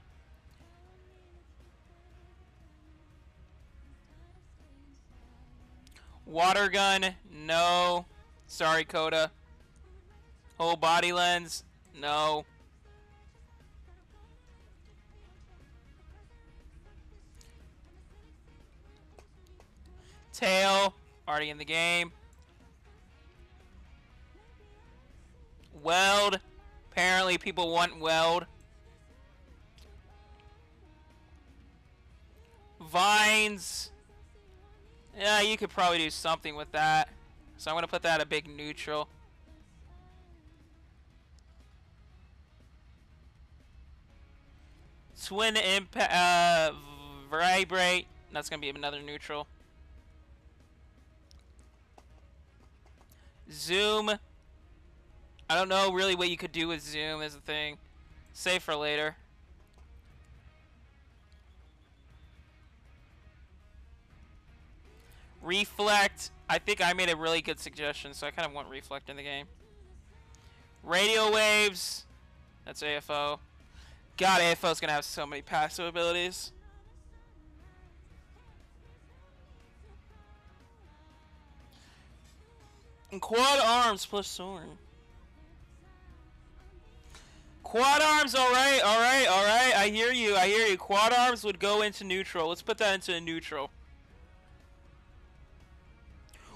Water gun. No. Sorry, Coda. Whole body lens. No. Tail. Already in the game. Weld. Apparently people want weld. Vines. Yeah, you could probably do something with that. So I'm going to put that a big neutral. Twin impact, vibrate. That's going to be another neutral. Zoom. I don't know really what you could do with zoom as a thing. Save for later. Reflect. I think I made a really good suggestion, so I kind of want reflect in the game. Radio waves. That's AFO. God, AFO's gonna have so many passive abilities. And quad arms plus sword. Quad arms, alright, alright, alright. I hear you, I hear you. Quad arms would go into neutral. Let's put that into a neutral.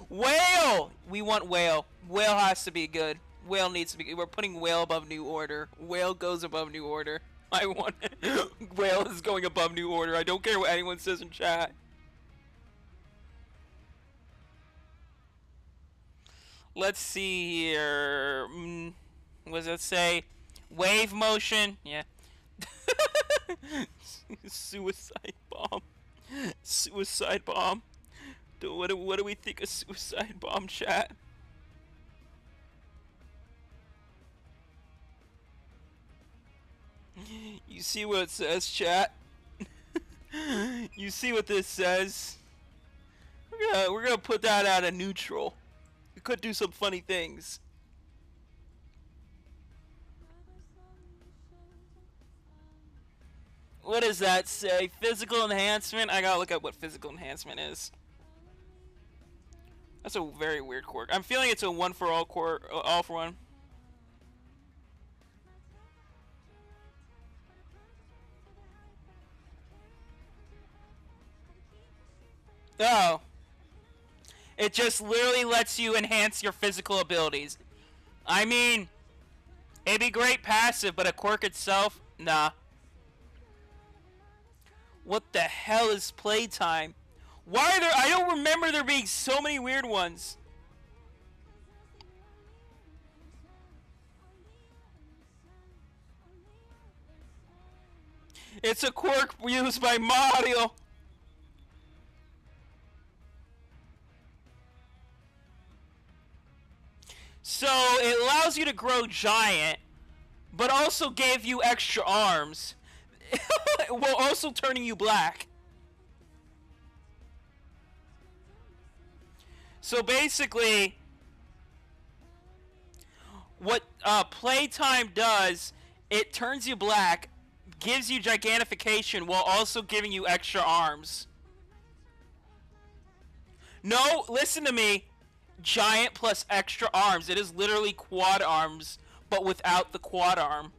Whale! We want whale. Whale has to be good. Whale needs to be good. We're putting whale above new order. Whale goes above new order. I want it. Whale is going above new order. I don't care what anyone says in chat. Let's see here. What does it say? Wave motion. Yeah. Suicide bomb. Suicide bomb. What do we think of suicide bomb, chat? You see what it says, chat? You see what this says? We're gonna put that at a neutral. We could do some funny things. What does that say? Physical enhancement? I gotta look up what physical enhancement is. That's a very weird quirk. I'm feeling it's a one for all quirk, all for one. Oh. It just literally lets you enhance your physical abilities. I mean, it'd be great passive, but a quirk itself, nah. What the hell is playtime? Why are there? I don't remember there being so many weird ones. It's a quirk used by Mario. So it allows you to grow giant, but also gave you extra arms, while also turning you black. So basically, what playtime does, it turns you black, gives you gigantification while also giving you extra arms. No, listen to me. Giant plus extra arms. It is literally quad arms, but without the quad arm.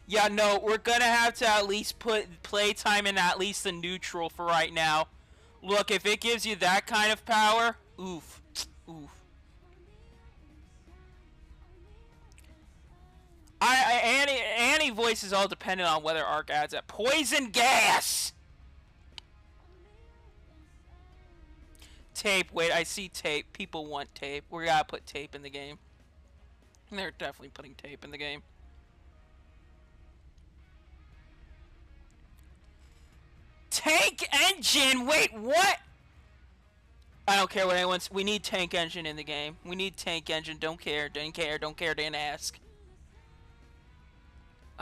Yeah, no, we're gonna have to at least put playtime in at least the neutral for right now. Look, if it gives you that kind of power, oof. Oof. Annie voice is all dependent on whether Arc adds it. Poison gas! Tape. Wait, I see tape. People want tape. We gotta put tape in the game. They're definitely putting tape in the game. Tank engine! Wait, what? I don't care what anyone's... We need tank engine in the game. We need tank engine. Don't care. Didn't care. Don't care. Didn't ask.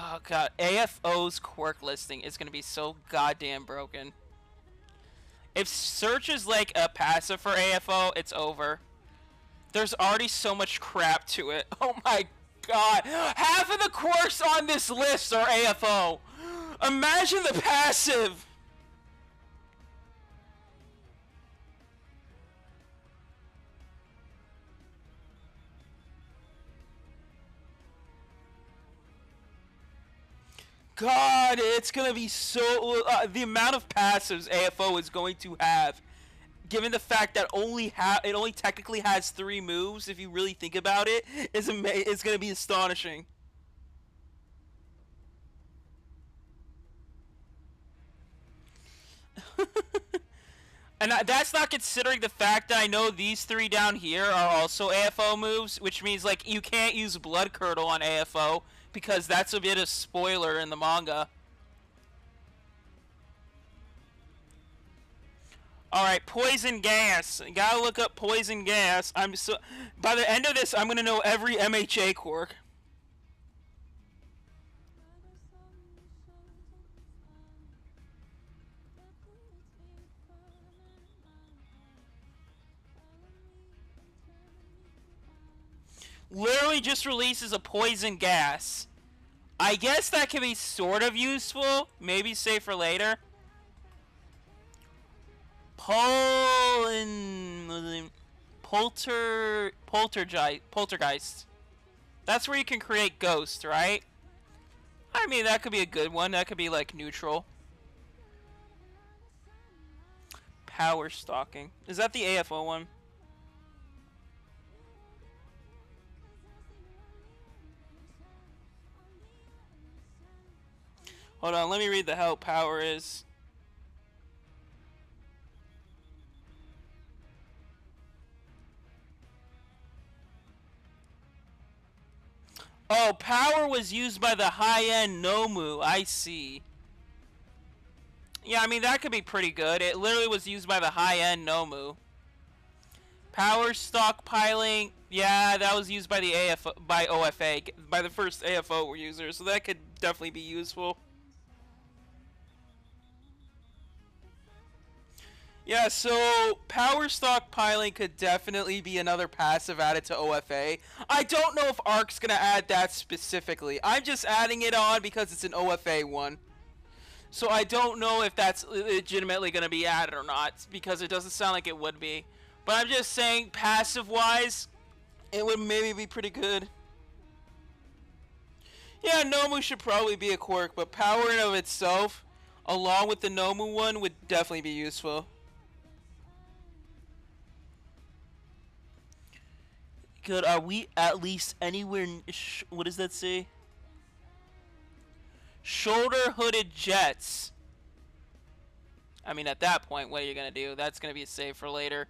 Oh god, AFO's quirk listing is gonna be so goddamn broken. If search is like a passive for AFO, it's over. There's already so much crap to it. Oh my god. Half of the quirks on this list are AFO. Imagine the passive. God, it's gonna be so... the amount of passives AFO is going to have, given the fact that it only technically has 3 moves, if you really think about it, is gonna be astonishing. And that's not considering the fact that I know these 3 down here are also AFO moves, which means, like, you can't use Blood Curdle on AFO, because that's a bit of spoiler in the manga. Alright, poison gas. You gotta look up poison gas. By the end of this, I'm gonna know every MHA quirk. Literally just releases a poison gas. I guess that can be sort of useful. Maybe save for later. Poltergeist. That's where you can create ghosts, right? I mean, that could be a good one. That could be, like, neutral. Power stalking. Is that the AFO one? Hold on, let me read the hell power is. Oh, power was used by the high-end Nomu. I see. Yeah, I mean, that could be pretty good. It literally was used by the high-end Nomu. Power stockpiling. Yeah, that was used by the by OFA, by the first AFO user, so that could definitely be useful. Yeah, so power stockpiling could definitely be another passive added to OFA. I don't know if Ark's gonna add that specifically. I'm just adding it on because it's an OFA one. So I don't know if that's legitimately gonna be added or not, because it doesn't sound like it would be. But I'm just saying, passive-wise, it would maybe be pretty good. Yeah, Nomu should probably be a quirk, but power in of itself, along with the Nomu one, would definitely be useful. Good. Are we at least anywhere? What does that say? Shoulder hooded jets. I mean, at that point, what are you gonna do? That's gonna be a save for later.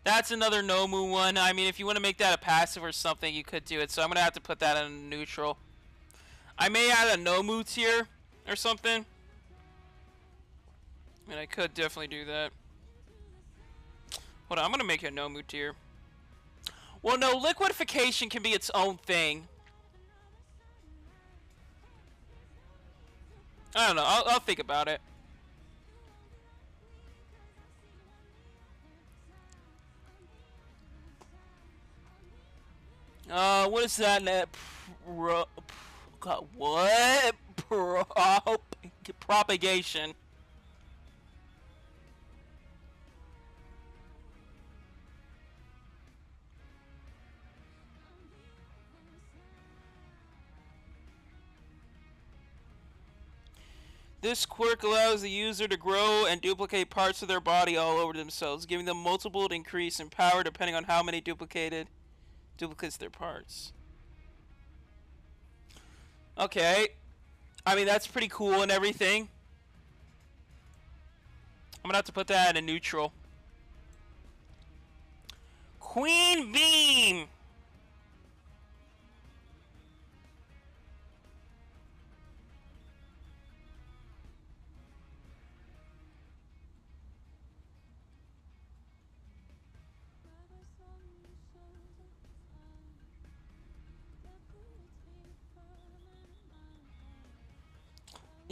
That's another Nomu one. I mean, if you want to make that a passive or something, you could do it. So I'm gonna have to put that in neutral. I may add a Nomu tier or something. I mean, I could definitely do that. Hold on, I'm gonna make a Nomu tier. Well, no, liquidification can be its own thing. I don't know. I'll think about it. What is that? God, what? Propagation. This quirk allows the user to grow and duplicate parts of their body all over themselves, giving them multiple increase in power depending on how many duplicates their parts. Okay. I mean, that's pretty cool and everything. I'm gonna have to put that in neutral. Queen Beam!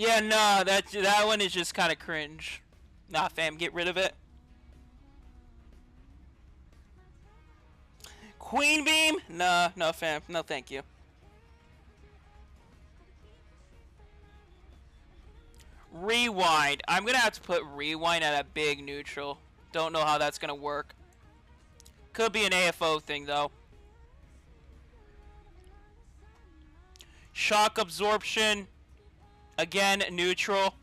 Yeah, nah, that one is just kind of cringe. Nah, fam, get rid of it. Queen Beam? Nah, no, fam. No, thank you. Rewind. I'm gonna have to put rewind at a big neutral. Don't know how that's gonna work. Could be an AFO thing, though. Shock absorption. Again, neutral.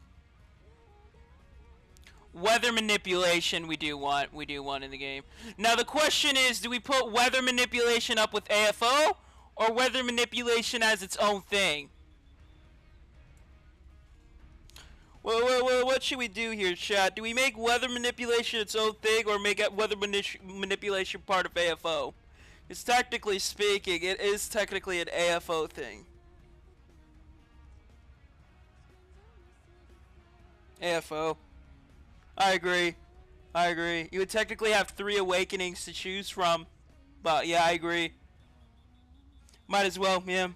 Weather manipulation we do want in the game. Now the question is, do we put weather manipulation up with AFO or weather manipulation as its own thing? Well, what should we do here, chat? Do we make weather manipulation its own thing or make weather manipulation part of AFO? It's technically speaking, it is technically an AFO thing. AFO. I agree. I agree. You would technically have 3 awakenings to choose from. But yeah, I agree. Might as well, yeah.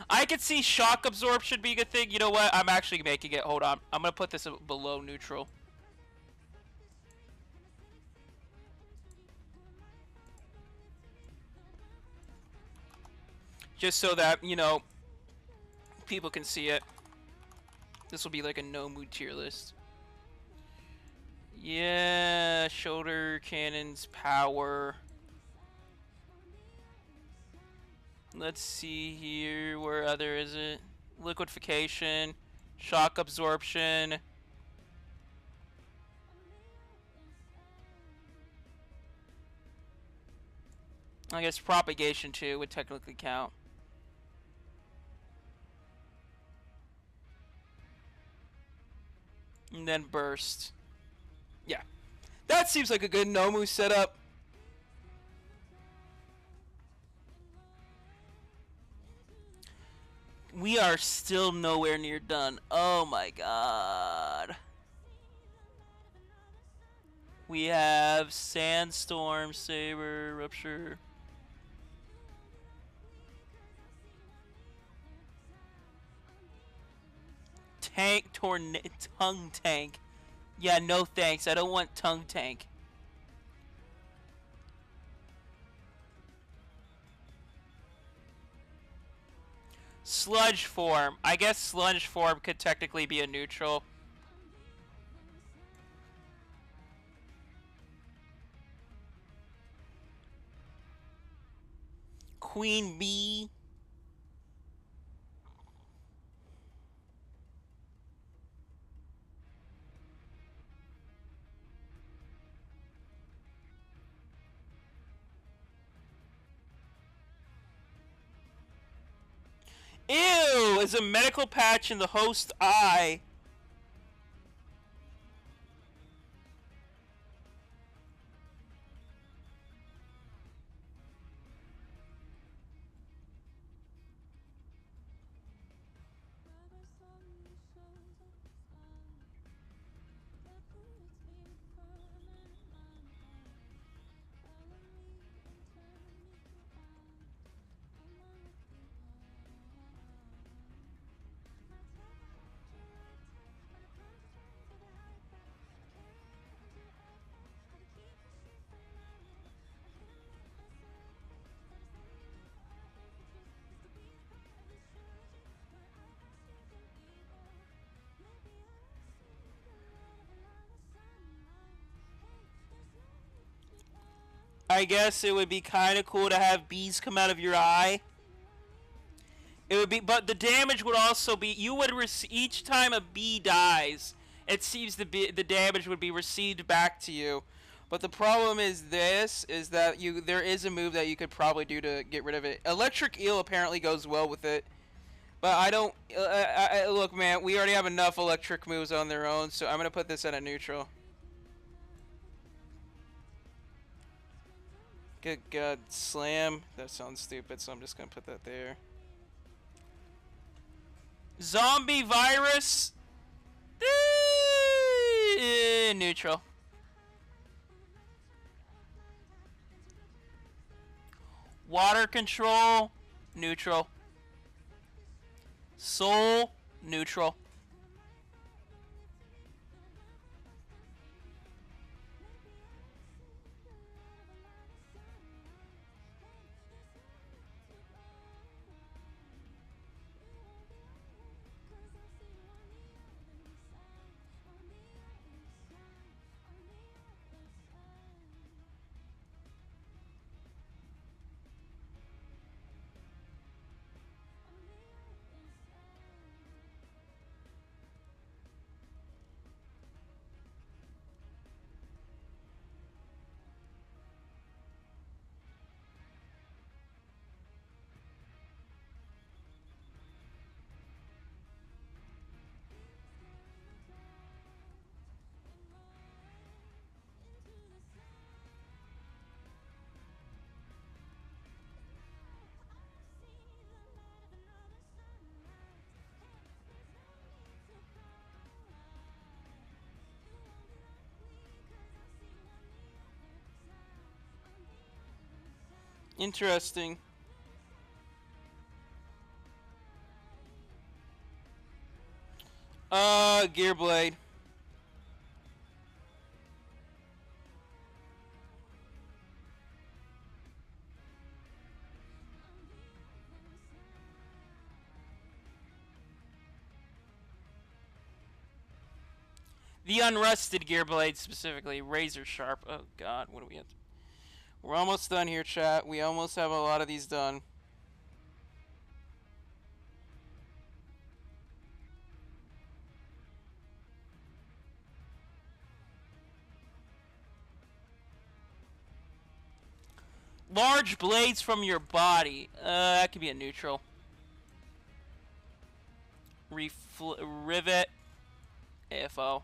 I could see shock absorption being a thing. You know what? I'm actually making it. Hold on. I'm going to put this below neutral. Just so that, you know, people can see it. This will be like a Nomu tier list. Yeah, shoulder cannons, power. Let's see here. Where other is it? Liquidification, shock absorption. I guess propagation too would technically count. And then burst. Yeah. That seems like a good Nomu setup. We are still nowhere near done. Oh my god. We have Sandstorm, Saber, Rupture. Tongue Tank. Yeah, no thanks. I don't want tongue tank. Sludge form. I guess sludge form could technically be a neutral. Queen bee. Ew! Is a medical patch in the host eye. I guess it would be kind of cool to have bees come out of your eye. It would be, but the damage would also be, you would each time a bee dies, it seems the damage would be received back to you. But the problem is that there is a move that you could probably do to get rid of it. Electric Eel apparently goes well with it. But I don't, look man, we already have enough electric moves on their own, so I'm going to put this at a neutral. Good God, slam. That sounds stupid, so I'm just going to put that there. Zombie virus. Neutral. Water control. Neutral. Soul. Neutral. Interesting. Gear blade. The unrusted gear blade specifically, razor sharp. Oh God, what do we have? We're almost done here, chat. We almost have a lot of these done. Large blades from your body. That could be a neutral. Rivet. AFO.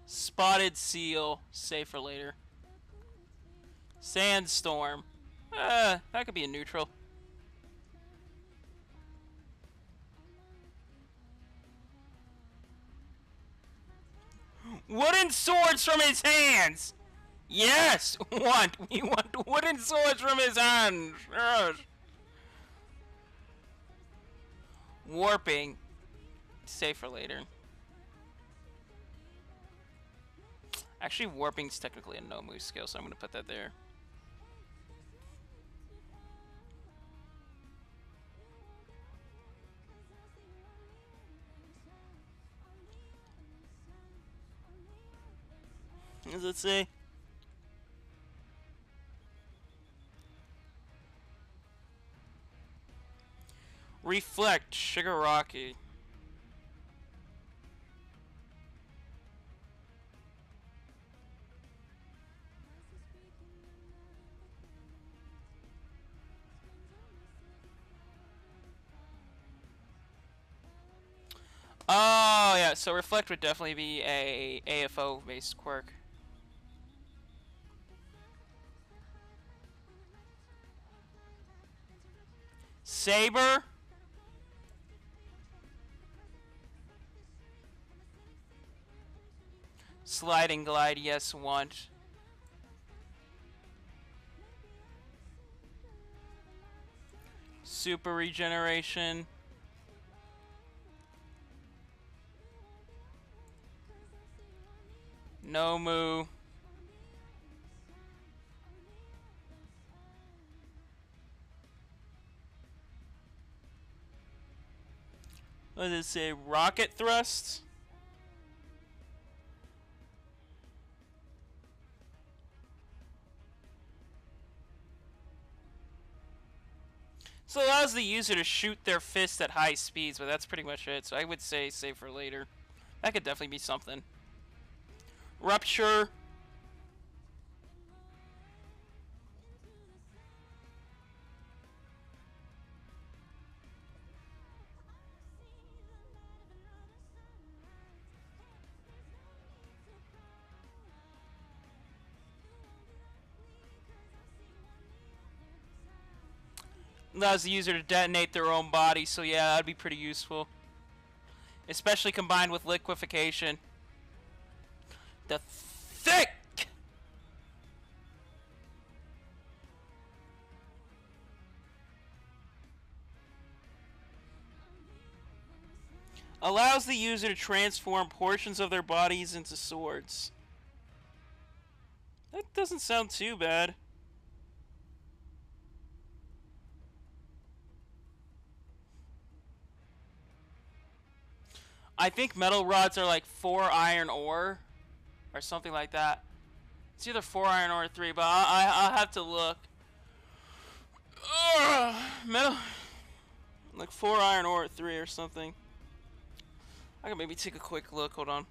Spotted seal. Save for later. Sandstorm. That could be a neutral. Wooden swords from his hands! Yes! We want wooden swords from his hands! Yes! Warping. Save for later. Actually, warping's technically a no-move skill, so I'm gonna put that there. What does it say? Reflect, Shigaraki. Oh, yeah, so Reflect would definitely be a AFO-based quirk. Saber. Sliding Glide, yes, want. Super Regeneration. Nomu. What does it say? Rocket Thrust? So it allows the user to shoot their fist at high speeds, but that's pretty much it. So I would say save for later. That could definitely be something. Rupture. Allows the user to detonate their own body, so yeah, that'd be pretty useful. Especially combined with liquefaction. The thick! Allows the user to transform portions of their bodies into swords. That doesn't sound too bad. I think metal rods are like 4 iron ore, or something like that. It's either 4 iron ore or 3, but I'll have to look. Metal, like 4 iron ore or 3 or something. I can maybe take a quick look. Hold on.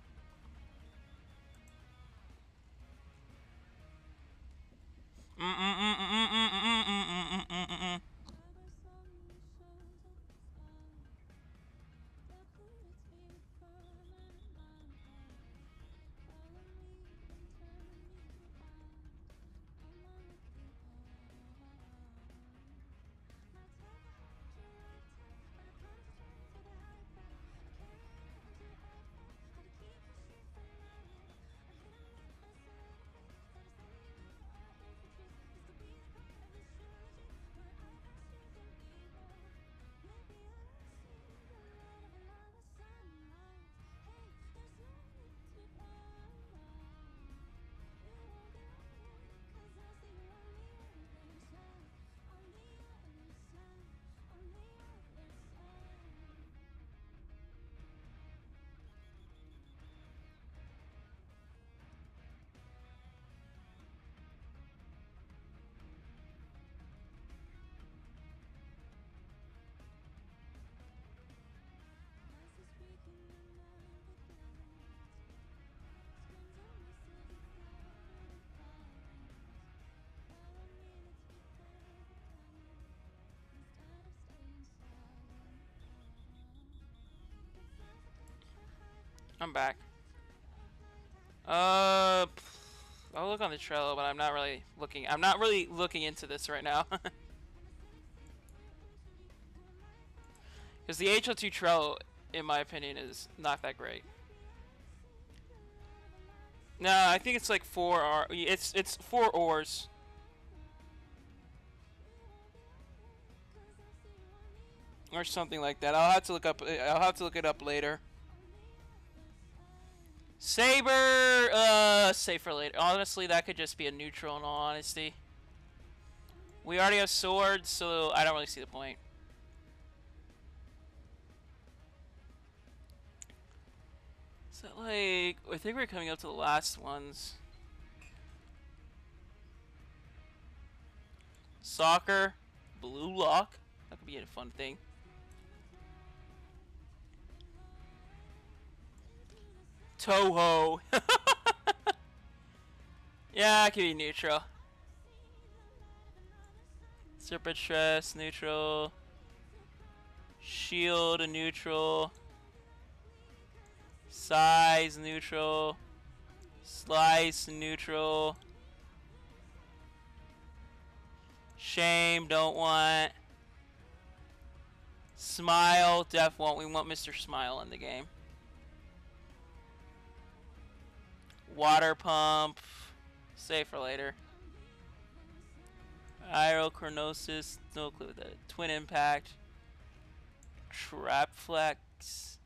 I'm back. I'll look on the Trello, but I'm not really looking. I'm not really looking into this right now. Because the HL2 Trello, in my opinion, is not that great. No, I think it's like 4 R. It's 4 ores. or something like that. I'll have to look up. I'll have to look it up later. Saber, save for later. Honestly, that could just be a neutral. In all honesty, we already have swords, so I don't really see the point. So, like, I think we're coming up to the last ones. Soccer, blue lock. That could be a fun thing. Toho. Yeah, it could be neutral. Serpent stress, neutral. Shield, a neutral. Size, neutral. Slice, neutral. Shame, don't want. Smile, def want. We want Mr. Smile in the game. Water pump, save for later. Aerochronosis, no clue with that. Twin impact. Trap flex.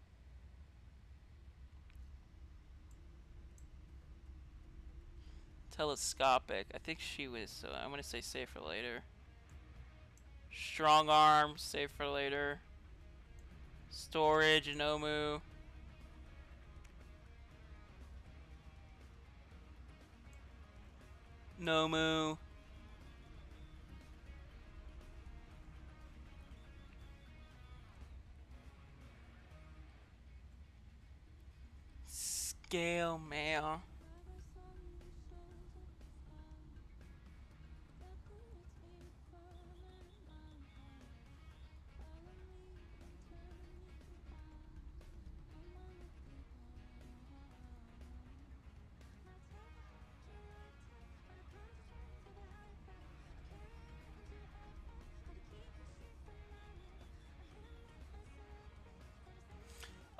Telescopic. I think she was, so I'm gonna say save for later. Strong arm, save for later. Storage, Nomu. Nomu. Scale mail.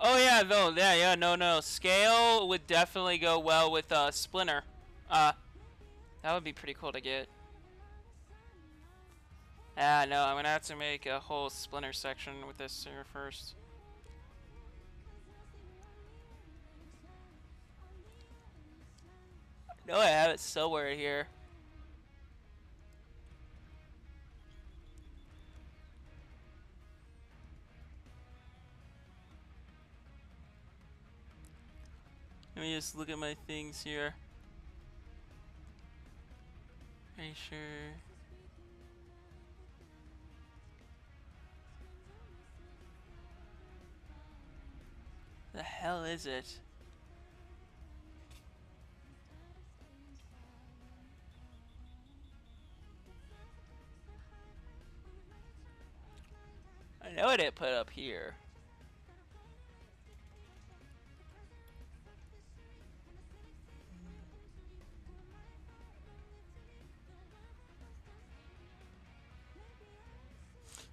Oh yeah, though, yeah, no. Scale would definitely go well with Splinter. That would be pretty cool to get. Ah, no, I'm gonna have to make a whole Splinter section with this here first. No, I have it somewhere here. Let me just look at my things here. Pretty sure. The hell is it? I know I didn't put it up here.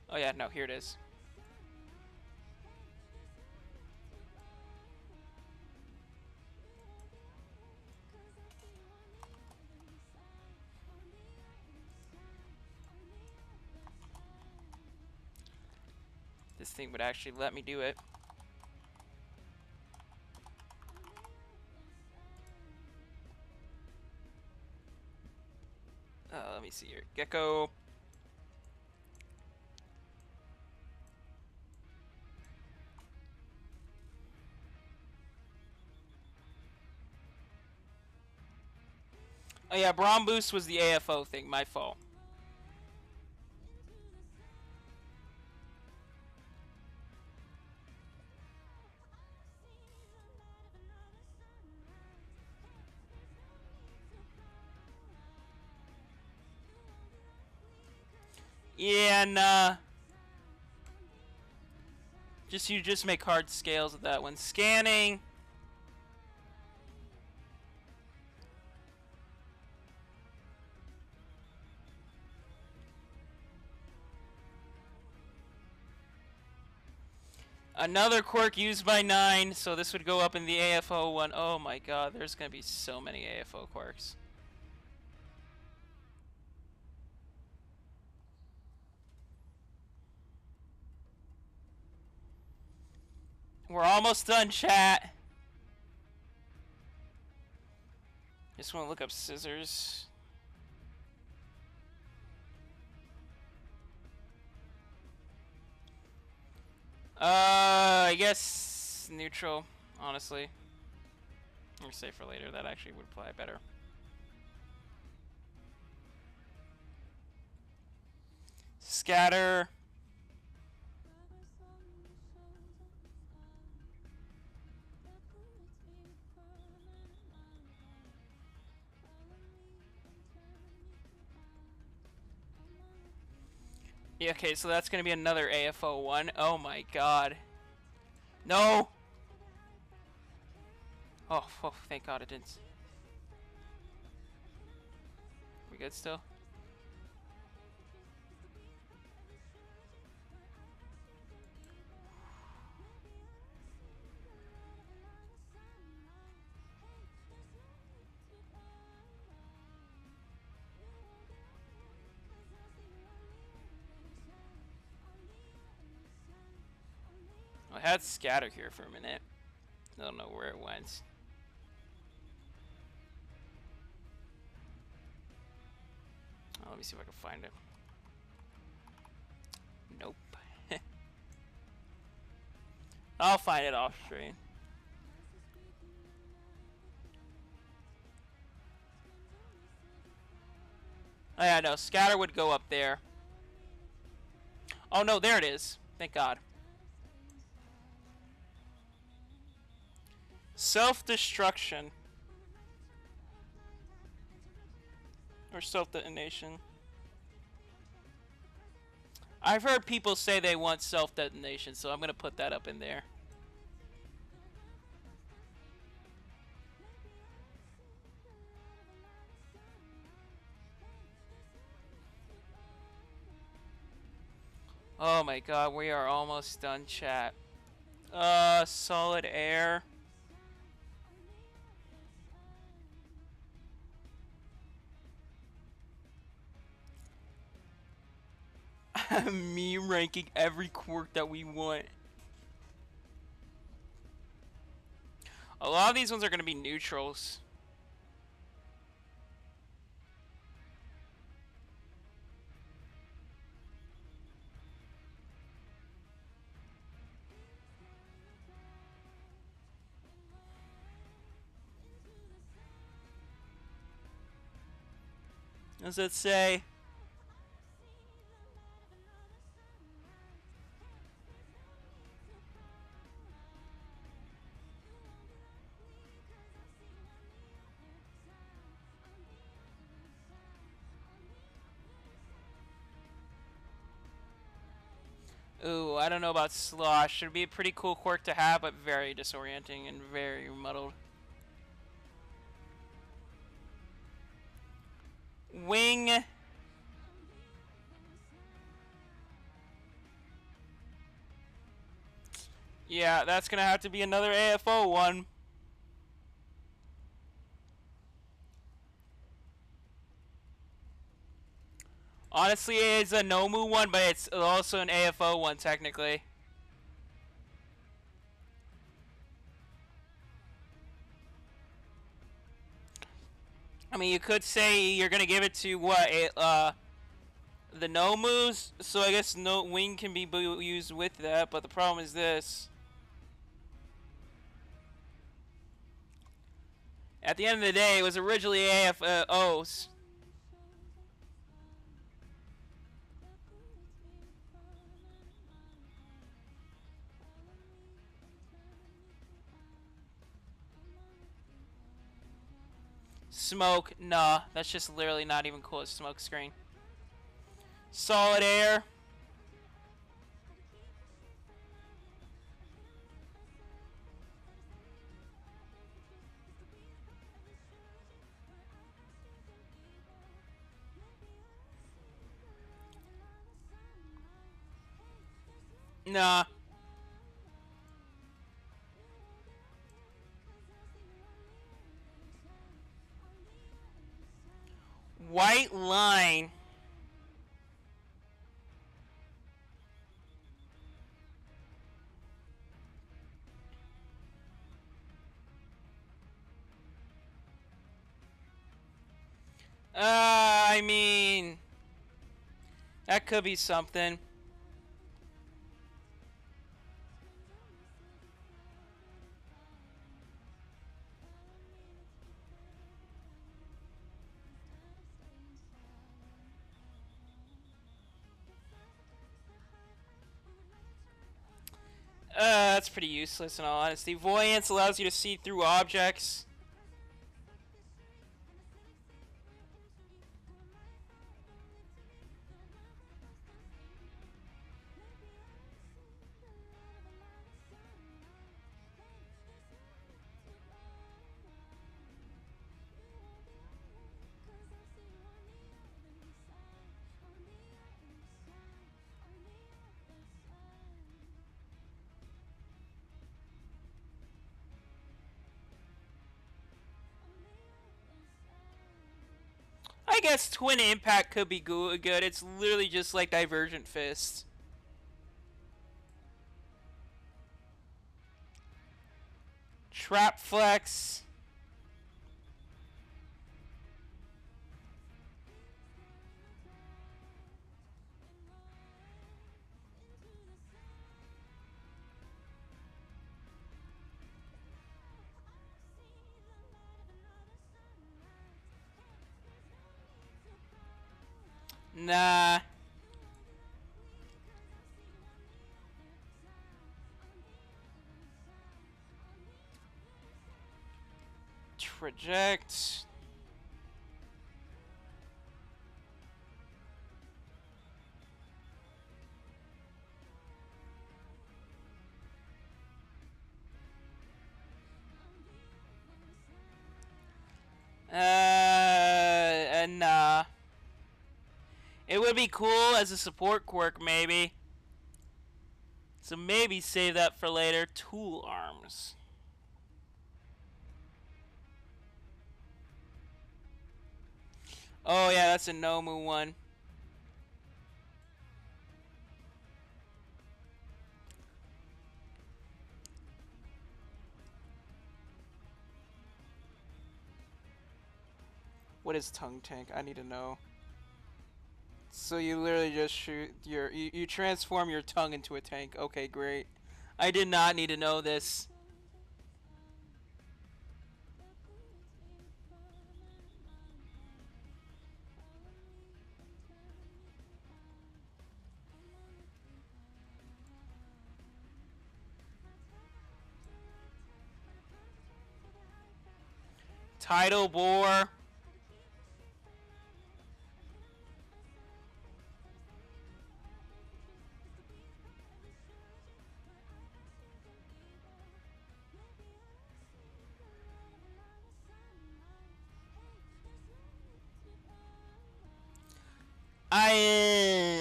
Oh yeah, no, here it is. This thing would actually let me do it. Let me see here. Gecko. Oh yeah, Braum Boost was the AFO thing, my fault. Yeah, nah. You just make hard scales with that one. Scanning. Another quirk used by 9, so this would go up in the AFO one. Oh my god, there's gonna be so many AFO quirks. We're almost done, chat. Just want to look up scissors. I guess neutral, honestly. Or save for later, that actually would apply better. Scatter. Yeah, okay, so that's gonna be another AFO one. Oh my god. No! Oh, thank god it didn't. We good still? I had scatter here for a minute. I don't know where it went. Oh, let me see if I can find it. Nope. I'll find it off screen. Oh yeah, no, scatter would go up there. Oh no, there it is. Thank god. Self-destruction. Or self-detonation. I've heard people say they want self-detonation, so I'm gonna put that up in there. Oh my god, we are almost done, chat. Solid air. Me ranking every quirk that we want. A lot of these ones are going to be neutrals. Does it say? Ooh, I don't know about Slosh. Should be a pretty cool quirk to have, but very disorienting and very muddled. Wing. Yeah, that's gonna have to be another AFO one. Honestly, it's a Nomu one, but it's also an AFO one, technically. I mean, you could say you're gonna give it to what, the Nomus, so I guess no wing can be used with that, but the problem is this. At the end of the day, it was originally AFOs. Smoke, nah, that's just literally not even cool as smoke screen. Solid air. Nah. White line. I mean, that could be something. That's pretty useless in all honesty. Voyance allows you to see through objects. I guess Twin Impact could be good. It's literally just like Divergent Fist. Trap Flex. Nah. Traject. Nah. It would be cool as a support quirk, maybe. So maybe save that for later. Tool arms. Oh yeah, that's a Nomu one. What is tongue tank? I need to know. So you literally just shoot you transform your tongue into a tank. Okay, great. I did not need to know this. Tidal Bore.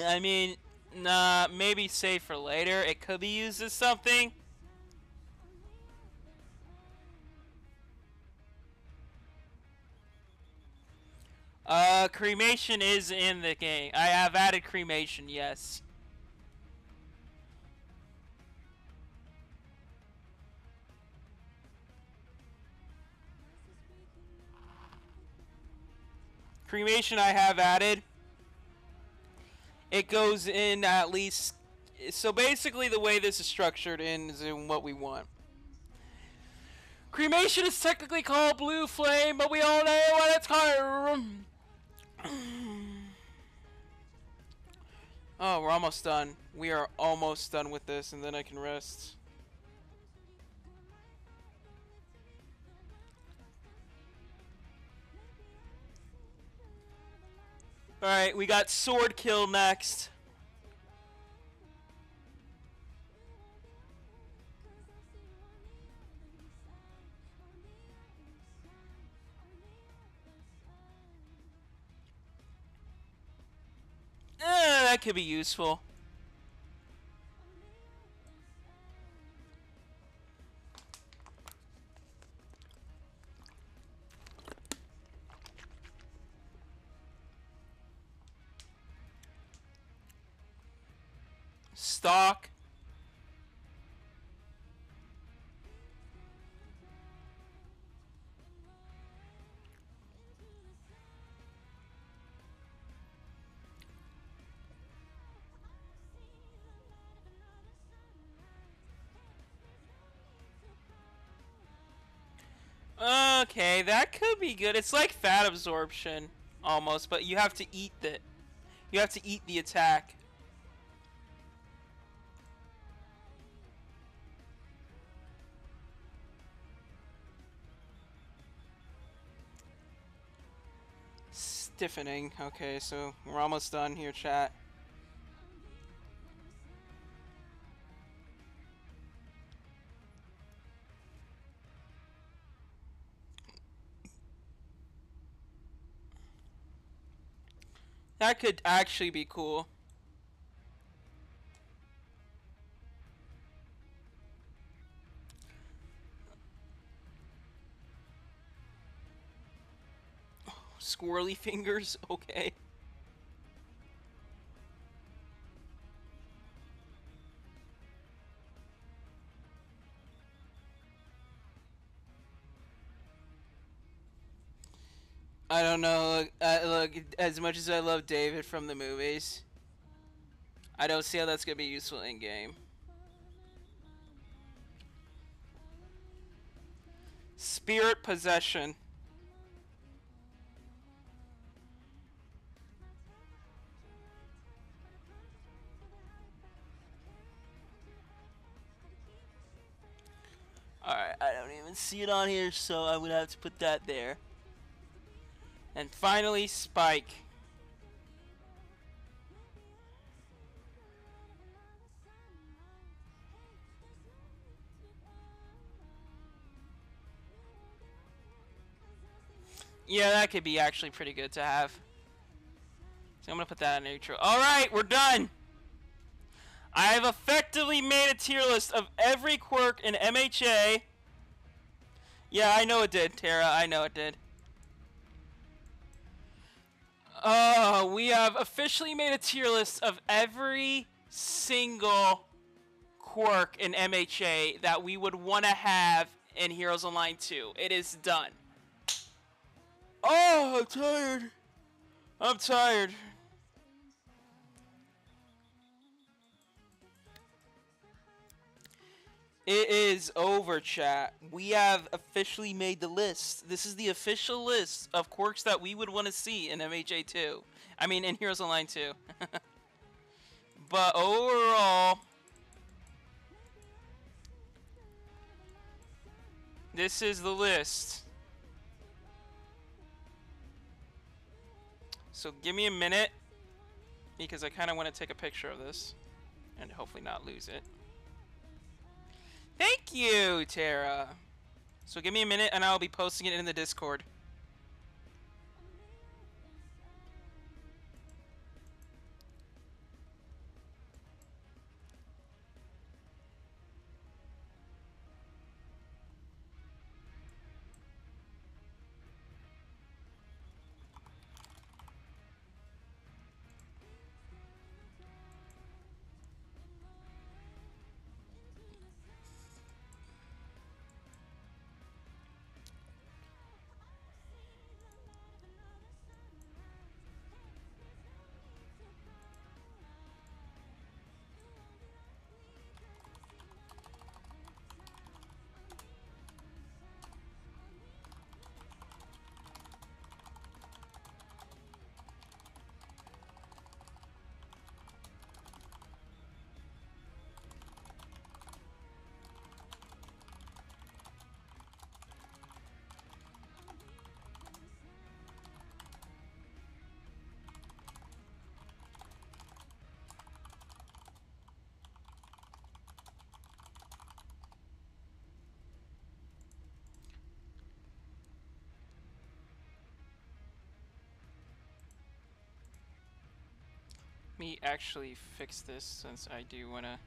I mean, nah, maybe save for later. It could be used as something. Cremation is in the game. I have added cremation, yes. Cremation I have added. It goes in at least... So basically the way this is structured is in what we want. Cremation is technically called Blue Flame, but we all know what it's called. Oh, we're almost done. We are almost done with this, and then I can rest. Alright, we got Sword Kill next. That could be useful. Stock. Okay, that could be good. It's like fat absorption, almost, but you have to eat it. You have to eat the attack. Stiffening. Okay, so we're almost done here, chat. That could actually be cool. Squirrely fingers, okay. I don't know. Look, as much as I love David from the movies, I don't see how that's gonna be useful in game. Spirit possession. Alright, I don't even see it on here, so I'm gonna have to put that there. And finally, Spike. Yeah, that could be actually pretty good to have. So I'm gonna put that in neutral. Alright, we're done! I have effectively made a tier list of every quirk in MHA. Yeah, I know it did, Tara. I know it did. We have officially made a tier list of every single quirk in MHA that we would want to have in Heroes Online 2. It is done. Oh, I'm tired. I'm tired. It is over, chat. We have officially made the list. This is the official list of quirks that we would want to see in MHA 2. I mean, in Heroes Online 2. But overall, this is the list. So give me a minute, because I kind of want to take a picture of this and hopefully not lose it. Thank you, Tara. So give me a minute and I'll be posting it in the Discord. Let me actually fix this since I do want to.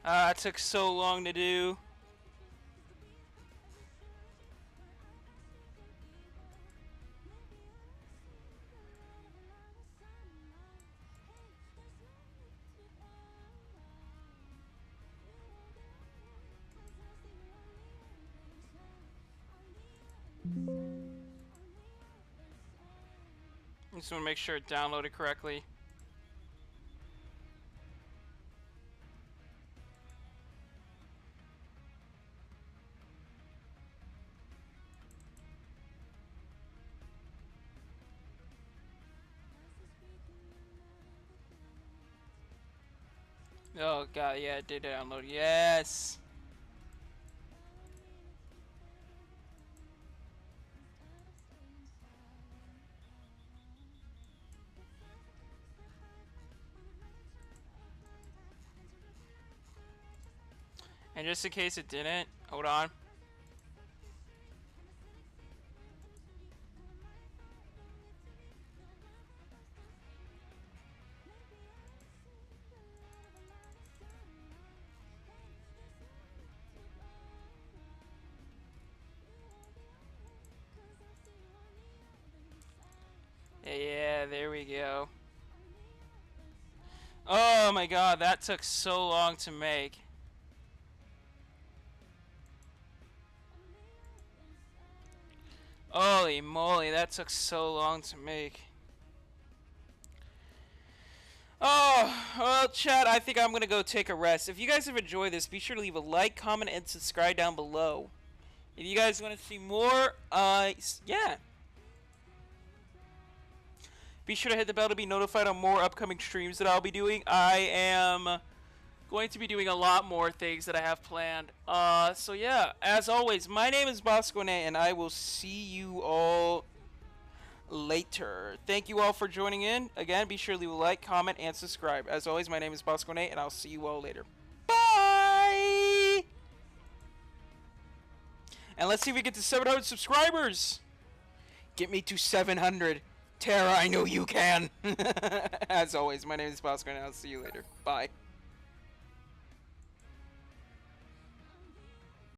It took so long to do. I just want to make sure it downloaded correctly. Oh god, yeah, it did download. Yes! And just in case it didn't, hold on. Yeah, there we go. Oh my god, that took so long to make. Holy moly, that took so long to make. Oh, well, chat, I think I'm going to go take a rest. If you guys have enjoyed this, be sure to leave a like, comment, and subscribe down below. If you guys want to see more, yeah. Be sure to hit the bell to be notified on more upcoming streams that I'll be doing. I am going to be doing a lot more things that I have planned. So yeah, as always, my name is Bosco Nate, and I will see you all later. Thank you all for joining in. Again, be sure to leave a like, comment, and subscribe. As always, my name is Bosco Nate, and I'll see you all later. Bye! And let's see if we get to 700 subscribers. Get me to 700. Tara, I know you can. As always, my name is Bosco, and I'll see you later. Bye.